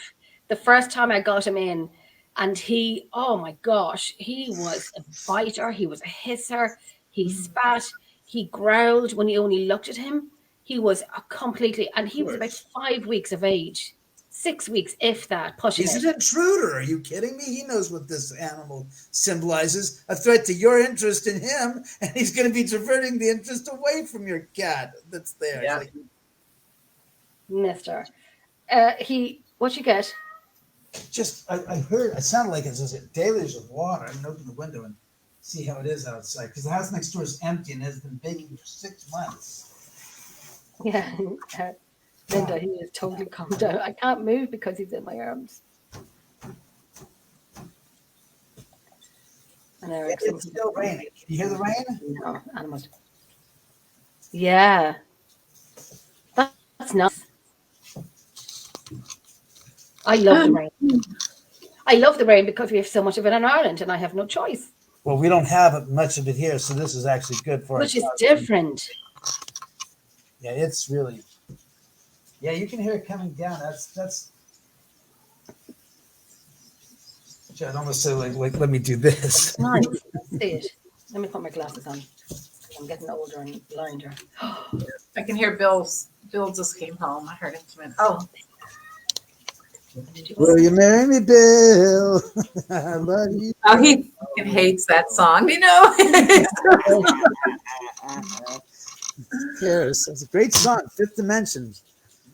the first time I got him in and he, oh my gosh, he was a biter. He was a hisser. He spat. He growled when you only looked at him. He was and he was about 5 weeks of age. 6 weeks, if that, pushing He's an intruder. Are you kidding me? He knows what this animal symbolizes. A threat to your interest in him, and he's going to be diverting the interest away from your cat that's there. Yeah. Mister. What you get? I heard, it sounded like it was a deluge of water. I can open the window and see how it is outside, because the house next door is empty and has been baking for 6 months. Yeah. Linda, he is totally calmed down. I can't move because he's in my arms. And Eric, it's still raining. Can you hear the rain? No, animals. Yeah. That's nice. I love the rain. I love the rain because we have so much of it in Ireland and I have no choice. Well, we don't have much of it here, so this is actually good for us. Which is different. Yeah, it's really... Yeah, you can hear it coming down. That's. I'd almost say like let me do this. Nice. Let's see it. Let me put my glasses on. I'm getting older and blinder. I can hear Bill just came home. I heard him come in. Oh. Will you marry me, Bill? I love you. Oh, he hates that song, Yes, it's a great song. Fifth Dimension.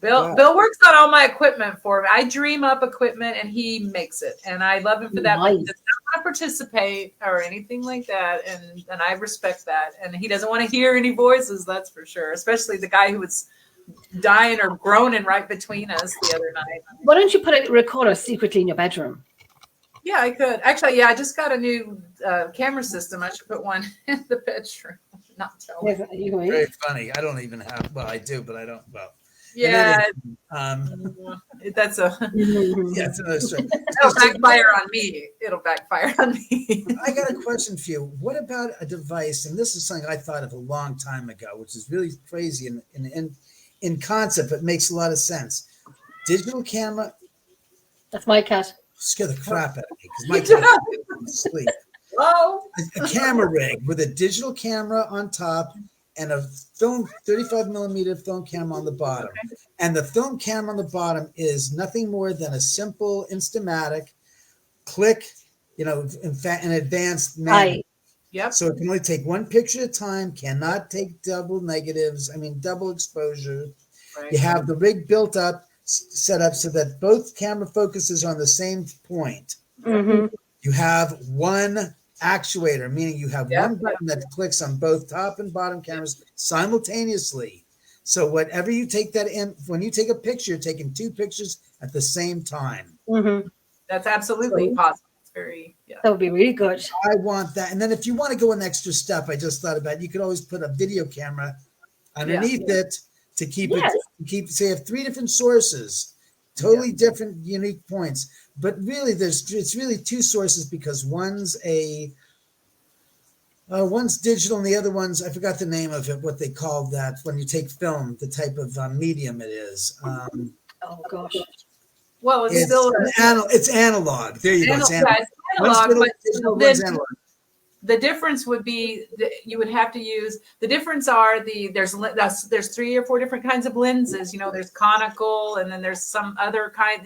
Bill works on all my equipment for me. I dream up equipment and he makes it. And I love him for that. Nice. He does not want to participate or anything like that. And I respect that. And he doesn't want to hear any voices, that's for sure. Especially the guy who was dying or groaning right between us the other night. Why don't you put a recorder secretly in your bedroom? Yeah, I could. Actually, I just got a new camera system. I should put one in the bedroom. Not tell him. Very funny. I don't even have, well, I do, but I don't, well. Yeah, that's a Yeah, it's another story. it'll backfire on me. It'll backfire on me. I got a question for you. What about a device? And this is something I thought of a long time ago, which is really crazy in concept, but makes a lot of sense. Digital camera. That's my cat. Scare the crap out of me because my cat is asleep. Whoa. A camera rig with a digital camera on top and a film 35 millimeter film camera on the bottom. Okay. And the film camera on the bottom is nothing more than a simple Instamatic click, an advanced manual. Yep. So it can only take one picture at a time, cannot take double negatives, double exposure. Right. You have the rig built up, set up so that both camera focuses on the same point. Mm-hmm. You have one actuator, meaning you have one button that clicks on both top and bottom cameras simultaneously. So whatever you take that in, when you take a picture, you're taking two pictures at the same time. Mm-hmm. That's absolutely possible. It's very, that would be really good. I want that. And then if you want to go an extra step, I just thought about it, you could always put a video camera underneath it to keep say, have three different sources, totally different, unique points. But really, it's really two sources because one's digital and the other one's, I forgot the name of it, what they called that when you take film, the type of medium it is. Oh gosh. Well, it's analog. There you go. It's analog. Analog, but digital, one's analog. The difference would be that you would have to use. The difference are there's 3 or 4 different kinds of lenses. There's conical, and then there's some other kind.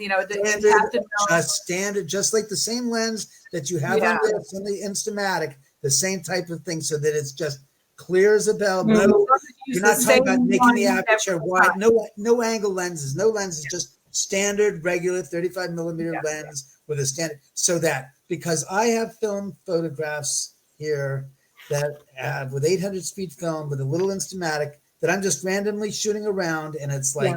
Standard, just like the same lens that you have on the Instamatic, the same type of thing, so that it's just clear as a bell. No, you're not talking about making the aperture wide. No angle lenses. No lenses. Just standard, regular 35 millimeter lens with a standard. So that because I have film photographs here that have with 800 speed film with a little Instamatic that I'm just randomly shooting around, and it's like,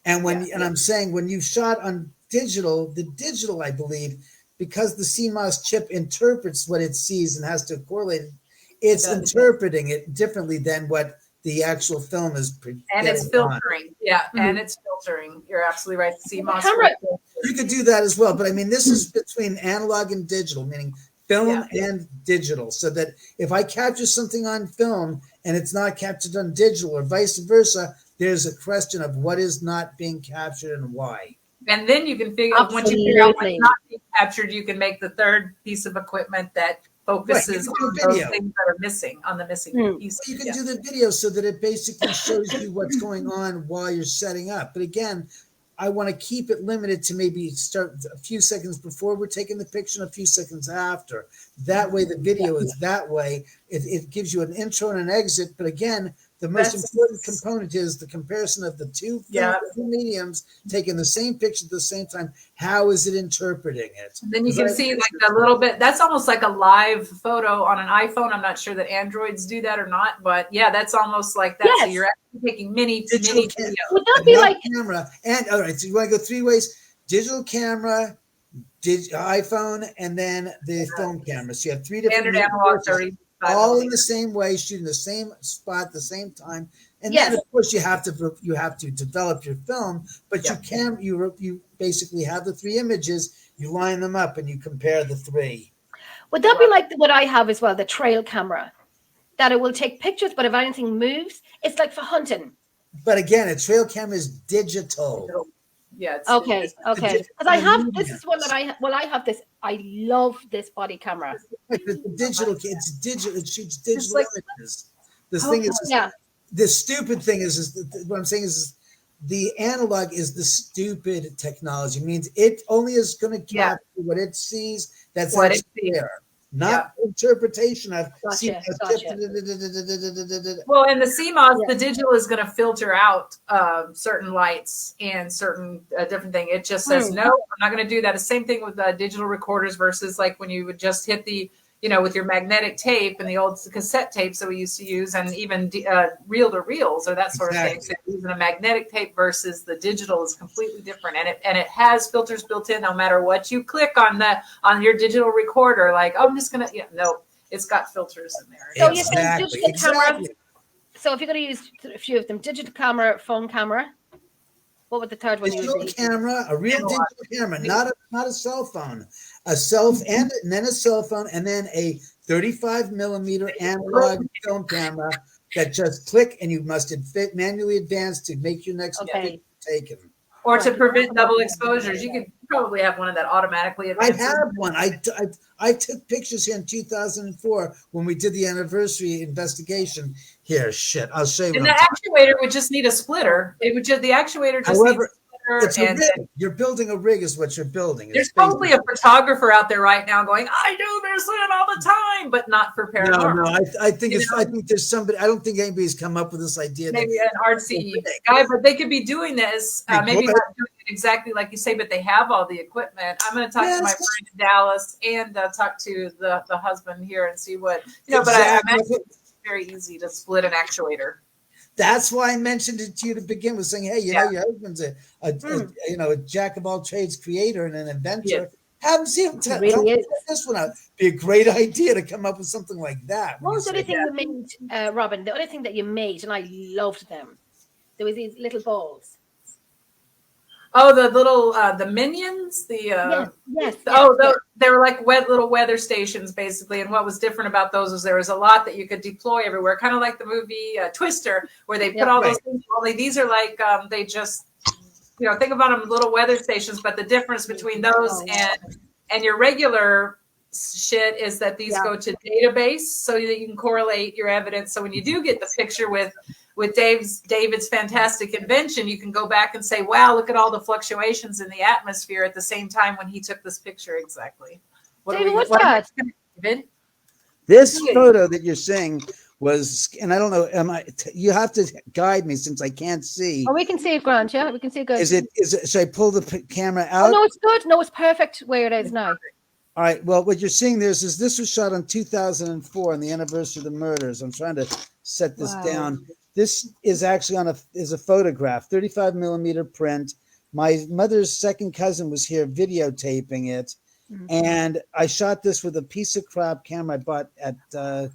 and I'm saying when you shot on digital, the digital, I believe, because the CMOS chip interprets what it sees and has to correlate it, it's interpreting it differently than what the actual film is. And it's filtering. And it's filtering. You're absolutely right. The CMOS. You could do that as well. But this is between analog and digital, meaning film and digital. So that if I capture something on film and it's not captured on digital or vice versa, there's a question of what is not being captured and why. And then you can once you figure out what's not being captured, you can make the third piece of equipment that focuses on those things that are missing, on the missing piece. You can do the video so that it basically shows you what's going on while you're setting up. But again, I want to keep it limited to maybe start a few seconds before we're taking the picture and a few seconds after. That way the video is that way. It gives you an intro and an exit. But again, the most important component is the comparison of the two mediums taking the same picture at the same time. How is it interpreting it? And then you can see like a little bit. That's almost like a live photo on an iPhone. I'm not sure that Androids do that or not, but that's almost like that. Yes. So you're actually taking mini videos. Would that be like camera? And all right, so you want to go 3 ways: digital camera, iPhone, and then the film camera. So you have 3 different standard analog 30. All in the same way, shooting the same spot at the same time, and then of course you have to develop your film. But you basically have the 3 images, you line them up, and you compare the 3. Would that be like what I have as well, the trail camera, that it will take pictures, but if anything moves, it's like for hunting. But again, a trail camera is digital. Yeah. Okay. Because I have this is one that I have this. I love this body camera. The digital, it's digital. It shoots digital images. The stupid thing is what I'm saying is the analog is the stupid technology. It means it only is going to capture what it sees. That's what it's there. Not interpretation of Gotcha. Well, in the CMOS, the digital is going to filter out certain lights and certain different thing. It just says, no, I'm not going to do that. The same thing with digital recorders versus like when you would just hit the, with your magnetic tape and the old cassette tapes that we used to use, and even reel-to-reels or that sort of thing. So using a magnetic tape versus the digital is completely different, and it has filters built in. No matter what you click on your digital recorder, like I'm just gonna, no, it's got filters in there. So you think digital cameras So if you're going to use a few of them, digital camera, phone camera, what would the third one Digital be? camera, a real Analog. digital camera, not a cell phone, and then a cell phone, and then a 35 millimeter analog film camera that just click, and you must manually advance to make your next picture taken. Or to prevent double exposures. You could probably have one of that automatically advances. I have one. I took pictures here in 2004 when we did the anniversary investigation. Here, shit, I'll show you. And the actuator would just need a splitter. It would just the actuator just needs a splitter. It's a rig. You're building a rig, is what you're building. There's probably a photographer out there right now going, "I do this all the time," but not for paranormal. No. I think there's somebody. I don't think anybody's come up with this idea. Maybe an artsy guy, but they could be doing this. Maybe not doing it exactly like you say, but they have all the equipment. I'm going to talk to my friend in Dallas and talk to the husband here and see what But I imagine it's very easy to split an actuator. That's why I mentioned it to you to begin with, saying, "Hey, your husband's a jack of all trades, creator and an inventor. Yes. Have him see him tell this one out. Be a great idea to come up with something like that." What was the other thing you made, Robin? The other thing that you made, and I loved them. There was these little balls. Oh, the little the minions, yes. They were like little weather stations, basically. And what was different about those was there was a lot that you could deploy everywhere, kind of like the movie Twister, where they put all those things. Only these are like they just think about them little weather stations. But the difference between those and your regular shit is that these go to database so that you can correlate your evidence. So when you do get the picture with David's fantastic invention, you can go back and say, wow, look at all the fluctuations in the atmosphere at the same time when he took this picture exactly. David, what's that? This photo that you're seeing was, and I don't know, you have to guide me since I can't see. Oh, we can see it, Grant, yeah? We can see it good. Is it, should I pull the camera out? Oh, no, it's good. No, it's perfect where it is now. All right. Well, what you're seeing there is this was shot in 2004 on the anniversary of the murders. I'm trying to set this down. This is actually is a photograph, 35 millimeter print. My mother's second cousin was here videotaping it. Mm-hmm. And I shot this with a piece of crap camera I bought at, not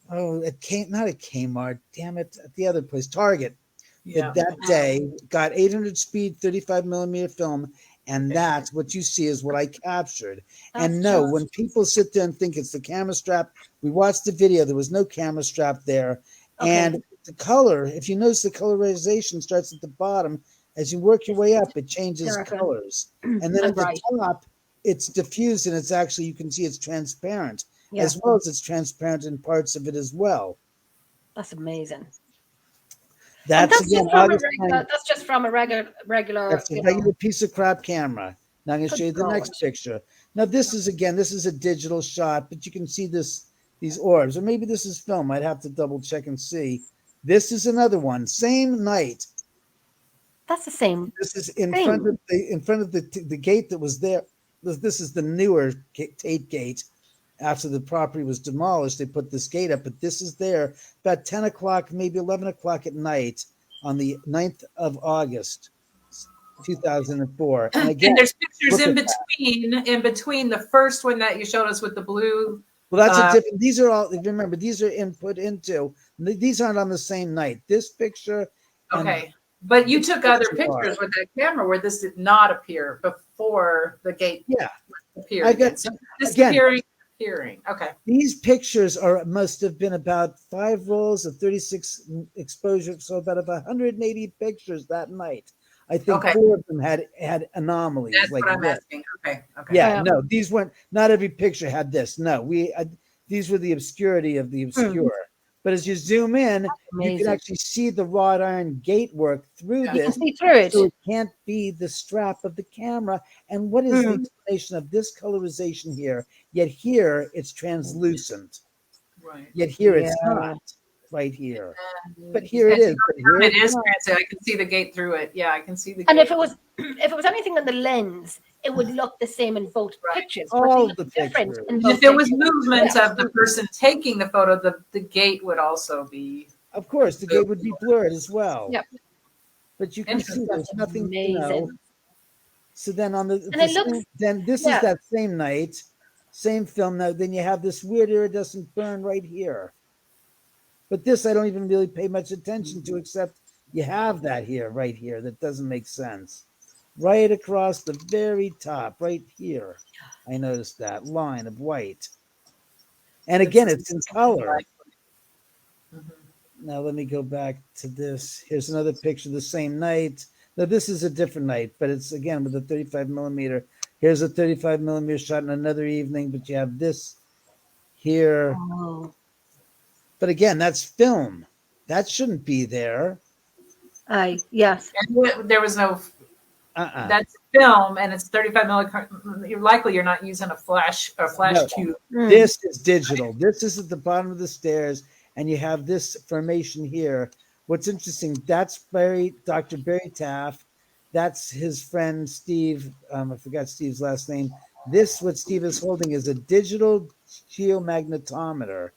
at Kmart, damn it, at the other place, Target. Yeah. That day, got 800 speed, 35 millimeter film. And that's what you see is what I captured. And no, when people sit there and think it's the camera strap, we watched the video. There was no camera strap there. Okay. And the color, if you notice, the colorization starts at the bottom. As you work your way up, it changes colors. And then at the top, it's diffused and it's actually, you can see it's transparent, as well as it's transparent in parts of it as well. That's amazing. That's just from a regular. That's a regular piece of crap camera. Now I'm going to show you the next picture. Now this is a digital shot, but you can see these orbs, or maybe this is film. I'd have to double check and see. This is another one, same night. That's the same. This is in front of the gate that was there. This is the newer Tate Gate. After the property was demolished, they put this gate up, but this is there about 10 o'clock, maybe 11 o'clock at night on the 9th of August, 2004. And again, and there's pictures in between the first one that you showed us with the blue. Well, that's a different, these are all, remember, these are input into, these aren't on the same night. This picture. Okay. But you took other pictures with that camera where this did not appear before the gate appeared. So disappearing. Okay. These pictures must have been about 5 rolls of 36 exposure, so about 180 pictures that night. I think 4 of them had anomalies. That's like what I'm asking. Okay. Yeah, no, these weren't. Not every picture had this. No, these were the obscurity of the obscure. But as you zoom in, you can actually see the wrought iron gate work through this. You can see through it. So it can't be the strap of the camera. And what is the explanation of this colorization here? Yet here it's translucent. Right. Yet here it's not. Right here. But here it is. It is translucent. I can see the gate through it. Yeah, I can see the gate. And if it was anything on the lens, it would look the same in both pictures. All the pictures. If there was movement of the person taking the photo, the gate would also be. Of course, the gate would be blurred as well. Yep. But you can see there's nothing. Amazing. So then on this is that same night, same film. Now then you have this weird iridescent burn right here. But this I don't even really pay much attention to, except you have that here, right here. That doesn't make sense. Right across the very top, right here. I noticed that line of white. And again, it's in color. Now let me go back to this. Here's another picture the same night. Now this is a different night, but it's again with a 35 millimeter. Here's a 35 millimeter shot in another evening, but you have this here. Oh. But again, that's film. That shouldn't be there. Aye, yes. And there was no. That's film, and it's 35 millimeter. You're likely you're not using a flash tube. This is digital. This is at the bottom of the stairs, and you have this formation here. What's interesting? That's Dr. Barry Taff. That's his friend Steve. I forgot Steve's last name. What Steve is holding is a digital geomagnetometer.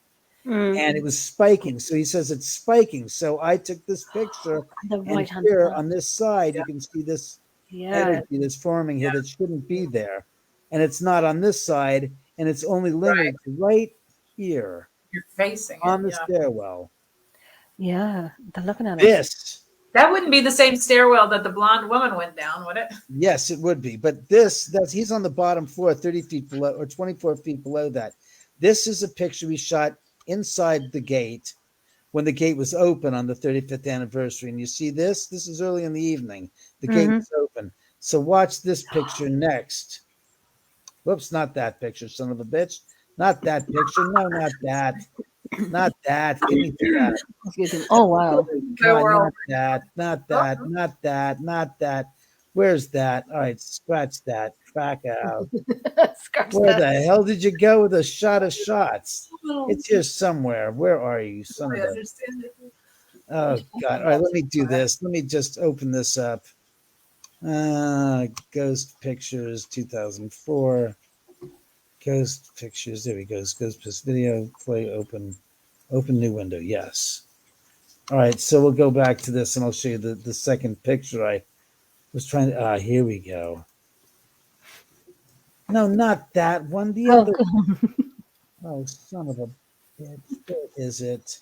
And it was spiking. So he says it's spiking. So I took this picture, and here on this side, you can see this energy that's forming here that shouldn't be there. And it's not on this side, and it's only limited to right here. You're facing on the stairwell. Yeah, they're looking at this. That wouldn't be the same stairwell that the blonde woman went down, would it? Yes, it would be. But he's on the bottom floor, 30 feet below or 24 feet below that. This is a picture we shot inside the gate when the gate was open on the 35th anniversary. And you see this? This is early in the evening. The gate was open. So watch this picture next. Whoops, not that picture, son of a bitch. Not that picture. No, not that. Not that. Give me that. Oh, wow. God, not that. Where's that? All right, scratch that. Crack out. Where the hell did you go with a shot of shots? It's here somewhere. Where are you, son of a... Oh, God. All right, let me do this. Let me just open this up. Ghost Pictures 2004. Ghost Pictures. There we go. Ghost Pictures video. Play open new window. Yes. All right. So we'll go back to this and I'll show you the second picture I was trying to. Here we go. No, not that one. The other. Oh, son of a bitch. Where is it?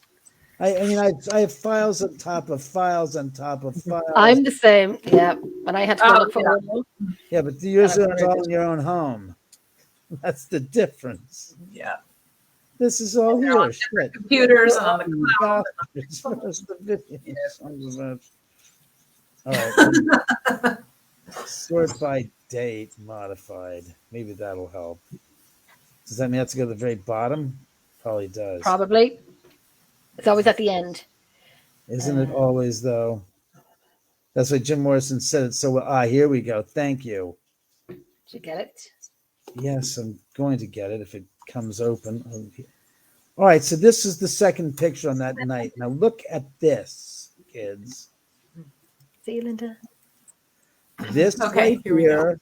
I mean, I have files on top of files on top of files. I'm the same. Yeah. And I had to go look for one. Yeah, but yours is all in your own home. That's the difference. Yeah. This is all here. Shit. Computers on the cloud. All right. Sort by date modified. Maybe that'll help. Does that mean I have to go to the very bottom? Probably does. Probably. It's always at the end. Isn't it always, though? That's why Jim Morrison said it so well. Here we go. Thank you. Did you get it? Yes, I'm going to get it if it comes open. All right, so this is the second picture on that night. Now look at this, kids. See you, Linda. This right here.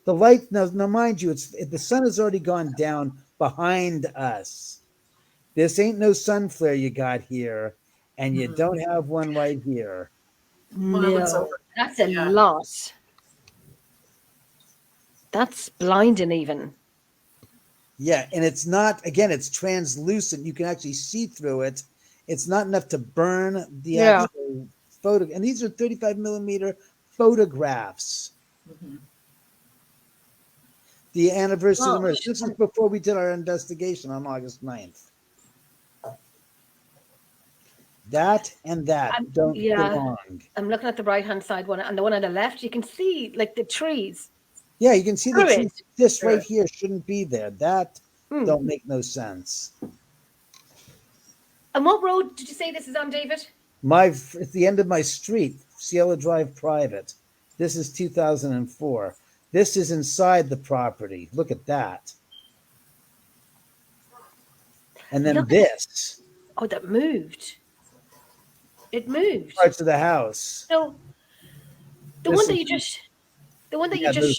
The light, now mind you, the sun has already gone down behind us. This ain't no sun flare you got here, and you don't have one right here. No, that's a lot. That's blinding even. Yeah, and it's not, again, it's translucent. You can actually see through it. It's not enough to burn the actual photo. And these are 35 millimeter photographs. The anniversary of the murder. This is before we did our investigation on August 9th. That and that don't belong. I'm looking at the right-hand side one, and the one on the left, you can see like the trees. Yeah, you can see the trees. This right here shouldn't be there. That don't make no sense. And what road did you say this is on, David? It's the end of my street, Cielo Drive Private. This is 2004. This is inside the property. Look at that. And then this. Oh, that moved. It moved. Parts of the house. So the one that you just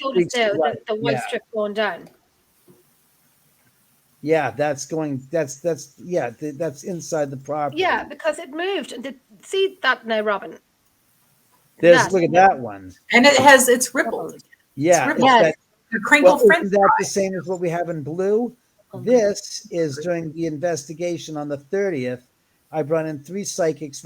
showed us there, the white strip going down. Yeah, that's inside the property. Yeah, because it moved. And see that now, Robin? Look at that one. And it's rippled. Yeah. It's rippled. The crinkled French fries. Isn't that the same as what we have in blue? This is during the investigation on the 30th. I brought in 3 psychics,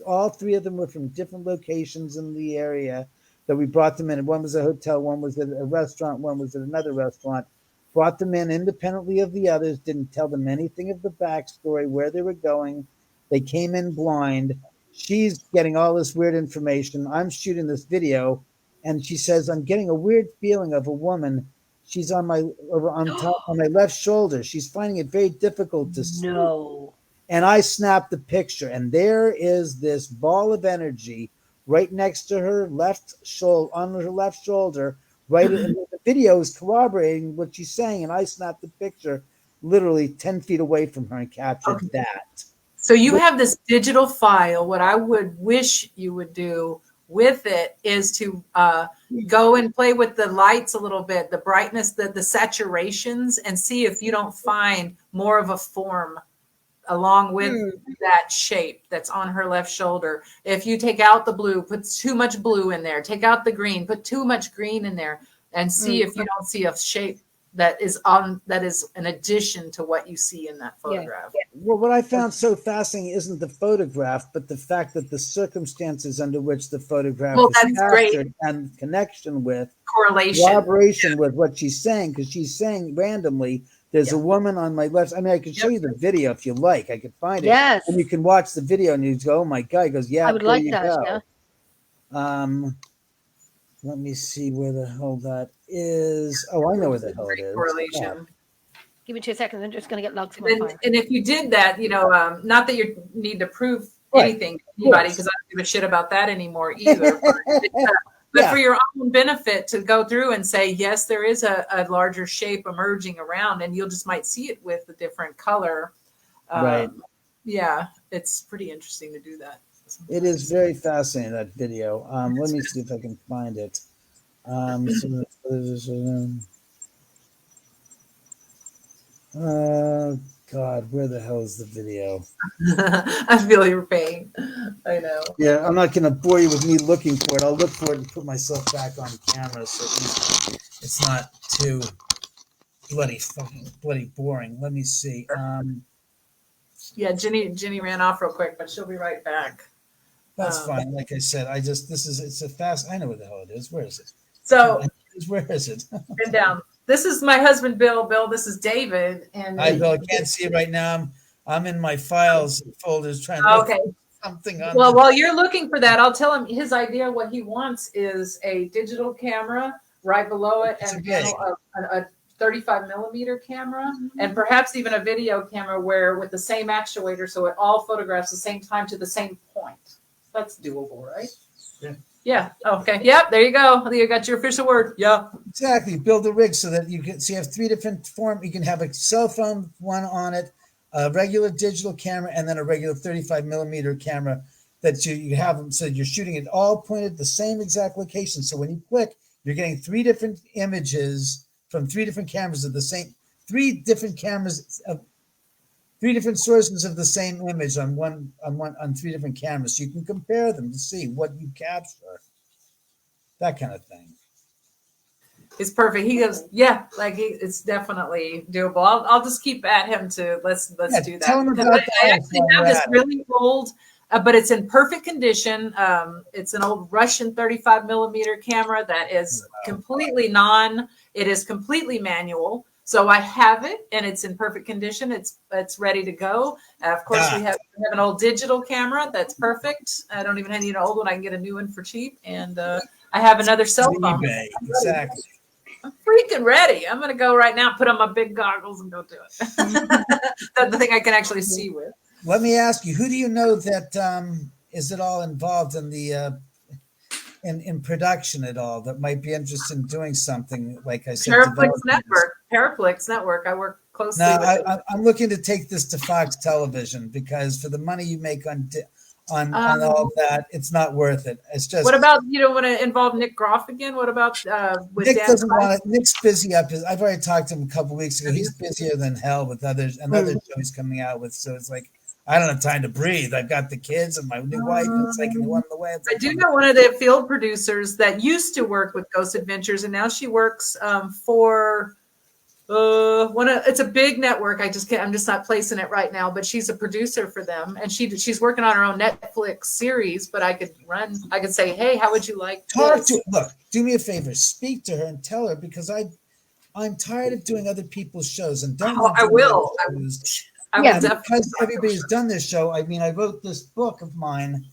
all 3 of them were from different locations in the area that we brought them in. One was a hotel, one was at a restaurant, one was at another restaurant. Brought them in independently of the others, didn't tell them anything of the backstory, where they were going. They came in blind. She's getting all this weird information. I'm shooting this video, and she says, I'm getting a weird feeling of a woman. She's on my left shoulder. She's finding it very difficult to see. No. And I snapped the picture, and there is this ball of energy right next to her left shoulder, on her left shoulder, right. And the video is corroborating what she's saying, and I snapped the picture literally 10 feet away from her and captured that. So you have this digital file. What I would wish you would do with it is to go and play with the lights a little bit, the brightness, the saturations, and see if you don't find more of a form along with that shape that's on her left shoulder. If you take out the blue, put too much blue in there, take out the green, put too much green in there, and see if you don't see a shape that is an addition to what you see in that photograph. Yeah. Well, what I found so fascinating isn't the photograph, but the fact that the circumstances under which the photograph is captured and connection with collaboration with what she's saying, because she's saying randomly, there's a woman on my left. I mean, I can show you the video if you like. I could find it. Yes. And you can watch the video and you go, oh my God. He goes, yeah, I would like that. Yeah. Let me see where the hell that is. Oh, I know where the hell it is. Correlation. Yeah. Give me 2 seconds. I'm just going to get logs from And if you did that, not that you need to prove anything to anybody, because I don't give a shit about that anymore either. But for your own benefit to go through and say, yes, there is a larger shape emerging around, and you'll just might see it with a different color. Right. Yeah, it's pretty interesting to do that. It is very fascinating, that video. Let me see if I can find it. God, where the hell is the video? I feel your pain. I know. Yeah, I'm not going to bore you with me looking for it. I'll look for it and put myself back on camera so it's not too bloody boring. Let me see. Yeah, Jenny ran off real quick, but she'll be right back. That's fine. Like I said, it's a fast. I know where the hell it is. Where is it? So where is it? Been down. This is my husband, Bill. Bill, this is David. And Hi, Bill. I can't see it right now. I'm in my files folders trying to look for something on. Well, while you're looking for that, I'll tell him his idea. What he wants is a digital camera right below it, and a 35 millimeter camera, and perhaps even a video camera where with the same actuator, so it all photographs the same time to the same point. That's doable, right? Yeah. Yeah. Okay. Yep. There you go. You got your official word. Yeah. Exactly. Build a rig so that you have 3 different forms. You can have a cell phone one on it, a regular digital camera, and then a regular 35 millimeter camera that you have them. So you're shooting it all pointed at the same exact location. So when you click, you're getting 3 different images from 3 different cameras of the same, 3 different cameras of 3 different sources of the same image on 3 different cameras. So you can compare them to see what you capture, that kind of thing. It's perfect. He goes, yeah, it's definitely doable. I'll just keep at him to let's do that. Tell him about I actually have this really old, but it's in perfect condition. It's an old Russian 35 millimeter camera that is completely it is completely manual. So I have it, and it's in perfect condition. It's ready to go. Of course, we have an old digital camera that's perfect. I don't even need an old one. I can get a new one for cheap, and I have another cell phone. eBay. Exactly. I'm freaking ready. I'm going to go right now, put on my big goggles, and go do it. That's the thing I can actually see with. Let me ask you, who do you know that is at all involved in the in production at all that might be interested in doing something, like I said? Paraplex Network. I work closely with I'm looking to take this to Fox Television, because for the money you make on all of that, it's not worth it. It's just. What about, you don't want to involve Nick Groff again? What about with Nick Dan doesn't Price? want it. Nick's busy up. I've already talked to him a couple of weeks ago. He's busier than hell with others and other shows he's coming out with. So it's like, I don't have time to breathe. I've got the kids and my new wife. And it's like one in the way. I do know one of the field producers that used to work with Ghost Adventures, and now she works for it's a big network. I'm just not placing it right now, but she's a producer for them, and she's working on her own Netflix series. But I could say, hey, how would you like look, do me a favor, speak to her and tell her, because I'm tired of doing other people's shows and don't want to I will. I will definitely. Because everybody's done this show. I mean, I wrote this book of mine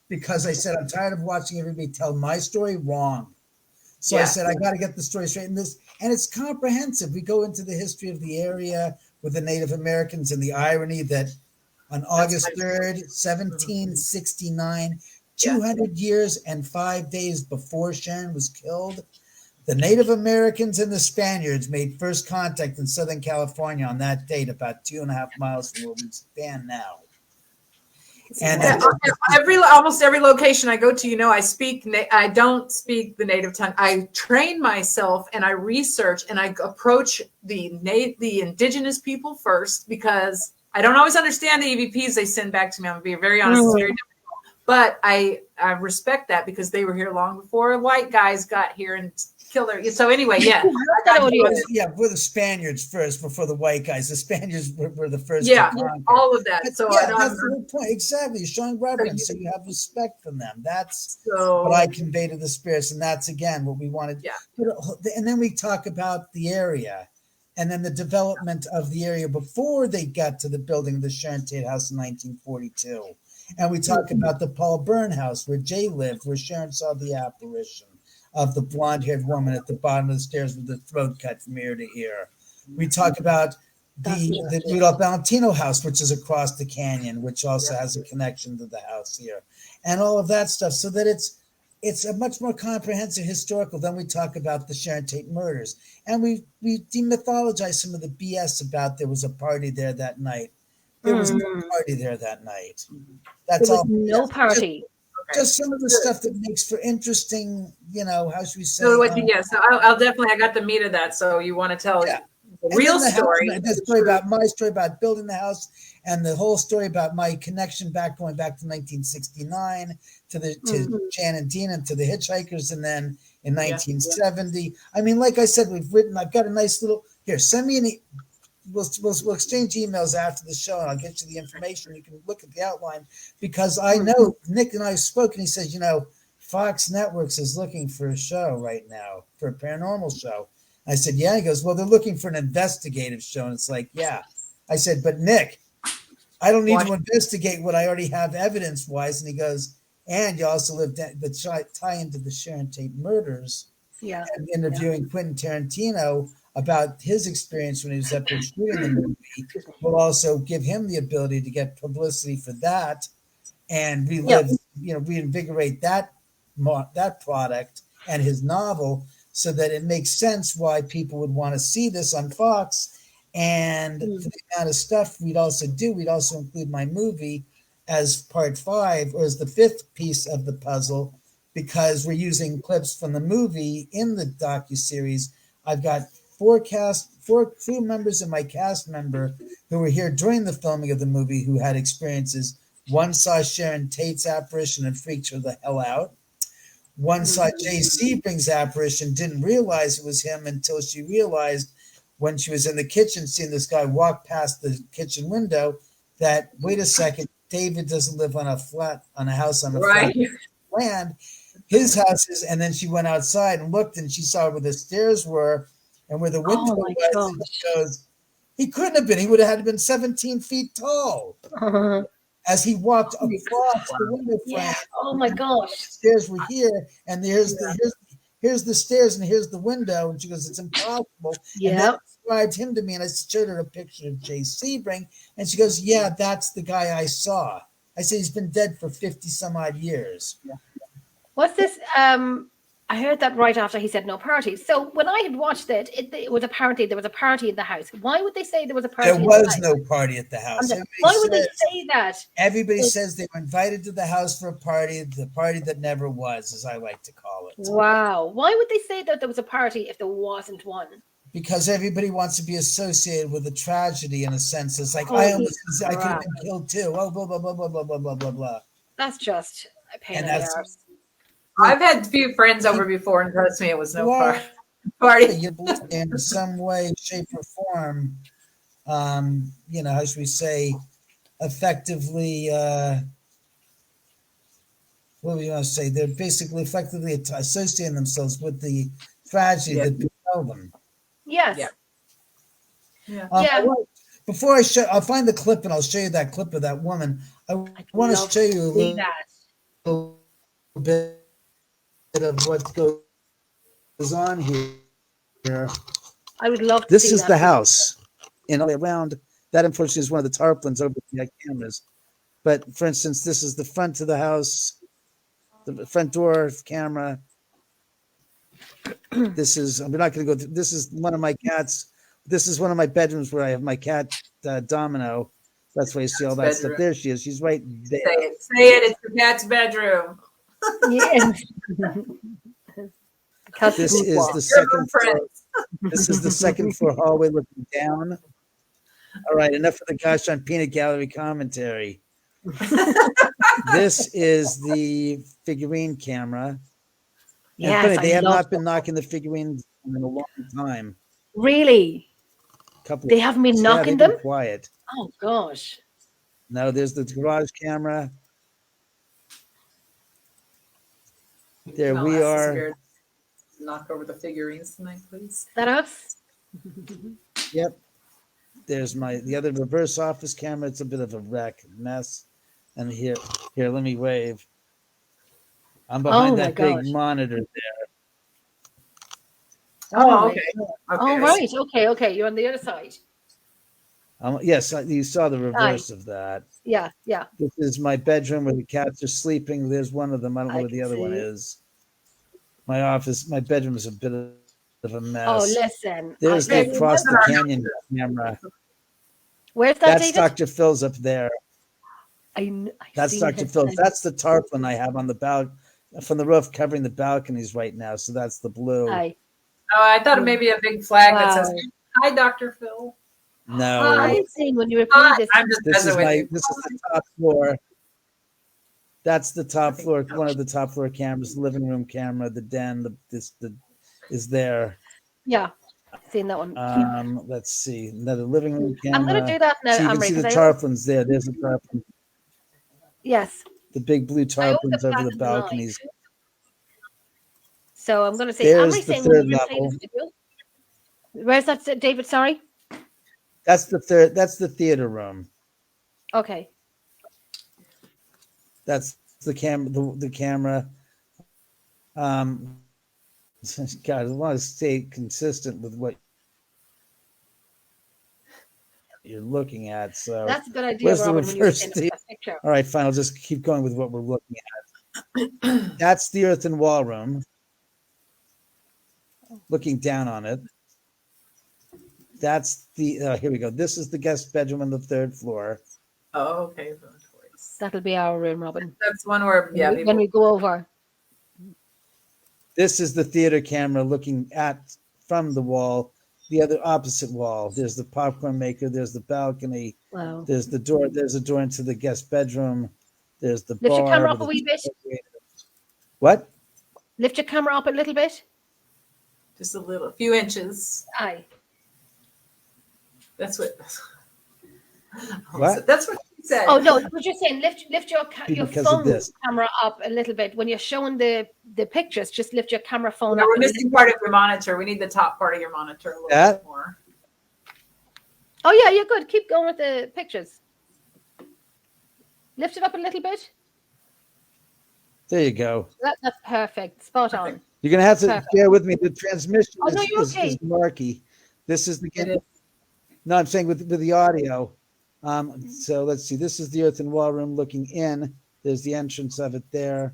because I said I'm tired of watching everybody tell my story wrong. So I said I got to get the story straight. And it's comprehensive. We go into the history of the area with the Native Americans and the irony that on August 3rd, 1769, 200 years and 5 days before Sharon was killed, the Native Americans and the Spaniards made first contact in Southern California on that date, about 2.5 miles from where we stand now. And almost every location I go to, I don't speak the native tongue. I train myself and I research and I approach the indigenous people first, because I don't always understand the EVPs they send back to me. I'm going to be very honest. It's very difficult. But I respect that, because they were here long before white guys got here and killed her. So anyway, we're the Spaniards first before the white guys. The Spaniards were the first. Yeah, all of that. So that's the whole point. Exactly, showing reverence, so you have respect from them. That's what I convey to the spirits, and that's again what we wanted. Yeah. And then we talk about the area, and then the development of the area before they got to the building of the Sharon Tate House in 1942. And we talk about the Paul Byrne house where Jay lived, where Sharon saw the apparition of the blonde-haired woman at the bottom of the stairs with the throat cut from ear to ear. We talk about the Rudolph Valentino house, which is across the canyon, which also has a connection to the house here, and all of that stuff, so that it's a much more comprehensive historical. Then we talk about the Sharon Tate murders, and we demythologize some of the BS about there was a party there that night. There was no party there that night. That's all. No party. Just some of the stuff that makes for interesting, how should we say? So I'll definitely, I got the meat of that. So you want to tell the real story. The story about my story about building the house, and the whole story about my connection going back to 1969 to Jan and Dean and to the Hitchhikers, and then in 1970. I mean, like I said, I've got a nice little, here, send me we'll exchange emails after the show, and I'll get you the information. You can look at the outline, because I know Nick and I have spoken. He says, Fox Networks is looking for a show right now, for a paranormal show. I said, yeah. He goes, well, they're looking for an investigative show. And it's like, yeah. I said, but Nick, I don't need to investigate what I already have evidence-wise. And he goes, and you also tie into the Sharon Tate murders. Yeah. And interviewing Quentin Tarantino about his experience when he was up there shooting the movie will also give him the ability to get publicity for that and reinvigorate that product and his novel, so that it makes sense why people would want to see this on Fox. And for the amount of stuff we'd also include my movie as part 5, or as the 5th piece of the puzzle, because we're using clips from the movie in the docuseries. I've got 4 crew members and my cast member who were here during the filming of the movie who had experiences. One saw Sharon Tate's apparition and freaked her the hell out. One saw Jay Sebring's apparition, didn't realize it was him until she realized when she was in the kitchen seeing this guy walk past the kitchen window that, wait a second, David doesn't live on a house on a flat land. His house is, and then she went outside and looked, and she saw where the stairs were and where the window was. And she goes, he couldn't have been. He would have had to been 17 feet tall. As he walked across the window frame. Yeah. Oh my gosh. The stairs were here, and here's the stairs, and here's the window. And she goes, it's impossible. Yeah. And then described him to me, and I showed her a picture of Jay Sebring, and she goes, yeah, that's the guy I saw. I said, he's been dead for 50 some odd years. Yeah. What's this? I heard that right after he said no party. So when I had watched it was apparently there was a party in the house. Why would they say there was a party? There was no party at the house. Why would they say that? Everybody says they were invited to the house for a party, the party that never was, as I like to call it. Wow. Why would they say that there was a party if there wasn't one? Because everybody wants to be associated with a tragedy in a sense. It's like, I could have been killed too. Oh, blah, blah, blah, blah, blah, blah, blah, blah, blah. That's just a pain in the arse. I've had a few friends over before, and trust me, it was no party. party. you believe in some way, shape, or form, how should we say, effectively, what do you want to say? They're basically effectively associating themselves with the tragedy Yeah. that befell them. Yes. Yeah. Yeah. Yeah. Before I'll find the clip and I'll show you that clip of that woman. I I'd want to love show you a see that. little bit of what goes on here. I would love to This see is that. the house, and all the way around that, unfortunately, is one of the tarpaulins over the cameras. But for instance, this is the front of the house, the front door camera. This is, I'm not going to go through, this is one of my cats. This is one of my bedrooms where I have my cat, Domino. That's why you see all that stuff. There she is. She's right there. Say it. Say it. It's your cat's bedroom. Yes. This is the second floor. This is the second floor hallway looking down. All right, enough of the gosh on peanut gallery commentary. This is the figurine camera. Yes, And they have love not been knocking the figurines in a long time. Really? They haven't been knocking them? Quiet. Oh gosh. No, there's the garage camera. There we are. Knock over the figurines tonight, please. Is that us? Yep. There's the other reverse office camera. It's a bit of a wreck mess. And here, let me wave. I'm behind that big monitor there. Oh, okay. Oh, right. Okay. You're on the other side. Yes, you saw the reverse of that. Yeah. This is my bedroom where the cats are sleeping. There's one of them. I don't know where the other one is. My office, my bedroom is a bit of a mess. Oh, listen. There's the across the canyon camera. Where's that, That's David? Dr. Phil's up there. That's Dr. Phil's. That's the tarpaulin I have on the from the roof covering the balconies right now. So that's the blue. Hi. Oh, I thought it may be a big flag that says, "Hi, Dr. Phil." No. I was saying when you repeated this. This is the top floor. That's the top floor. One of the top floor cameras, the living room camera, the den. Is there. Yeah, seen that one. Let's see. Another living room camera. I'm going to do that now. So you can see the tarpaulins there. There's a tarpaulin. Yes. The big blue tarpaulins over the balconies. So I'm going to say, there's the third level. Where's that, David? Sorry. That's the third. That's the theater room. Okay. That's the camera. God, I want to stay consistent with what you're looking at. So that's a good idea. Robin, when you're in a picture. All right, fine. I'll just keep going with what we're looking at. That's the earthen wall room. Looking down on it. That's the here we go. This is the guest bedroom on the third floor. Oh, okay. That'll be our room, Robin. That's one where when we go over. This is the theater camera looking from the wall, the other opposite wall. There's the popcorn maker. There's the balcony. Wow. There's the door. There's a door into the guest bedroom. There's the Lift bar. Your camera up a wee bit. What? Lift your camera up a little bit. Just a few inches. Aye. That's what. What? That's what she said. Oh no, but you're saying lift your phone camera up a little bit when you're showing the pictures. Just lift your camera phone up. We're missing part of your monitor. We need the top part of your monitor a little bit more. Oh yeah, you're good. Keep going with the pictures. Lift it up a little bit. There you go. That's perfect. Spot on. You're gonna have to share with me the transmission. Oh, no, you're okay. Is murky. This is the. No, I'm saying with the audio. So let's see. This is the earthen wall room looking in. There's the entrance of it there.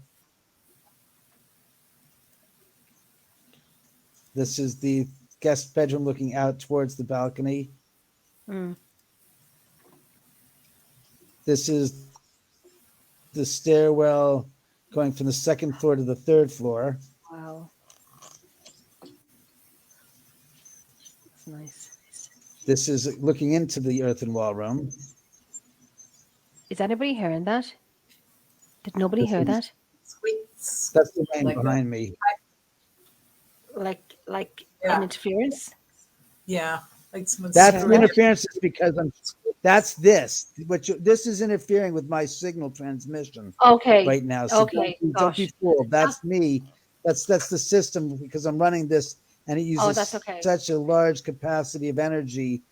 This is the guest bedroom looking out towards the balcony. Mm. This is the stairwell going from the second floor to the third floor. Wow. That's nice. This is looking into the earthen wall room. Is anybody hearing that? Did nobody hear that? Squeaks. That's the rain behind me. Like like Yeah. an interference? Yeah. Like someone's That's Yeah. the interference is because that's this. This is interfering with my signal transmission Okay. right now. So Okay. don't be Gosh. fooled. That's me. That's the system because I'm running this and it Oh, uses that's okay. such a large capacity of energy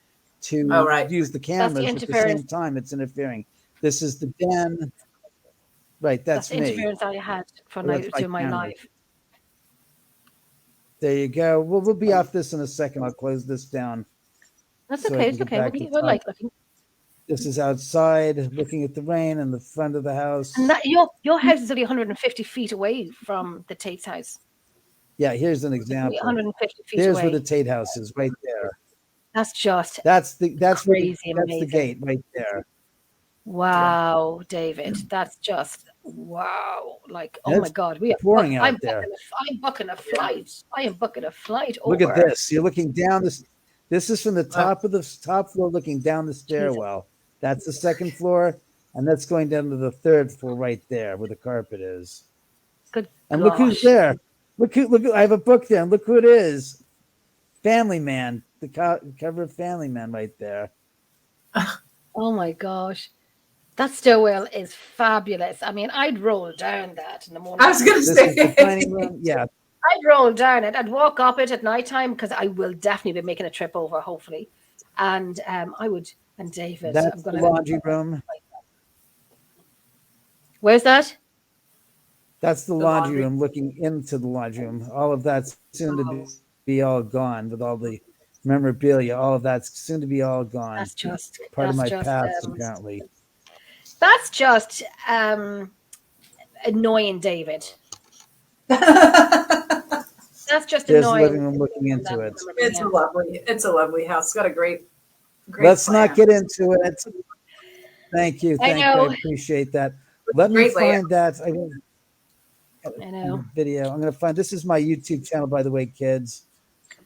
to Oh, right. use the That's the cameras at the interference. same time. It's interfering. This is the den. Right, That's that's the me. interference I had for That's my doing my camera. live. There you go. We'll be off this in a second. I'll close this down. That's So I okay. can It's get okay. back to We're talk. like looking. This is outside, looking at the rain in the front of the house. And that your house is only 150 feet away from the Tate's house. Yeah, here's an Only example. 150 feet There's away. where the Tate house is, right there. That's just That's where crazy that's amazing. the gate right there. Wow, David, that's just wow! Like, oh my It's God, we are. pouring I'm out there. booking a flight. I am booking a flight Look over. at this. You're looking down this. This is from the top of the top floor, looking down the Jesus. stairwell. That's the second floor, and that's going down to the third floor right there where the carpet is. Good And gosh. look who's there. Look who I have a book there. And look who it is. Family Man. The cover of Family Man right there. Oh my gosh. That stairwell is fabulous. I mean, I'd roll down that in the morning. I was going to This is say. the dining room. Yeah. I'd roll down it. I'd walk up it at nighttime because I will definitely be making a trip over, hopefully. And I would. And David, That's I'm the gonna. laundry room. Where's that? That's the The laundry laundry. room looking into the laundry room. All of that's soon to be all gone with all the memorabilia. All of that's soon to be all gone. That's just Part of that's my just, past, apparently. That's just annoying, David. That's just There's the annoying. living room looking into it. It's a lovely house. It's got a great Let's plan. not get into it. Thank you. I Thank you. know. I appreciate that. Let me Great layout. find that. I know. Video. I'm going to find. This is my YouTube channel, by the way, kids.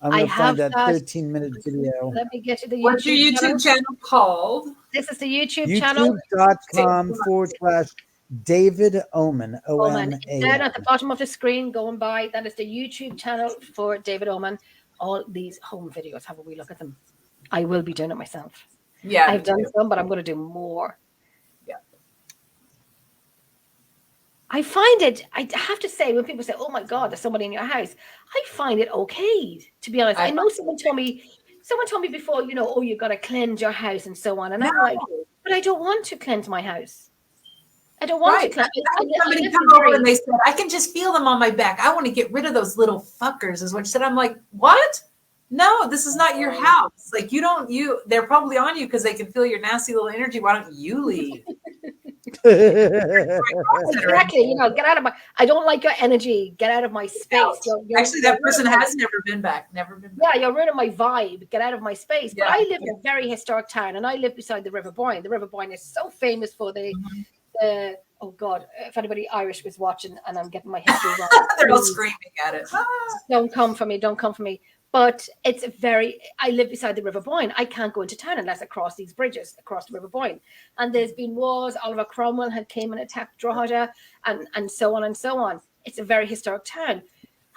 I'm I going to find have that that. 13-minute video. Let me get to the What's your YouTube YouTube channel called? This is the YouTube channel. YouTube.com/David Oman. Oman. O-M-A. Down at the bottom of the screen, going by. That is the YouTube channel for David Oman. All these home videos. Have a wee look at them. I will be doing it myself. Yeah, I've done some, but I'm going to do more. Yeah. I find it, I have to say, when people say, oh my God, there's somebody in your house, I find it okay, to be honest. I know someone told me before, oh, you got to cleanse your house and so on. And I'm like, but I don't want to cleanse my house. I don't want to cleanse. I had somebody come over and they said, I can just feel them on my back. I want to get rid of those little fuckers, is what she said. I'm like, what? No, this is not your house. Like they're probably on you because they can feel your nasty little energy. Why don't you leave? Exactly. Get out of I don't like your energy. Get out of my space. Actually, that person has never been back. Never been back. Yeah, you're ruining my vibe. Get out of my space. But Yeah. I live in a very historic town and I live beside the River Boyne. The River Boyne is so famous for the oh God, if anybody Irish was watching and I'm getting my history wrong. They're all screaming at it. Don't come for me. But I live beside the River Boyne. I can't go into town unless I cross these bridges across the River Boyne. And there's been wars. Oliver Cromwell had came and attacked Drogheda and so on and so on. It's a very historic town.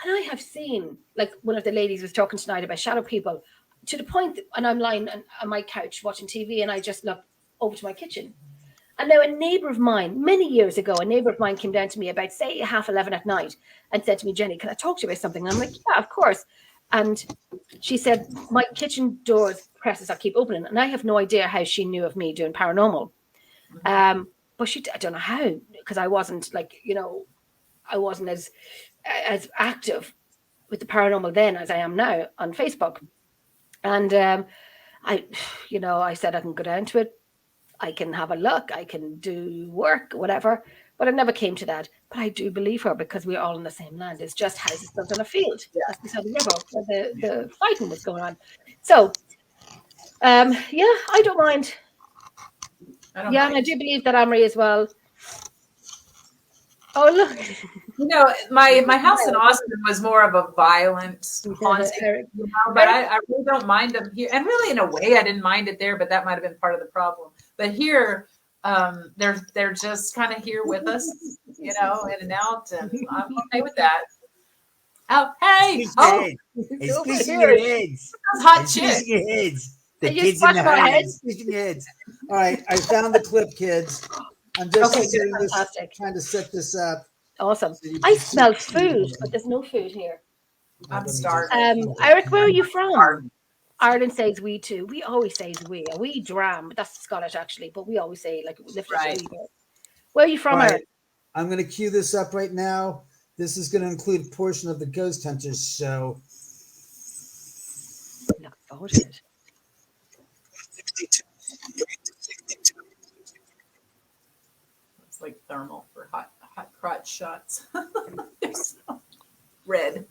And I have seen, like one of the ladies was talking tonight about shadow people, to the point that, and I'm lying on my couch watching TV and I just look over to my kitchen. And now a neighbor of mine, many years ago, came down to me about, say, 11:30 at night and said to me, Jenny, can I talk to you about something? And I'm like, yeah, of course. And she said, my kitchen doors presses, I keep opening. And I have no idea how she knew of me doing paranormal. But I don't know how, because I wasn't I wasn't as active with the paranormal then as I am now on Facebook. And I said I can go down to it. I can have a look. I can do work, whatever. But it never came to that. But I do believe her because we're all in the same land. It's just houses built on a field. That's beside the river where the fighting was going on. So, I don't mind. And I do believe that Amory as well. Oh, look. My house in Austin was more of a violent haunting, but I really don't mind them here. And really, in a way, I didn't mind it there, but that might have been part of the problem. But here, they're just kind of here with us, in and out, and I'm okay with that. Oh, hey! Squeeze your Oh, head. It's Over squeezing here. your heads. that's hot It's shit. squeezing your heads. The And you kids in the scratch my head. house. Squeezing your heads. All right, I found the clip, kids. I'm just Okay, setting this, fantastic. trying to set this up. Awesome. So you I can see- smell food, but there's no food here. I'm Let me starving. Eric, where are you from? Ireland says we too. We always say we. We dram. That's Scottish actually, but we always say like lift Right. we. Where are you from, All right, Eric? I'm going to cue this up right now. This is going to include a portion of the Ghost Hunters show. Look forward to it. It's like thermal for hot crotch shots. They're so red.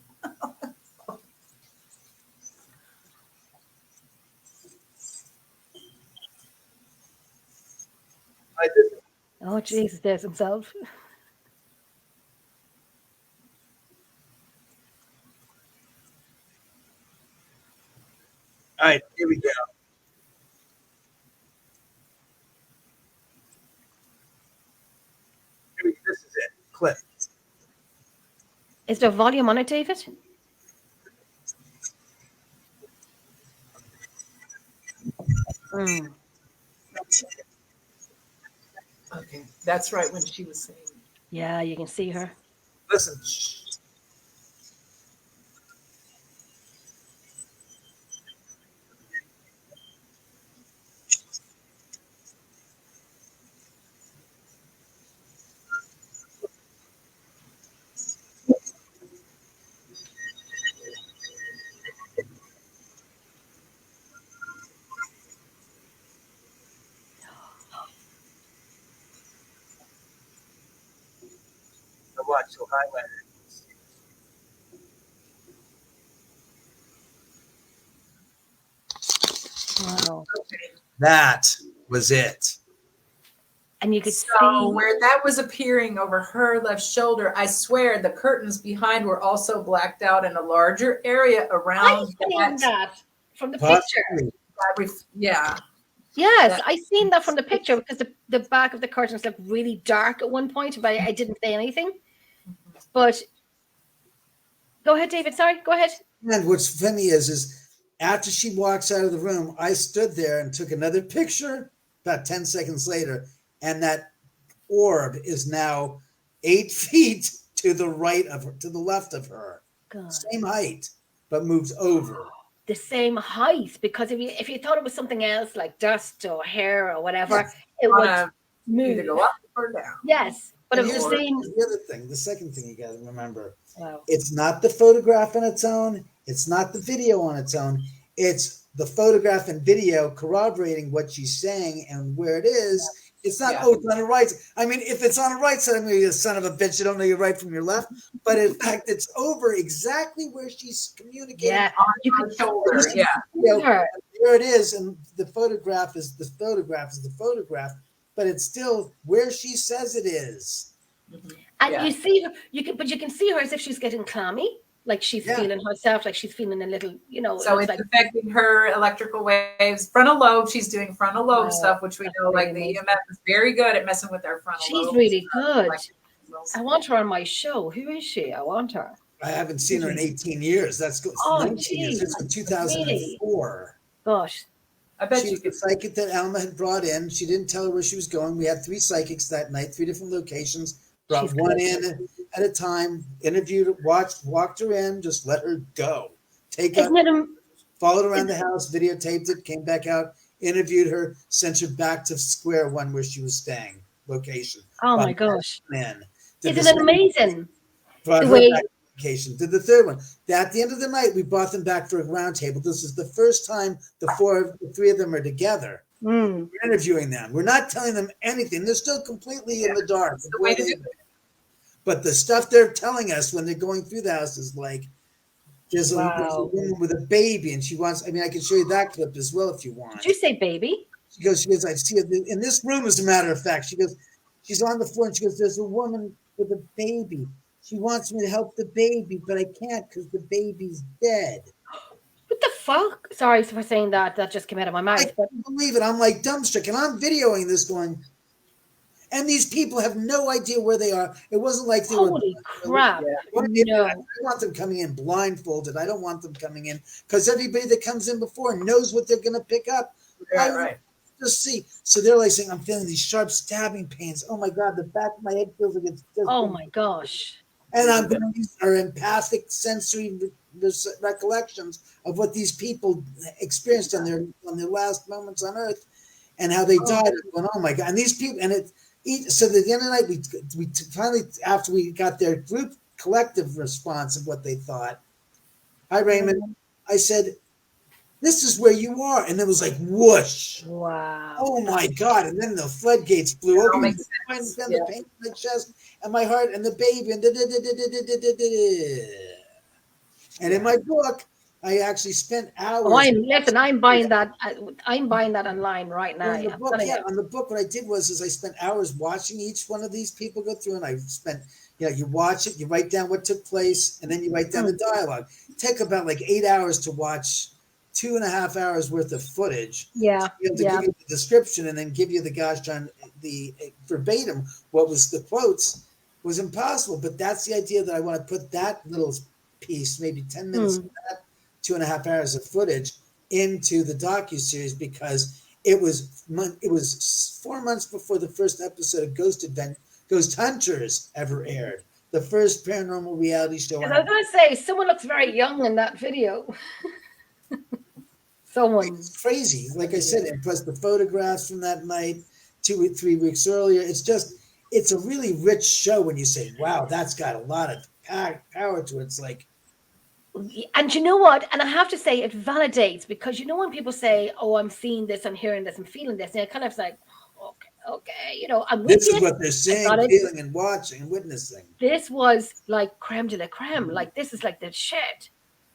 Oh Jesus, there's himself. All right, here we go. This is it. Clip. Is there volume on it, David? Mm. Okay, that's right when she was saying. Yeah, you can see her. Listen. So watch. So highlight it. Wow. That was it. And you could So see where that was appearing over her left shoulder, I swear the curtains behind were also blacked out in a larger area I'm around seeing that from the Possibly. picture. Yeah. Yes, That- I seen that from the picture because the back of the curtains looked really dark at one point, but I didn't say anything. But go ahead, David. Sorry, go ahead. And what's funny is after she walks out of the room, I stood there and took another picture about 10 seconds later, and that orb is now 8 feet to the right of her, to the left of her. God. Same height, but moves over. The same height, because if you thought it was something else like dust or hair or whatever, it would Wanna either move. go up or down. Yes, but it And was here's the same. the other thing, the second thing you got to remember. Wow. It's not the photograph on its own. It's not the video on its own. It's the photograph and video corroborating what she's saying and where it is. It's not, Yeah. oh, it's on the right. I mean, if it's on the right side, I'm going to be a son of a bitch. You don't know your right from your left. But in fact, it's over exactly where she's communicating. Yeah, you On could the shoulder. Yeah. see her. There it is. And the photograph is the photograph, but it's still where she says it is. And Yeah. you see her, you can see her as if she's getting clammy, like she's Yeah. feeling herself, like she's feeling a little, it So looks it's like affecting her electrical waves, frontal lobe. She's doing frontal lobe Wow. stuff, which we know, like the EMF is very good at messing with our frontal she's lobe. really good. Like, I want her on my show. Who is she? I want her. I haven't seen her in 18 years. That's Oh, 19 years. geez. It's from 2004. Gosh. I bet She you was the could. psychic that Alma had brought in. She didn't tell her where she was going. We had 3 psychics that night, 3 different locations. Brought She's one good. in at a time, interviewed her, walked her in, just let her go. Take up, Isn't it followed around the house, videotaped it, came back out, interviewed her, sent her back to square one where she was staying, location. oh my Brought her gosh. in. Isn't Did the it second- amazing? Brought the her way- back to location. Did the third one. At the end of the night, we brought them back for a round table. This is the first time the 3 of them are together. Mm. We're interviewing them. We're not telling them anything. They're still completely in the dark. That's the way to do it. But the stuff they're telling us when they're going through the house is like, there's a Wow. woman with a baby, and she wants. I mean, I can show you that clip as well if you want. Did you say baby? She goes, I see it in this room. As a matter of fact, she goes, she's on the floor, and she goes, there's a woman with a baby. She wants me to help the baby, but I can't because the baby's dead. What the fuck? Sorry for saying that. That just came out of my I mouth. But can't believe it. I'm like dumbstruck, and I'm videoing this going. And these people have no idea where they are. It wasn't like they Holy crap! No. I want them coming in blindfolded. I don't want them coming in because everybody that comes in before knows what they're going to pick up. Right. Just see. So they're like saying, I'm feeling these sharp stabbing pains. Oh my God, the back of my head feels like it's just. Oh my gosh. And I'm going to use our empathic sensory recollections of what these people experienced on their last moments on Earth and how they died. I'm going, oh my God. And these people, and so at the end of the night, we finally, after we got their group collective response of what they thought, hi, Raymond, I said, this is where you are. And it was like, whoosh. Wow. Oh my God. And then the floodgates flew open. Makes And sense. the pain in my chest and my heart and the baby. And in my book, I actually spent hours. Oh, I'm buying that. I'm buying that online right now. On the book, on the book, what I did was I spent hours watching each one of these people go through, and I spent, you watch it, you write down what took place, and then you write down the dialogue. Take about like 8 hours to watch 2.5 hours worth of footage. Yeah. To give you the description and then give you the gosh darn the verbatim what was the quotes was impossible. But that's the idea that I want to put that little piece, maybe 10 minutes of that 2.5 hours of footage into the docuseries because it was 4 months before the first episode of Ghost Hunters ever aired. The first paranormal reality show. I was going to say, someone looks very young in that video. It's crazy. Like I said, and plus the photographs from that night, 2 or 3 weeks earlier. It's a really rich show when you say, wow, that's got a lot of power to it. It's like, and you know what? And I have to say it validates because when people say, oh, I'm seeing this, I'm hearing this, I'm feeling this, and it kind of like, okay, I'm with this you. Is what they're seeing, feeling, and watching, and witnessing. This was like creme de la creme. Like this is like the shit.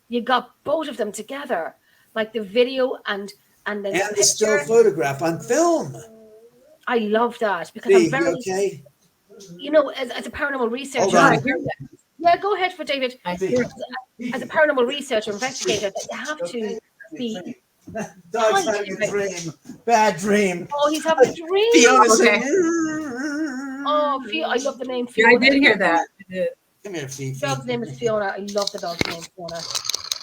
You got both of them together, like the video and the still photograph on film. I love that because I'm very okay. As a paranormal researcher. Yeah, go ahead for David. As a paranormal researcher, investigator, you have to be. Dog's having a dream. Bad dream. Oh, he's having a dream. I love the name Fiona. Yeah, I did hear that. Come here, Fifi. The dog's name is Fiona. I love the dog's name, Fiona.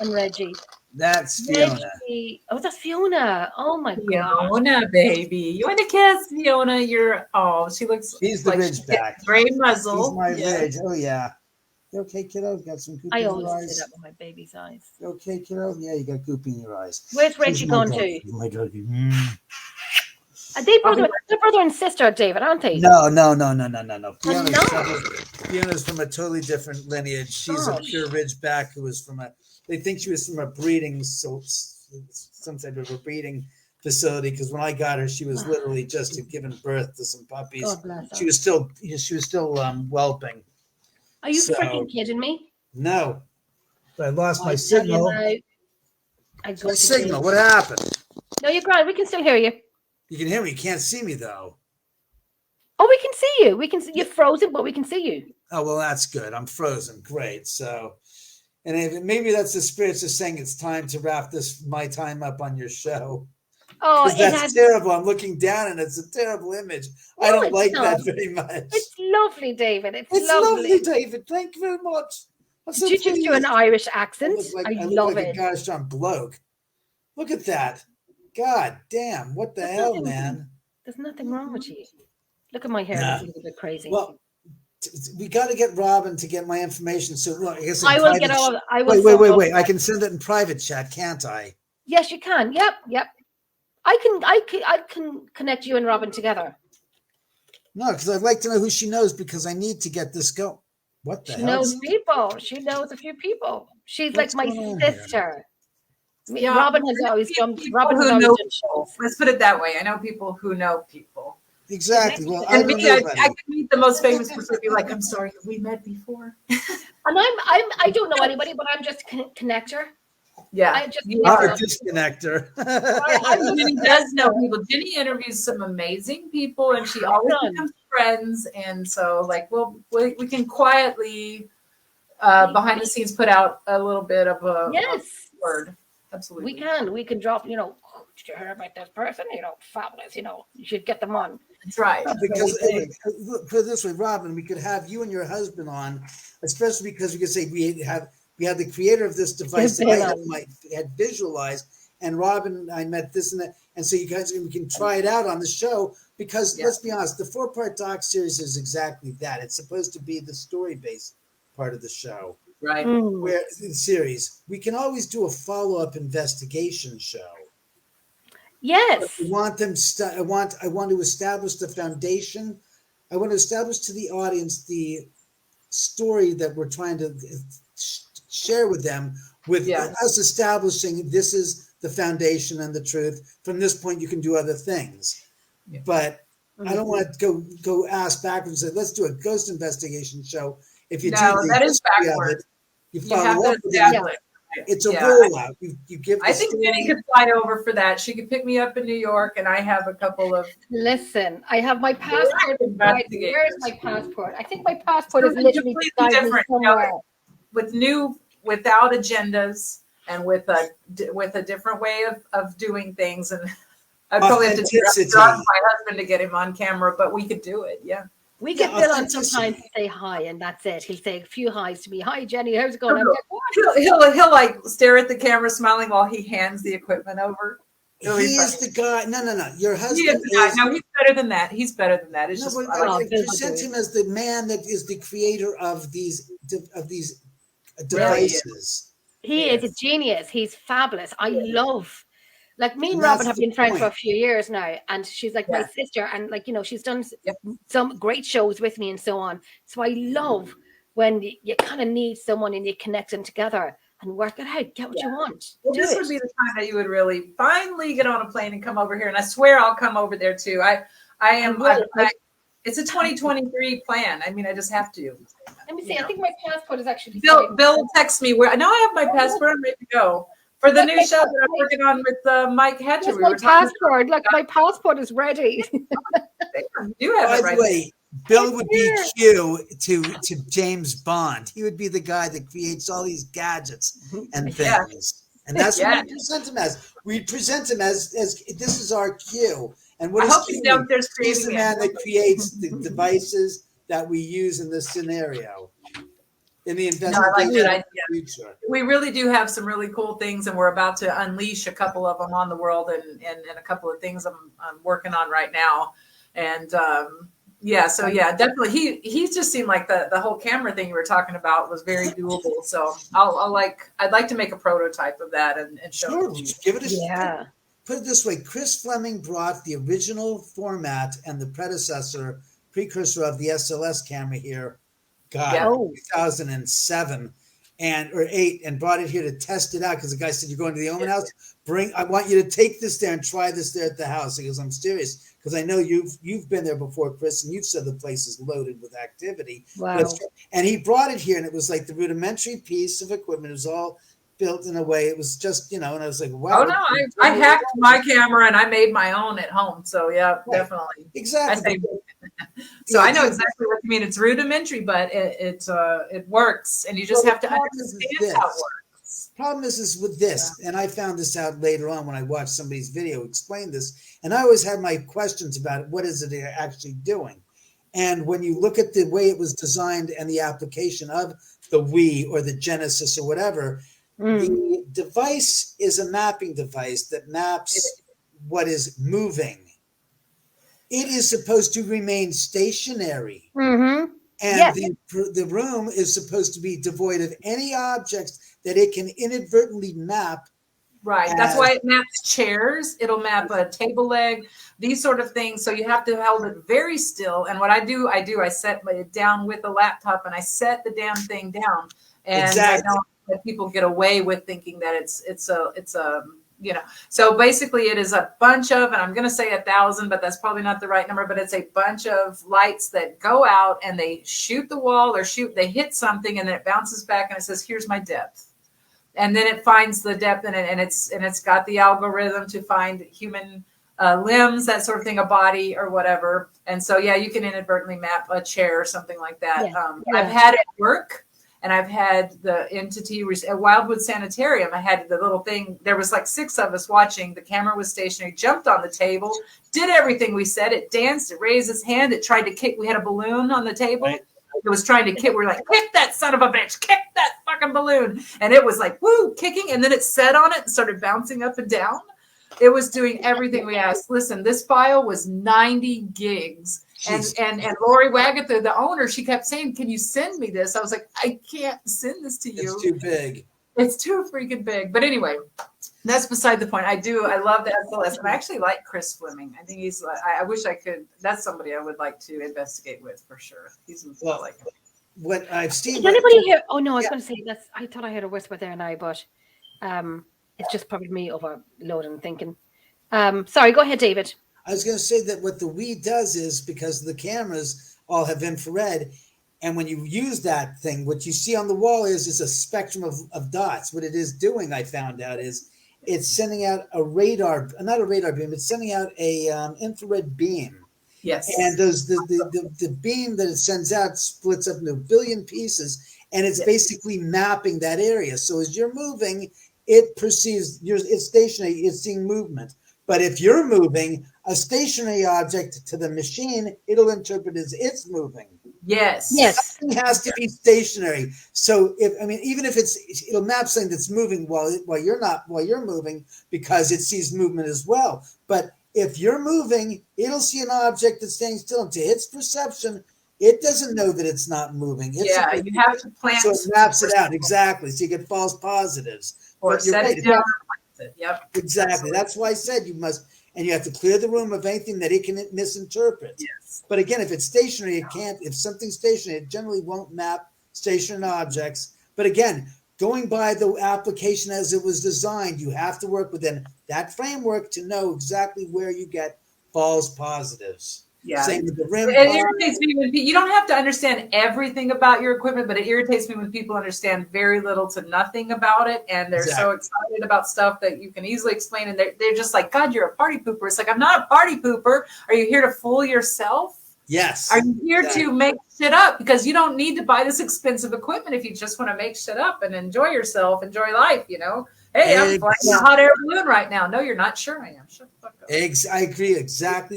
And Reggie. That's Fiona. Reggie. Oh, that's Fiona. Oh my God. Fiona, baby. You want to kiss Fiona? She looks. She's the like Ridgeback. Gray muzzle. She's my Ridge. Oh yeah. You okay, kiddo? Got some goop in your eyes? I always say that with my baby's eyes. You okay, kiddo? Yeah, you got goop in your eyes. Where's Reggie gone to? My doggy. Are they brother and sister, David, aren't they? No. Fiona's from a totally different lineage. She's a pure Ridgeback who was they think she was from a breeding, some type of a breeding facility. Because when I got her, she was literally just given birth to some puppies. God bless her. She was still whelping. Are you freaking kidding me? No. But I lost my signal. Signal. What happened? No, you're grand. We can still hear you. You can hear me. You can't see me though. Oh, we can see you. We can see you're frozen, but we can see you. Oh well, that's good. I'm frozen. Great. So, and maybe that's the spirits just saying it's time to wrap my time up on your show. Oh, that's terrible. I'm looking down and it's a terrible image. I don't like that very much. It's lovely, David. It's lovely, David. Thank you very much. Did you just do an Irish accent? I love it. A gosh darn bloke. Look at that. God damn. What the hell, man? There's nothing wrong with you. Look at my hair. It's a little bit crazy. Well, we got to get Robin to get my information. So look, I guess I will get all. I will. Wait. I can send it in private chat, can't I? Yes, you can. Yep. I can connect you and Robin together. No, because I'd like to know who she knows because I need to get this going. What the hell? She knows people. She knows a few people. She's like my sister. Yeah, Robin has always done. Robin has always done shows. Let's put it that way. I know people who know people. Exactly. Well, and I could meet the most famous person. Be like, I'm sorry, we met before. And I don't know anybody, but I'm just a connector. Yeah, you are a disconnector. Jenny does know people. Jenny interviews some amazing people, and she always becomes friends. And so, we can quietly, behind the scenes, put out a little bit of a word. Absolutely, we can drop. Did you hear about this person? Fabulous. You should get them on. That's right. Because look, put it this way, Robin, we could have you and your husband on, especially because we could say we have the creator of this device that I had visualized, and Robin and I met this and that, and so you guys we can try it out on the show. Because let's be honest, the 4-part doc series is exactly that. It's supposed to be the story-based part of the show, Right. where the series we can always do a follow-up investigation show. Yes. I want them. I want to establish the foundation. I want to establish to the audience the story that we're trying to share with them. With us establishing this is the foundation and the truth. From this point, you can do other things. Yeah. But I don't want to go ask backwards and say, let's do a ghost investigation show. If you do that is backwards. You follow up with it. It's a rollout. You give. I think Jenny could fly over for that. She could pick me up in New York, and I have a couple of. Listen, I have my passport. Right. Where's my passport? I think my passport is literally different. Without agendas, and with a different way of doing things, and I probably have to drop my husband to get him on camera, but we could do it. Yeah. We get Bill on sometimes to say hi, and that's it. He'll say a few hi's to me. Hi, Jenny. How's it going? I'm like, he'll like stare at the camera, smiling while he hands the equipment over. He is the guy. No. Your husband is. No, he's better than that. He's better than that. It's just I present him as the man that is the creator of these devices. He is a genius. He's fabulous. I love. Like me and Robin have been friends for a few years now, and she's like my sister, and like she's done some great shows with me and so on. So I love when you kind of need someone and you connect them together and work it out, get what you want. Well, this would be the time that you would really finally get on a plane and come over here, and I swear I'll come over there too. It's a 2023 plan. I mean, I just have to. Let me see. I think my passport is actually. Bill texts me where. No, I have my passport. I'm ready to go. For the new show that I'm working on with Mike Hedger. My passport. Like my passport is ready. You have it right. By the way, Bill would be Q to James Bond. He would be the guy that creates all these gadgets and things. And that's what we present him as. We present him as this is our Q. And what he's downstairs creating. He's the man that creates the devices that we use in this scenario. In the investigation future. We really do have some really cool things, and we're about to unleash a couple of them on the world, and a couple of things I'm working on right now. And definitely he just seemed like the whole camera thing you were talking about was very doable. So I'd like to make a prototype of that and show it to you. Give it a shot. Put it this way, Chris Fleming brought the original format and the precursor of the SLS camera here. 2007 or 8, and brought it here to test it out because the guy said, "You're going to the Oman house. I want you to take this there and try this there at the house." He goes, "I'm serious because I know you've been there before, Chris, and you've said the place is loaded with activity." Wow! And he brought it here, and it was like the rudimentary piece of equipment. It was all built in a way. It was just and I was like, "Wow!" Oh no, I hacked my camera and I made my own at home. So definitely, exactly. So I know exactly what you mean. It's rudimentary, but it works, and you just have to understand how it works. Problem is with this, and I found this out later on when I watched somebody's video explain this, and I always had my questions about it. What is it they're actually doing? And when you look at the way it was designed and the application of the Wii or the Genesis or whatever, the device is a mapping device that maps what is moving. It is supposed to remain stationary. Mm-hmm. And the room is supposed to be devoid of any objects that it can inadvertently map. Right. That's why it maps chairs. It'll map a table leg, these sort of things. So you have to hold it very still. And what I do, I set it down with a laptop and I set the damn thing down. And I don't let people get away with thinking that it's a so basically it is a bunch of, and I'm going to say 1,000, but that's probably not the right number, but it's a bunch of lights that go out and they shoot the wall or they hit something and then it bounces back and it says, "Here's my depth." And then it finds the depth in it, and it's got the algorithm to find human limbs, that sort of thing, a body or whatever. And so, you can inadvertently map a chair or something like that. I've had it work. And I've had the entity at Wildwood Sanitarium. I had the little thing. There was like 6 of us watching. The camera was stationary, jumped on the table, did everything we said. It danced, it raised its hand. It tried to kick. We had a balloon on the table. Right. It was trying to kick. We were like, kick that son of a bitch, kick that fucking balloon. And it was like, woo, kicking. And then it sat on it and started bouncing up and down. It was doing everything we asked. Listen, this file was 90 gigs. And Lori Wagatha, the owner, she kept saying, can you send me this? I was like, I can't send this to you. It's too big. It's too freaking big. But anyway, that's beside the point. I love the SLS. And I actually like Chris Fleming. I think I wish I could. That's somebody I would like to investigate with for sure. Like him. What I've seen. Did anybody hear? Oh no, I was going to say I thought I heard a whisper there now, but it's just probably me overloading and thinking. Sorry, go ahead, David. I was going to say that what the Wii does is, because the cameras all have infrared, and when you use that thing, what you see on the wall is a spectrum of dots. What it is doing, I found out, is it's sending out not a radar beam, it's sending out a infrared beam. Yes. And the beam that it sends out splits up into a billion pieces, and it's basically mapping that area. So as you're moving, it perceives it's stationary, it's seeing movement. But if you're moving a stationary object to the machine, it'll interpret as it's moving. Yes. Something has to be stationary. So even if it'll map something that's moving while you're moving, because it sees movement as well. But if you're moving, it'll see an object that's staying still. And to its perception, it doesn't know that it's not moving. You have to plant. So it maps it out exactly. So you get false positives. Or set it down. Yep. Exactly. That's why I said you have to clear the room of anything that it can misinterpret. Yes. But again, if it's stationary, it can't. If something's stationary, it generally won't map stationary objects. But again, going by the application as it was designed, you have to work within that framework to know exactly where you get false positives. Yeah. Same with the rim. It irritates me when you don't have to understand everything about your equipment, but it irritates me when people understand very little to nothing about it, and they're so excited about stuff that you can easily explain, and they're just like, God, you're a party pooper. It's like, I'm not a party pooper. Are you here to fool yourself? Yes. Are you here to make shit up? Because you don't need to buy this expensive equipment if you just want to make shit up and enjoy yourself, enjoy life, Hey, I'm flying a hot air balloon right now. No, you're not. Sure I am. Shut the fuck up. I agree. Exactly.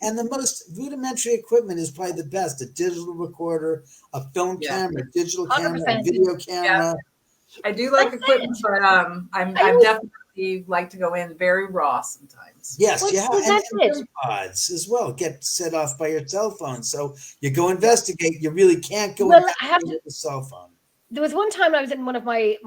And the most rudimentary equipment is probably the best. A digital recorder, a film camera, a digital camera, a video camera. Yeah. I do like equipment, but I'm definitely like to go in very raw sometimes. Yes, and pods as well get set off by your cell phone. So you go investigate. You really can't go with the cell phone. There was one time I was in one of my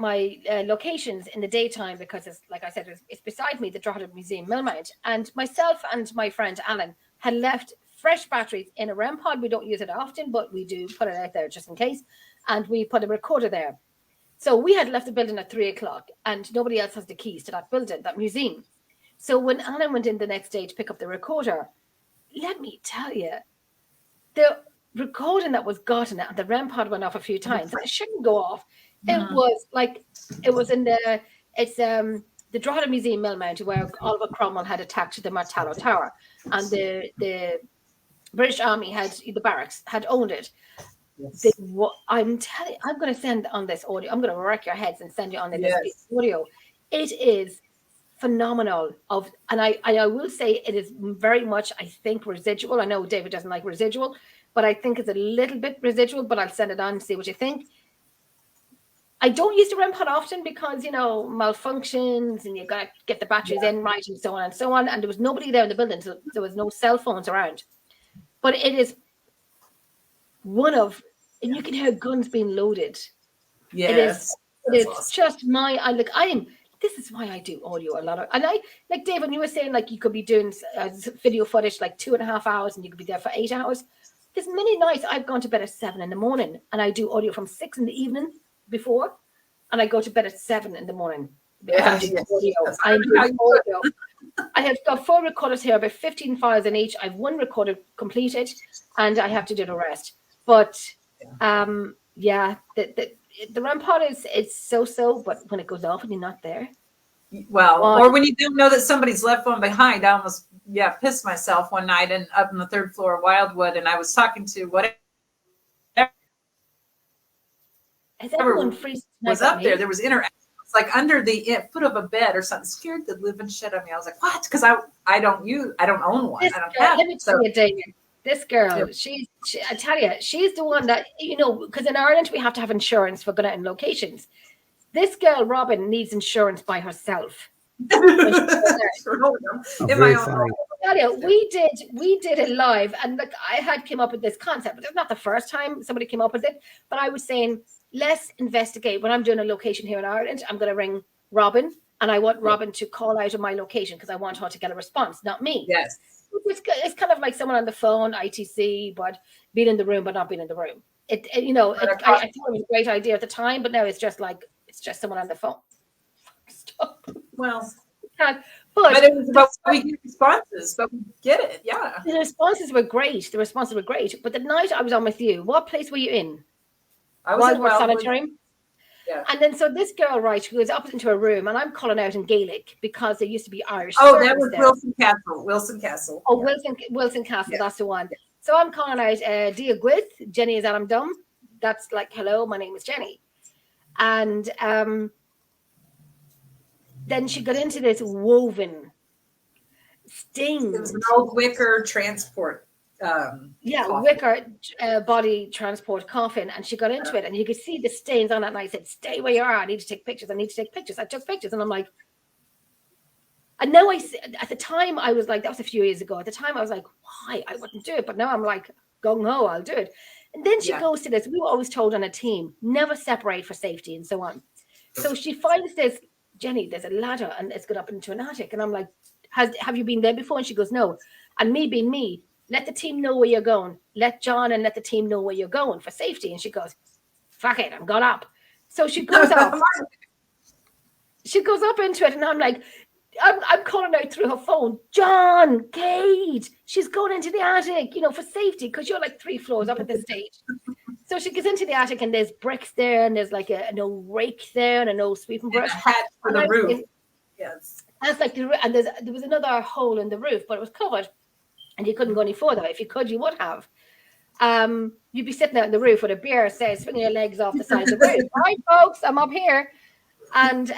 locations in the daytime, because it's, like I said, it's beside me, the Drogheda Museum Millmount, and myself and my friend Alan had left fresh batteries in a REM pod. We don't use it often, but we do put it out there just in case, and we put a recorder there. So we had left the building at 3:00, and nobody else has the keys to that building, that museum. So when Alan went in the next day to pick up the recorder, let me tell you, the recording that was gotten, the REM pod went off a few times. It shouldn't go off. It was like, it was in the Drogheda Museum Millmount, where Oliver Cromwell had attacked the Martello Tower, and the British Army the barracks had owned it. Yes. I'm telling you, I'm going to send on this audio. I'm going to wreck your heads and send you on this audio. It is phenomenal. And I will say it is very much, I think, residual. I know David doesn't like residual, but I think it's a little bit residual, but I'll send it on and see what you think. I don't use the REM pod often because, malfunctions, and you got to get the batteries in right, and so on and so on. And there was nobody there in the building, so there was no cell phones around. But it is and you can hear guns being loaded. Yes. It is just this is why I do audio a lot. And I, like Dave, when you were saying, like, you could be doing video footage like 2.5 hours and you could be there for 8 hours. There's many nights I've gone to bed at 7 a.m. and I do audio from 6 p.m. before, and I go to bed at 7 a.m. I have got 4 recorders here, about 15 files in each. I've 1 recorder completed, and I have to do the rest. But the REM pod is so, but when it goes off and you're not there. Well, or when you don't know that somebody's left one behind. I almost pissed myself one night and up on the 3rd floor of Wildwood, and I was talking to whatever Is everyone freezing was tonight but up there. me? There was interaction. It's like under the foot of a bed or something. Scared the living shit out of me. I was like, what? Because I don't own one. This I don't girl, have let me it. tell So you, David, this girl, yeah. I tell you, she's the one that, you know, because in Ireland we have to have insurance for going out in locations. This girl, Robin, needs insurance by herself. When she goes out. In very my own funny. home. I tell you, we did it live, and like I had came up with this concept, but it's not the first time somebody came up with it. But I was saying, let's investigate. When I'm doing a location here in Ireland, I'm going to ring Robin, and I want Robin to call out of my location because I want her to get a response, not me. Yes. It's kind of like someone on the phone, ITC, but being in the room, but not being in the room. You know, I thought it was a great idea at the time, but now it's just someone on the phone. Stop. Well, But it was about we get responses, but we get it. Yeah. the responses were great. But the night I was on with you, what place were you in? I was Wildwood at Sanitarium. Yeah. And then so this girl, right, who goes up into a room, and I'm calling out in Gaelic because there used to be Irish. Oh, that was there. Wilson Castle. Wilson Castle. Oh, Wilson Castle, that's the one. So I'm calling out Dia Gwith, Jenny is Adam Dumb. That's like, hello, my name is Jenny. And then she got into this woven sting. It was an old wicker transport. Coffin. Wicker body transport coffin, and she got into it, and you could see the stains on it. And I said, "Stay where you are. I need to take pictures. I took pictures, and I'm like, and now at the time I was like, that was a few years ago. At the time I was like, why? I wouldn't do it, but now I'm like, gung ho, I'll do it. And then she goes to this. We were always told on a team, never separate for safety and so on. So she finds this, Jenny, there's a ladder and it's got up into an attic. And I'm like, have you been there before? And she goes, no. And me being me, let the team know where you're going. Let John and let the team know where you're going for safety. And she goes, fuck it, I'm gone up. So she goes up. She goes up into it, and I'm like, I'm calling out through her phone, John, Kate, she's going into the attic, for safety, because you're like 3 floors up at this stage. So she gets into the attic, and there's bricks there, and there's like an old rake there, and an old sweeping brush. And a hat for the roof. Yes. That's like and there was another hole in the roof, but it was covered, and you couldn't go any further. If you could, you would have. You'd be sitting out on the roof with a beer, swinging your legs off the side of the roof. All right, folks, I'm up here. And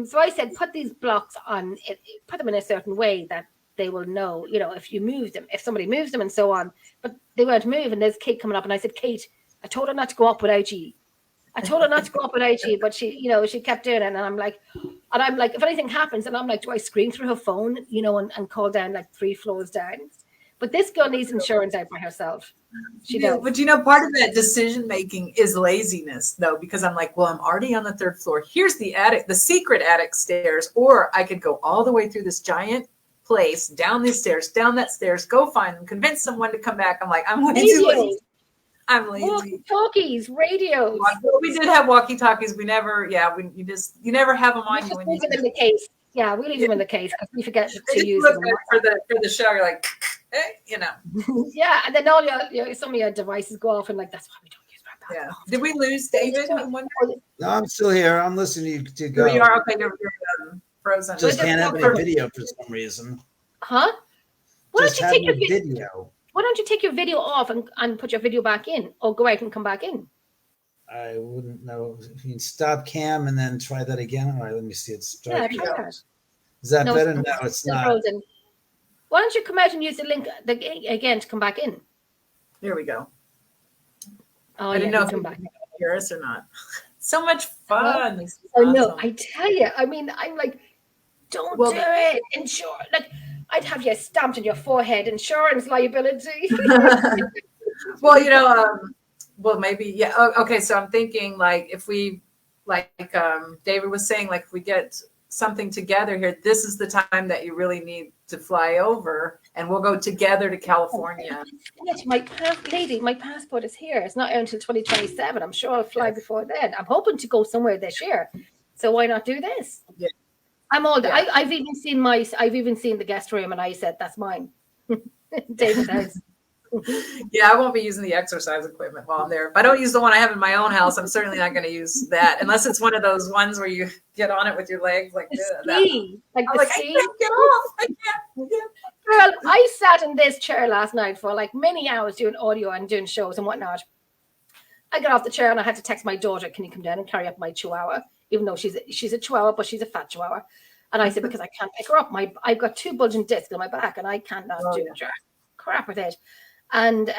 so I said, put these blocks on, put them in a certain way that they will know, if you move them, if somebody moves them and so on. But they weren't moving. There's Kate coming up, and I said, Kate, I told her not to go up without you. But she kept doing it. And I'm like, if anything happens, and I'm like, do I scream through her phone, and call down like 3 floors down? But this girl needs insurance out by herself. She does. But part of that decision making is laziness, though, because I'm like, well, I'm already on the 3rd floor. Here's the attic, the secret attic stairs, or I could go all the way through this giant place, down these stairs, down that stairs, go find them, convince someone to come back. I'm like, I'm lazy. I'm lazy. Walkie-talkies, radios. We did have walkie-talkies. We never, you never have them on you. When you leave them in the case. Yeah, we leave them in the case because we forget to use them. For the show, you're like, Yeah, and then all some of your devices go off, and like that's why we don't use my back. Yeah. Did we lose David? No, I'm still here. I'm listening to you go. You are okay. You're frozen. Just can't have any video for some reason. Huh? Why don't you take your video? Why don't you take your video off and put your video back in, or go out and come back in? I wouldn't know. If you can stop cam and then try that again. All right, let me see. It's try that. Is that better? No, it's not. Frozen. Why don't you come out and use the link again to come back in? There we go. Oh, I didn't know if you could hear us or not. So much fun. Oh no, I tell you. I mean, I'm like, don't do it. I'd have you stamped on your forehead, insurance liability. Well, maybe, yeah. Okay, so I'm thinking if we, David was saying, if we get something together here, this is the time that you really need to fly over, and we'll go together to California. My passport is here. It's not out until 2027. I'm sure I'll fly before then. I'm hoping to go somewhere this year. So why not do this? Yeah. I'm old. Yeah. I've even seen the guest room, and I said that's mine. David's house. Yeah, I won't be using the exercise equipment while I'm there. If I don't use the one I have in my own house, I'm certainly not going to use that unless it's one of those ones where you get on it with your legs like this. I can't get off. I can't. Girl, I sat in this chair last night for many hours doing audio and doing shows and whatnot. I got off the chair and I had to text my daughter, can you come down and carry up my chihuahua? Even though she's a chihuahua, but she's a fat chihuahua. And I said, because I can't pick her up. I've got 2 bulging discs on my back and I cannot do jack crap with it. And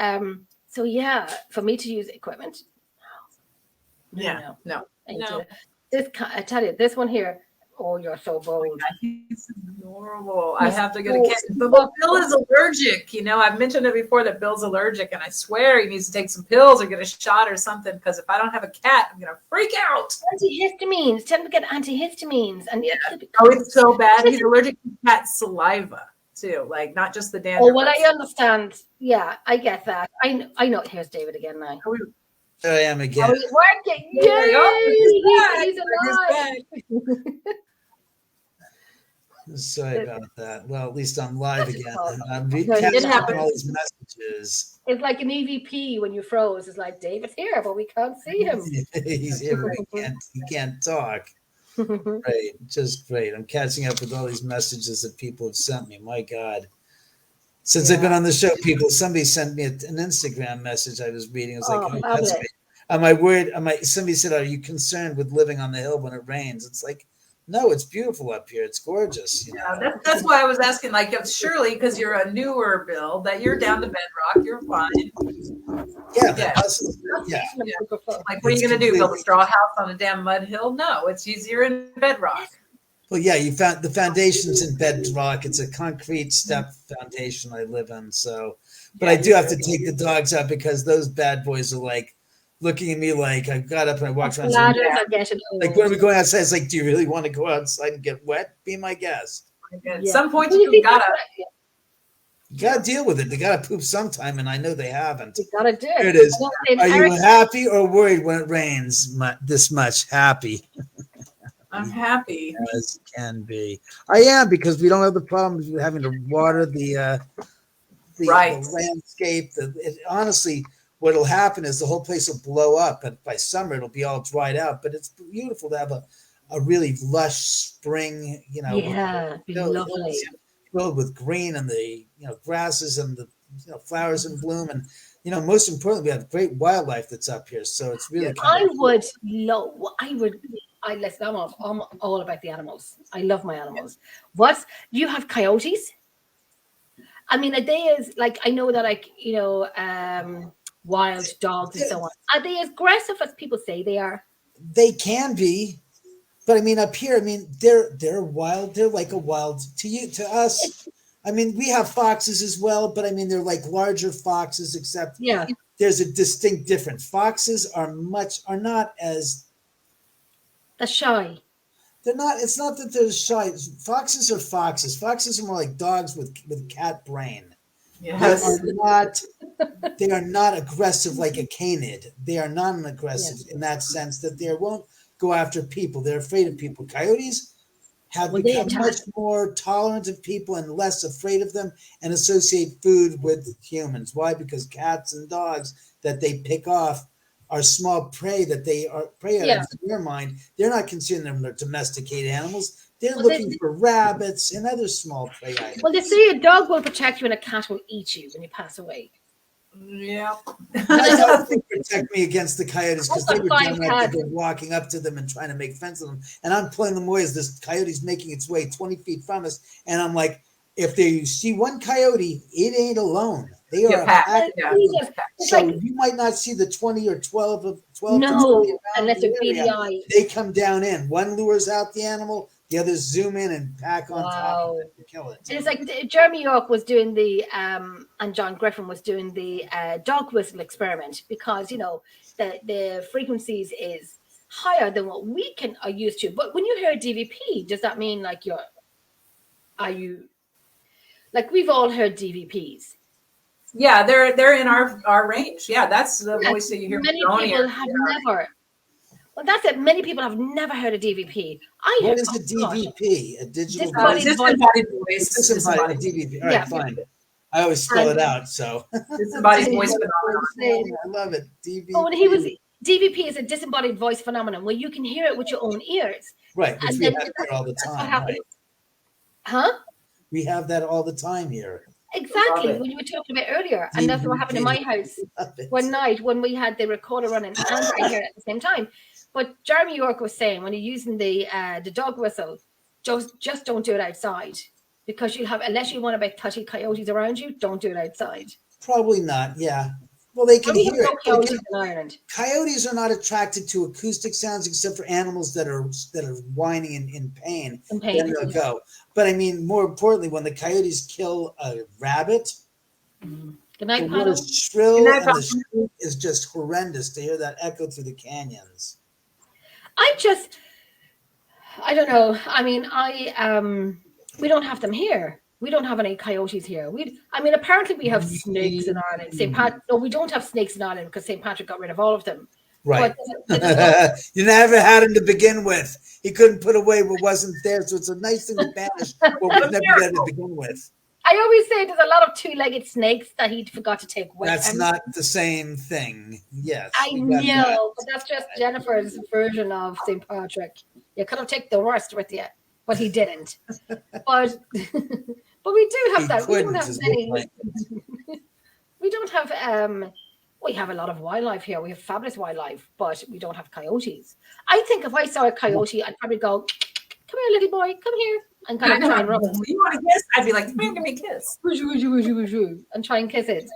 so yeah, for me to use equipment, no. This, I tell you, this one here, oh, you're so bold. He's adorable. I have to get a cat. But Bill is allergic. You know, I've mentioned it before that Bill's allergic, and I swear he needs to take some pills or get a shot or something, because if I don't have a cat, I'm going to freak out. Antihistamines. Tell him to get antihistamines. And it's so bad. He's allergic to cat saliva, too. Like, not just the dander. Oh, well, I understand. Yeah, I get that. I know. Here's David again now. There I am again. Oh, he's working. Yay! He's alive. Sorry about that. Well, at least I'm live again. I'm it catching all these messages. It's like an EVP when you froze. It's like, David's here, but we can't see him. He's here, but he can't talk. Great, just great. I'm catching up with all these messages that people have sent me. My God. Since I've been on the show, somebody sent me an Instagram message I was reading. I was like, oh, that's great. Am I worried? Somebody said, are you concerned with living on the hill when it rains? It's like, no, it's beautiful up here. It's gorgeous. You know? That's why I was asking, like, surely because you're a newer Bill, that you're down to bedrock, you're fine. Yeah. Like, what are you going to do? Build a straw house on a damn mud hill? No, it's easier in bedrock. Well, yeah, you found the foundation's in bedrock. It's a concrete step foundation I live in. So, but I do have to take the dogs out because those bad boys are like looking at me like I got up and I walked around. Like, when are we going outside? It's like, do you really want to go outside and get wet? Be my guest. At some point, you gotta deal with it. They gotta poop sometime, and I know they haven't. You gotta do it. Here it is. Are you happy or worried when it rains this much? Happy. I'm happy. As can be. I am, because we don't have the problems with having to water the landscape. Honestly, what'll happen is the whole place will blow up, and by summer it'll be all dried out. But it's beautiful to have a really lush spring, lovely, filled with green and the grasses and the flowers in bloom, and most importantly, we have great wildlife that's up here. So it's really. Listen, I'm all about the animals. I love my animals. What? You have coyotes? I mean, are they as, like, I know that, like, wild dogs and so on. Are they as aggressive as people say they are? They can be. But I mean, up here, they're wild. They're like a wild to us. I mean, we have foxes as well, but I mean, they're like larger foxes, except there's a distinct difference. Foxes are not as shy. They're not. It's not that they're shy. Foxes are foxes. Foxes are more like dogs with cat brain. Yes. They are not aggressive like a canid. They are non-aggressive in that sense that they won't go after people. They're afraid of people. Coyotes have become much more tolerant of people and less afraid of them, and associate food with humans. Why? Because cats and dogs that they pick off are small prey that they are prey at in their mind. They're not considering them domesticated animals. They're looking for rabbits and other small prey items. Well, they say a dog will protect you and a cat will eat you when you pass away. Yeah. I don't think protect me against the coyotes, because they were walking up to them and trying to make fence of them. And I'm pulling them away as this coyote's making its way 20 feet from us. And I'm like, if they see one coyote, it ain't alone. They are a pack. So you might not see the 20 or 12 to 20 unless they're beady-eyed. They come down in. One lures out the animal, the others zoom in and pack on top of it and kill it. And it's like Jeremy York was doing and John Griffin was doing the dog whistle experiment, because the frequencies is higher than what we are used to. But when you hear DVP, does that mean like we've all heard DVPs? Yeah, they're in our range. Yeah, that's the voice that you hear. Many people have never. Well, that's it. Many people have never heard a DVP. What is a DVP? A digital disembodied voice. Disembodied DVP. All right, fine. I always spell it out. So disembodied voice phenomenon. I love it. DVP. Oh, DVP is a disembodied voice phenomenon where you can hear it with your own ears. Right, which we have here all the time. Right. Huh? We have that all the time here. Exactly, Love it. when you were talking about earlier, and that's what happened in my house one night when we had the recorder running and I heard it at the same time. But Jeremy York was saying when you're using the dog whistle, just don't do it outside because you'll have, unless you want about 30 coyotes around you, don't do it outside. Probably not. Yeah. Well, they can And we have hear no it. coyotes in Ireland. Coyotes are not attracted to acoustic sounds except for animals that are whining in pain. In pain, Then they'll go. But I mean, more importantly, when the coyotes kill a rabbit, Good night, the word Paddle. is shrill Good night, and the Paddle. shriek is just horrendous to hear that echo through the canyons. I don't know. I mean, we don't have them here. We don't have any coyotes here. Apparently we have snakes in Ireland. No, we don't have snakes in Ireland because St. Patrick got rid of all of them. Right. But You never had him to begin with. He couldn't put away what wasn't there. So it's a nice thing to banish what was never there to begin with. I always say there's a lot of two-legged snakes that he forgot to take with That's him. not the same thing. Yes. I know, but that's just Jennifer's version of St. Patrick. You could have taken the worst with you, but he didn't. But we do have that. We don't have many. We don't have. We have a lot of wildlife here. We have fabulous wildlife, but we don't have coyotes. I think if I saw a coyote, I'd probably go, "Come here, little boy. Come here," and kind of try and rub it. You want to kiss? I'd be like, "Come here, give me a kiss," and try and kiss it.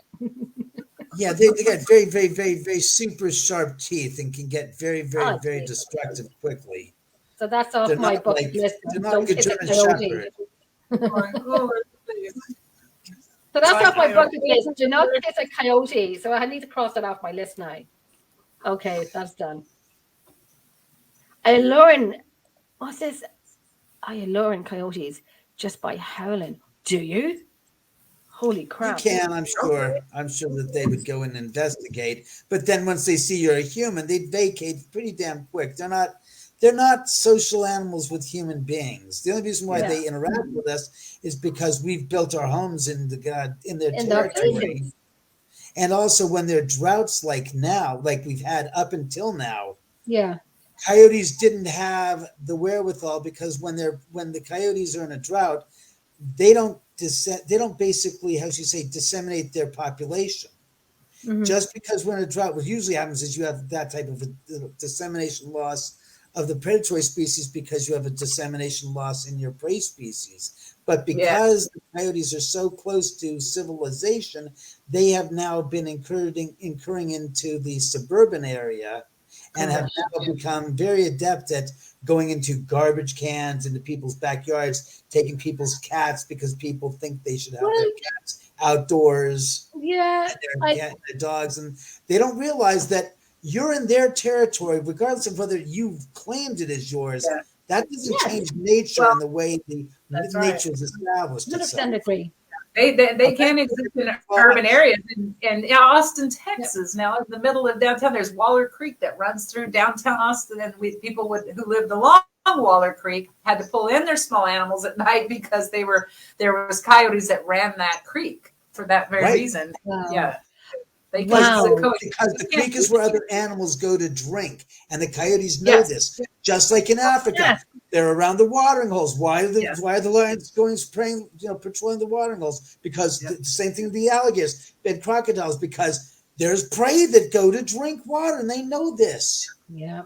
Yeah, they got very, very, very, very super sharp teeth and can get very, very, very destructive quickly. So that's off my bucket list. They're not Don't like a kiss a German coyote. Shepherd. So that's off my bucket list. Do not kiss a coyote. So I need to cross that off my list now. Okay, that's done. Alluring, what's this? I alluring coyotes just by howling. Do you? Holy crap. You can, I'm sure. I'm sure that they would go and investigate. But then once they see you're a human, they vacate pretty damn quick. They're not social animals with human beings. The only reason why they interact with us is because we've built our homes in their territory. And also when there are droughts like now, like we've had up until now. Yeah. Coyotes didn't have the wherewithal because when the coyotes are in a drought, they don't basically, how should you say, disseminate their population. Mm-hmm. Just because we're in a drought, what usually happens is you have that type of a dissemination loss of the predatory species because you have a dissemination loss in your prey species. But because the coyotes are so close to civilization, they have now been incurring into the suburban area and have now become very adept at going into garbage cans, into people's backyards, taking people's cats because people think they should have their cats outdoors. Yeah. And their dogs. And they don't realize that you're in their territory, regardless of whether you've claimed it as yours. Yeah. That doesn't change nature in the way the nature is established. To some degree. They can exist in urban areas. In Austin, Texas, now in the middle of downtown, there's Waller Creek that runs through downtown Austin, and people who lived along Waller Creek had to pull in their small animals at night because there was coyotes that ran that creek for that very reason. Wow. Yeah. Because the creek is where other animals go to drink, and the coyotes know this. Just like in Africa, they're around the watering holes. Why are the lions going spraying, patrolling the watering holes? Because the same thing with the alligators and crocodiles. Because there's prey that go to drink water, and they know this. Yeah,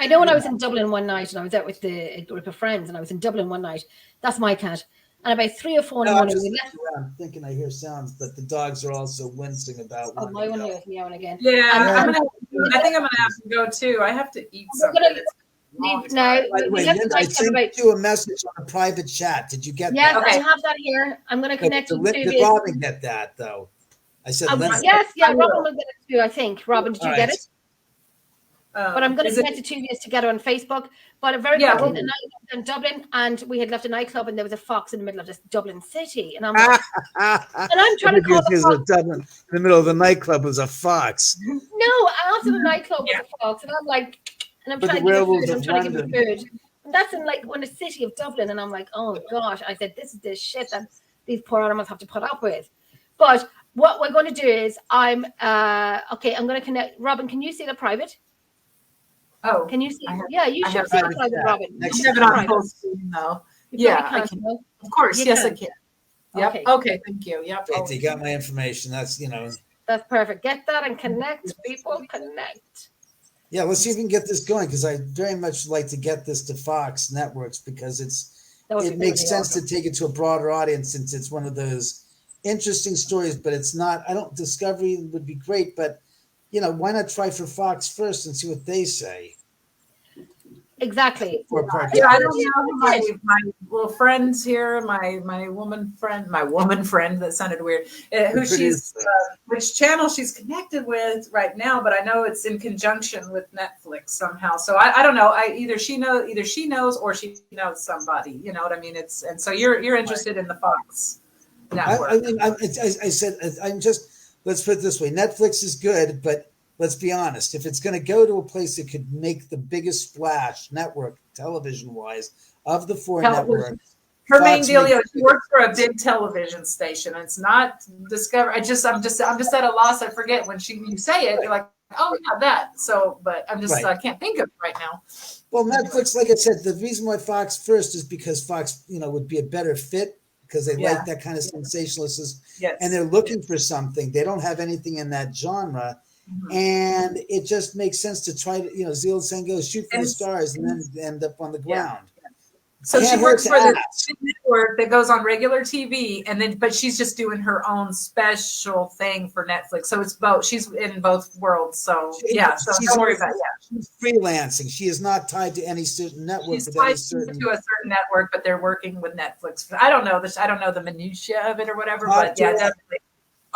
I know. When I was in Dublin one night, and I was out with a group of friends, and I was in Dublin one night. That's my cat. And about 3 or 4 in the morning, we left. I'm thinking I hear sounds, but the dogs are also wincing about. Oh, my one here is meowing again. Yeah, I think I'm gonna have to go too. I have to eat something. By the way, I sent you a message on a private chat. Did you get that? Yes, I have that here. I'm going to connect you to Did Robin get that though? I said, yes, Robin will get it too. I think. Robin, did you get it? But I'm going to connect the two of you together on Facebook. But very quickly, the night in Dublin, and we had left a nightclub, and there was a fox in the middle of this Dublin city, and I'm like, and I'm trying to call the fox. Dublin in the middle of the nightclub was a fox. No, after the nightclub was a fox, and I'm like, and I'm trying to give it food. I'm trying to give it food. And that's in the city of Dublin, and I'm like, oh gosh, I said, this is the shit that these poor animals have to put up with. But what we're going to do is, I'm going to connect. Robin, can you see the private? Oh, can you see? You should see the private, Robin. I have it on full screen though. Yeah, I can. Of course, yes, I can. Yep. Okay. Thank you. Yep. You got my information. That's That's perfect. Get that and connect, people. Connect. Yeah, let's see if we can get this going because I very much like to get this to Fox networks because it makes sense to take it to a broader audience since it's one of those interesting stories, but it's not. Discovery would be great, but why not try for Fox first and see what they say? Exactly. Yeah, I don't know my little friends here, my woman friend that sounded weird, which channel she's connected with right now, but I know it's in conjunction with Netflix somehow. So I don't know. Either she knows or she knows somebody. You know what I mean? And so you're interested in the Fox network. Let's put it this way: Netflix is good, but let's be honest, if it's going to go to a place that could make the biggest splash network television-wise of the four networks. Her main deal is she works for a big television station. It's not Discovery. I'm just at a loss. I forget when you say it, you're like, oh yeah, that. So, but I can't think of it right now. Well, Netflix, like I said, the reason why Fox first is because Fox, would be a better fit because they like that kind of sensationalism, and they're looking for something. They don't have anything in that genre. Mm-hmm. And it just makes sense to try to, Cielo saying, go shoot for the stars and then end up on the ground. So she works for the network that goes on regular TV, but she's just doing her own special thing for Netflix. So it's both. She's in both worlds. So don't worry about it. She's freelancing. She is not tied to any certain network. She's tied to a certain network, but they're working with Netflix. I don't know this. I don't know the minutiae of it or whatever. But definitely.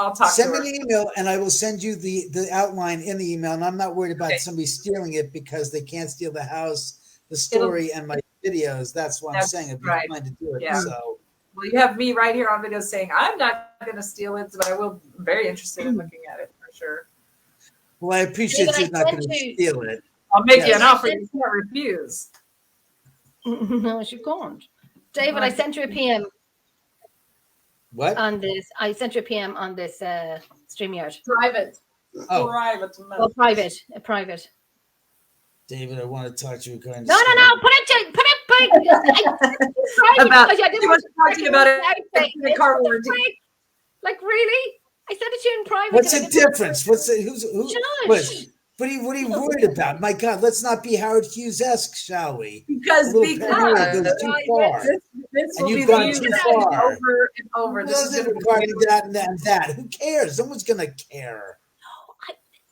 I'll talk to her. Send me an email and I will send you the outline in the email. And I'm not worried about somebody stealing it because they can't steal the house, the story, and my videos. That's what I'm saying. I'd be fine to do it. Yeah. So, well, you have me right here on video saying I'm not going to steal it, but I'm very interested in looking at it for sure. Well, I appreciate you're not going to steal it. I'll make you an offer you can't refuse. No, she can't. David, I sent you a PM. What? On this, I sent you a PM on this StreamYard. Private. Oh. Private. David, I want to talk to you regarding. No. Put it. About. She wants to talk to you about it. The car warranty. Like really? I sent it to you in private. What's the difference? What are you worried about? My God, let's not be Howard Hughes-esque, shall we? Because goes too far. And you've gone too far. Over and over. This is regarding that and that. Who cares? No one's going to care.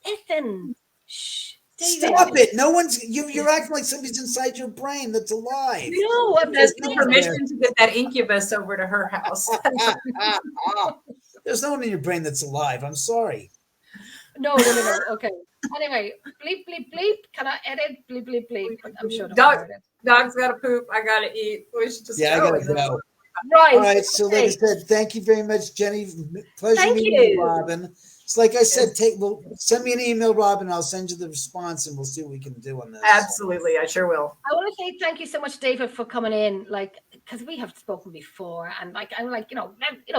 No, Ethan. Shh. David. Stop it. No one's, you're acting like somebody's inside your brain that's alive. No, I'm just permission to get that incubus over to her house. There's no one in your brain that's alive. I'm sorry. No. Okay. Anyway, bleep. Can I edit? Bleep. I'm sure. Dog's got to poop. I got to eat. We should just go. I got to go. Right. All right. So, like I said, thank you very much, Jenny. Pleasure meeting you, Robin. So, like I said, send me an email, Robin. I'll send you the response, and we'll see what we can do on this. Absolutely, I sure will. I want to say thank you so much, David, for coming in. Like, because we have spoken before, and I'm like,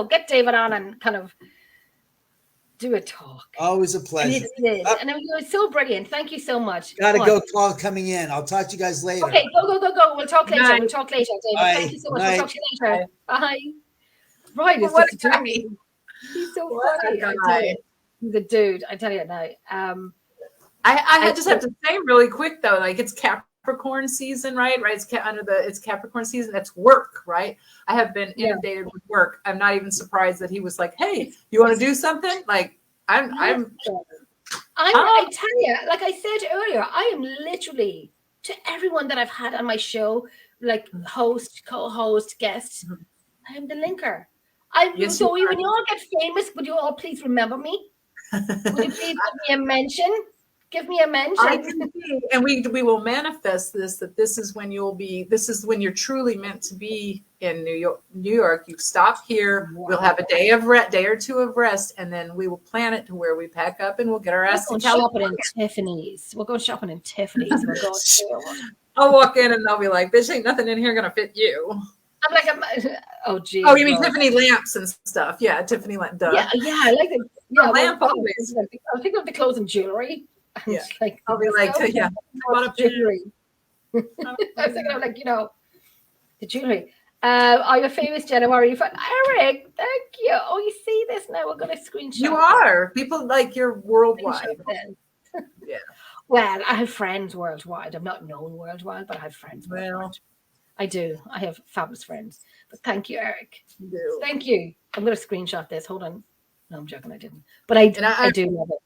get David on and kind of do a talk. Always a pleasure. And it was so brilliant. Thank you so much. Gotta go. Call coming in. I'll talk to you guys later. Okay, go. We'll talk later. David. Bye. Thank you so much. We'll talk to you later. Bye. Right. It's what a dummy. He's so funny. He's a dude. I tell you now. I just have to say really quick though, like it's Capricorn season, right? It's Capricorn season. That's work, right? I have been inundated with work. I'm not even surprised that he was like, "Hey, you want to do something?" Like I tell you, like I said earlier, I am literally to everyone that I've had on my show, like host, co-host, guest. I am the linker. So when you all get famous, would you all please remember me? Would you please give me a mention? Give me a mention. And we will manifest this, that this is when you're truly meant to be in New York. You stop here. Wow. We'll have a day or two of rest, and then we will plan it to where we pack up and we'll get our ass to California. We'll go shopping in Tiffany's. I'll walk in and they'll be like, "Bitch, ain't nothing in here gonna fit you." I'm like, oh geez. Oh, you mean Tiffany lamps and stuff? Yeah, Tiffany lamp. Yeah, I like it. Yeah, lamp always. I'll think of the clothes and jewelry. Yeah. I'll be like, I want a jewelry. I was thinking of the jewelry. Are you famous, Jenna? Where are you from? Eric, thank you. Oh, you see this now? We're going to screenshot. You are. People like you're worldwide. Yeah. Well, I have friends worldwide. I'm not known worldwide, but I have friends worldwide. I do. I have fabulous friends. But thank you, Eric. You. Thank you. I'm going to screenshot this. Hold on. No, I'm joking. I didn't. But I do love it.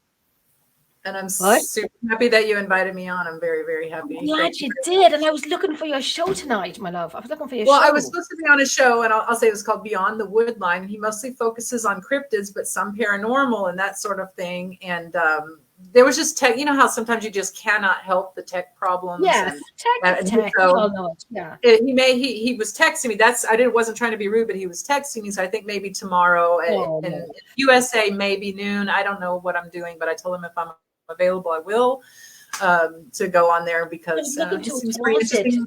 And I'm super happy that you invited me on. I'm very, very happy. I'm glad you did. And I was looking for your show tonight, my love. I was looking for your show. Well, I was supposed to be on a show, and I'll say it was called Beyond the Woodline. He mostly focuses on cryptids, but some paranormal and that sort of thing. And there was just tech. You know how sometimes you just cannot help the tech problems. Yes, tech. So yeah. He was texting me. Wasn't trying to be rude, but he was texting me. So I think maybe tomorrow in USA, maybe noon. I don't know what I'm doing, but I told him if I'm available, I will to go on there because it seems pretty interesting.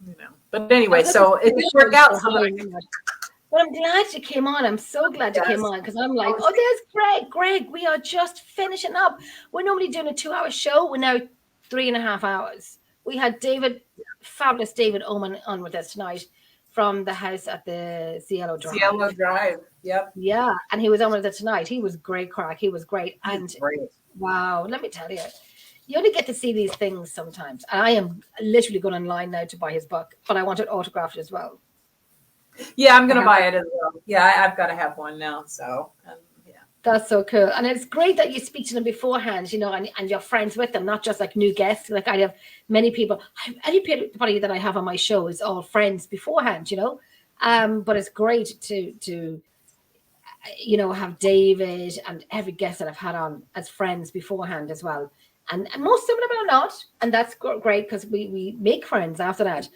You know, but anyway, so it didn't work out. Well, I'm glad you came on. I'm so glad you came on because I'm like, there's Greg. Greg, we are just finishing up. We're normally doing a 2-hour show. We're now 3.5 hours. We had fabulous David Oman on with us tonight from the house at the Cielo Drive. Cielo Drive. Yep. Yeah, and he was on with us tonight. He was great crack. He was great. And wow, let me tell you, you only get to see these things sometimes. And I am literally going online now to buy his book, but I want it autographed as well. Yeah, I'm going to buy it as well. Yeah, I've got to have one now. So, yeah. That's so cool. And it's great that you speak to them beforehand, you know, and you're friends with them, not just like new guests. Like I have many people, anybody that I have on my show is all friends beforehand, you know. But it's great to you know, have David and every guest that I've had on as friends beforehand as well. And most of them are not. And that's great because we make friends after that.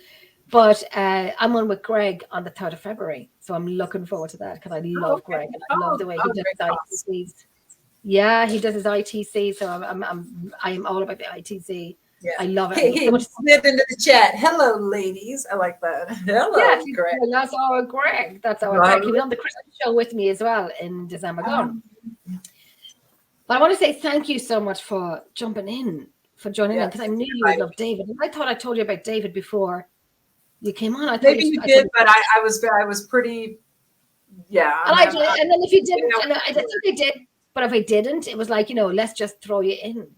But I'm on with Greg on the 3rd of February. So I'm looking forward to that because I love Greg. And I love the way he does his ITCs. Yeah, he does his ITC. So I'm all about the ITC. Yeah. I love it. He slid into the chat. Hello, ladies. I like that. Hello, Greg. That's our Greg. That's our Greg. He was on the Christmas show with me as well in December gone. But I want to say thank you so much for jumping in, for joining in, because I knew you would love David. I thought I told you about David before you came on. I thought maybe you did, but I was pretty, yeah. And and then if you didn't, and I think I did, but if I didn't, it was like, you know, let's just throw you in.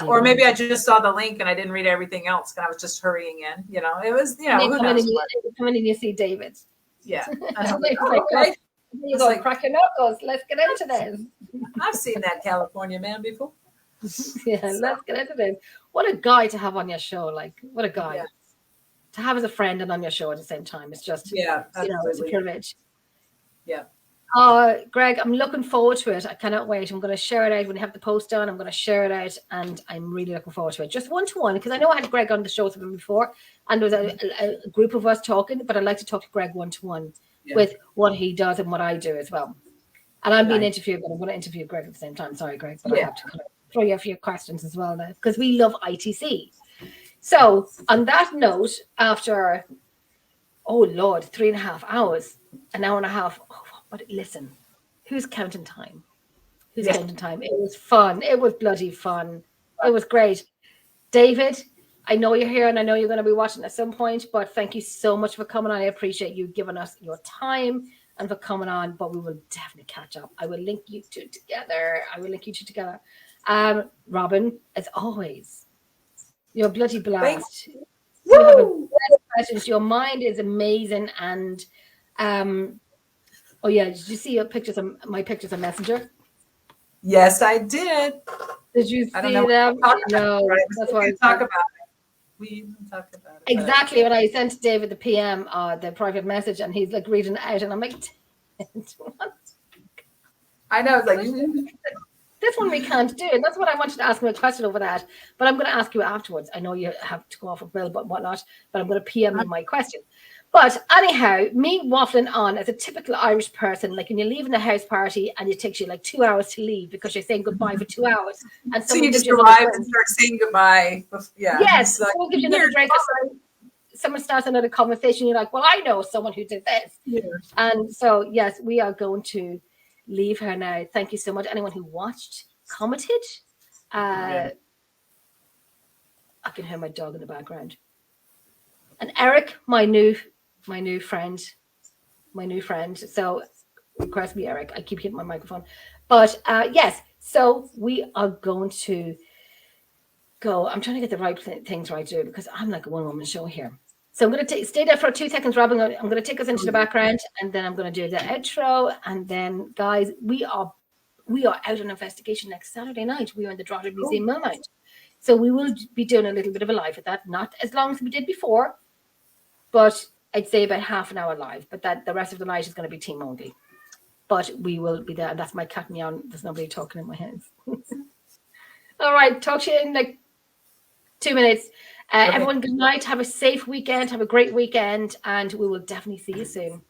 Or maybe I just saw the link and I didn't read everything else and I was just hurrying in. You know, it was, you know, who knows what. You come in and you see David. Yeah. You go, crack your knuckles. Let's get into this. I've seen that California man before. Yeah, let's get into this. What a guy to have on your show. Like, what a guy. Yes. To have as a friend and on your show at the same time. It's just, you know, it's a privilege. Yeah. Greg, I'm looking forward to it. I cannot wait. I'm going to share it out when you have the post on. I'm going to share it out, and I'm really looking forward to it. Just one-to-one, because I know I had Greg on the show with him before, and there was a group of us talking, but I'd like to talk to Greg one-to-one with what he does and what I do as well. And I'm being interviewed, but I'm going to interview Greg at the same time. Sorry, Greg, but I have to kind of throw you a few questions as well now, because we love ITC. So on that note, after, 3.5 hours, an hour and a half. But listen, who's counting time? Who's counting time? It was fun. It was bloody fun. It was great. David, I know you're here and I know you're going to be watching at some point, but thank you so much for coming on. I appreciate you giving us your time and for coming on, but we will definitely catch up. I will link you two together. Robin, as always, you're bloody blast. Your mind is amazing. And oh yeah, did you see your pictures of my pictures on Messenger? Yes, I did. Did you see them? No, that's why we talk about it. We even talk about it. Exactly. When I sent David the PM, the private message, and he's like reading it out, and I'm like, what? I know, it's like this one we can't do. And that's what I wanted to ask him a question over that. But I'm going to ask you afterwards. I know you have to go off of Bill, but whatnot. But I'm going to PM in my question. But anyhow, me waffling on as a typical Irish person, like when you're leaving a house party and it takes you like 2 hours to leave because you're saying goodbye for 2 hours. And so you just arrive and start saying goodbye. Yeah. Yes. Like, someone gives you another drink. Someone starts another conversation. You're like, well, I know someone who did this. Yeah. And so, yes, we are going to leave her now. Thank you so much. Anyone who watched, commented. I can hear my dog in the background. And Eric, my new friend. So request me, Eric. I keep hitting my microphone. But yes, so we are going to go. I'm trying to get the right things right to do because I'm like a one-woman show here. So I'm going to stay there for 2 seconds, Rob. I'm going to take us into the background, and then I'm going to do the outro. And then, guys, we are out on investigation next Saturday night. We are in the Drogheda Museum Mill night. So we will be doing a little bit of a live at that, not as long as we did before, but I'd say about half an hour live. But that the rest of the night is going to be team only. But we will be there, and that's my cat meow. There's nobody talking in my hands. All right, talk to you in like 2 minutes. Okay. Everyone, good night. Have a safe weekend. Have a great weekend, and we will definitely see you soon.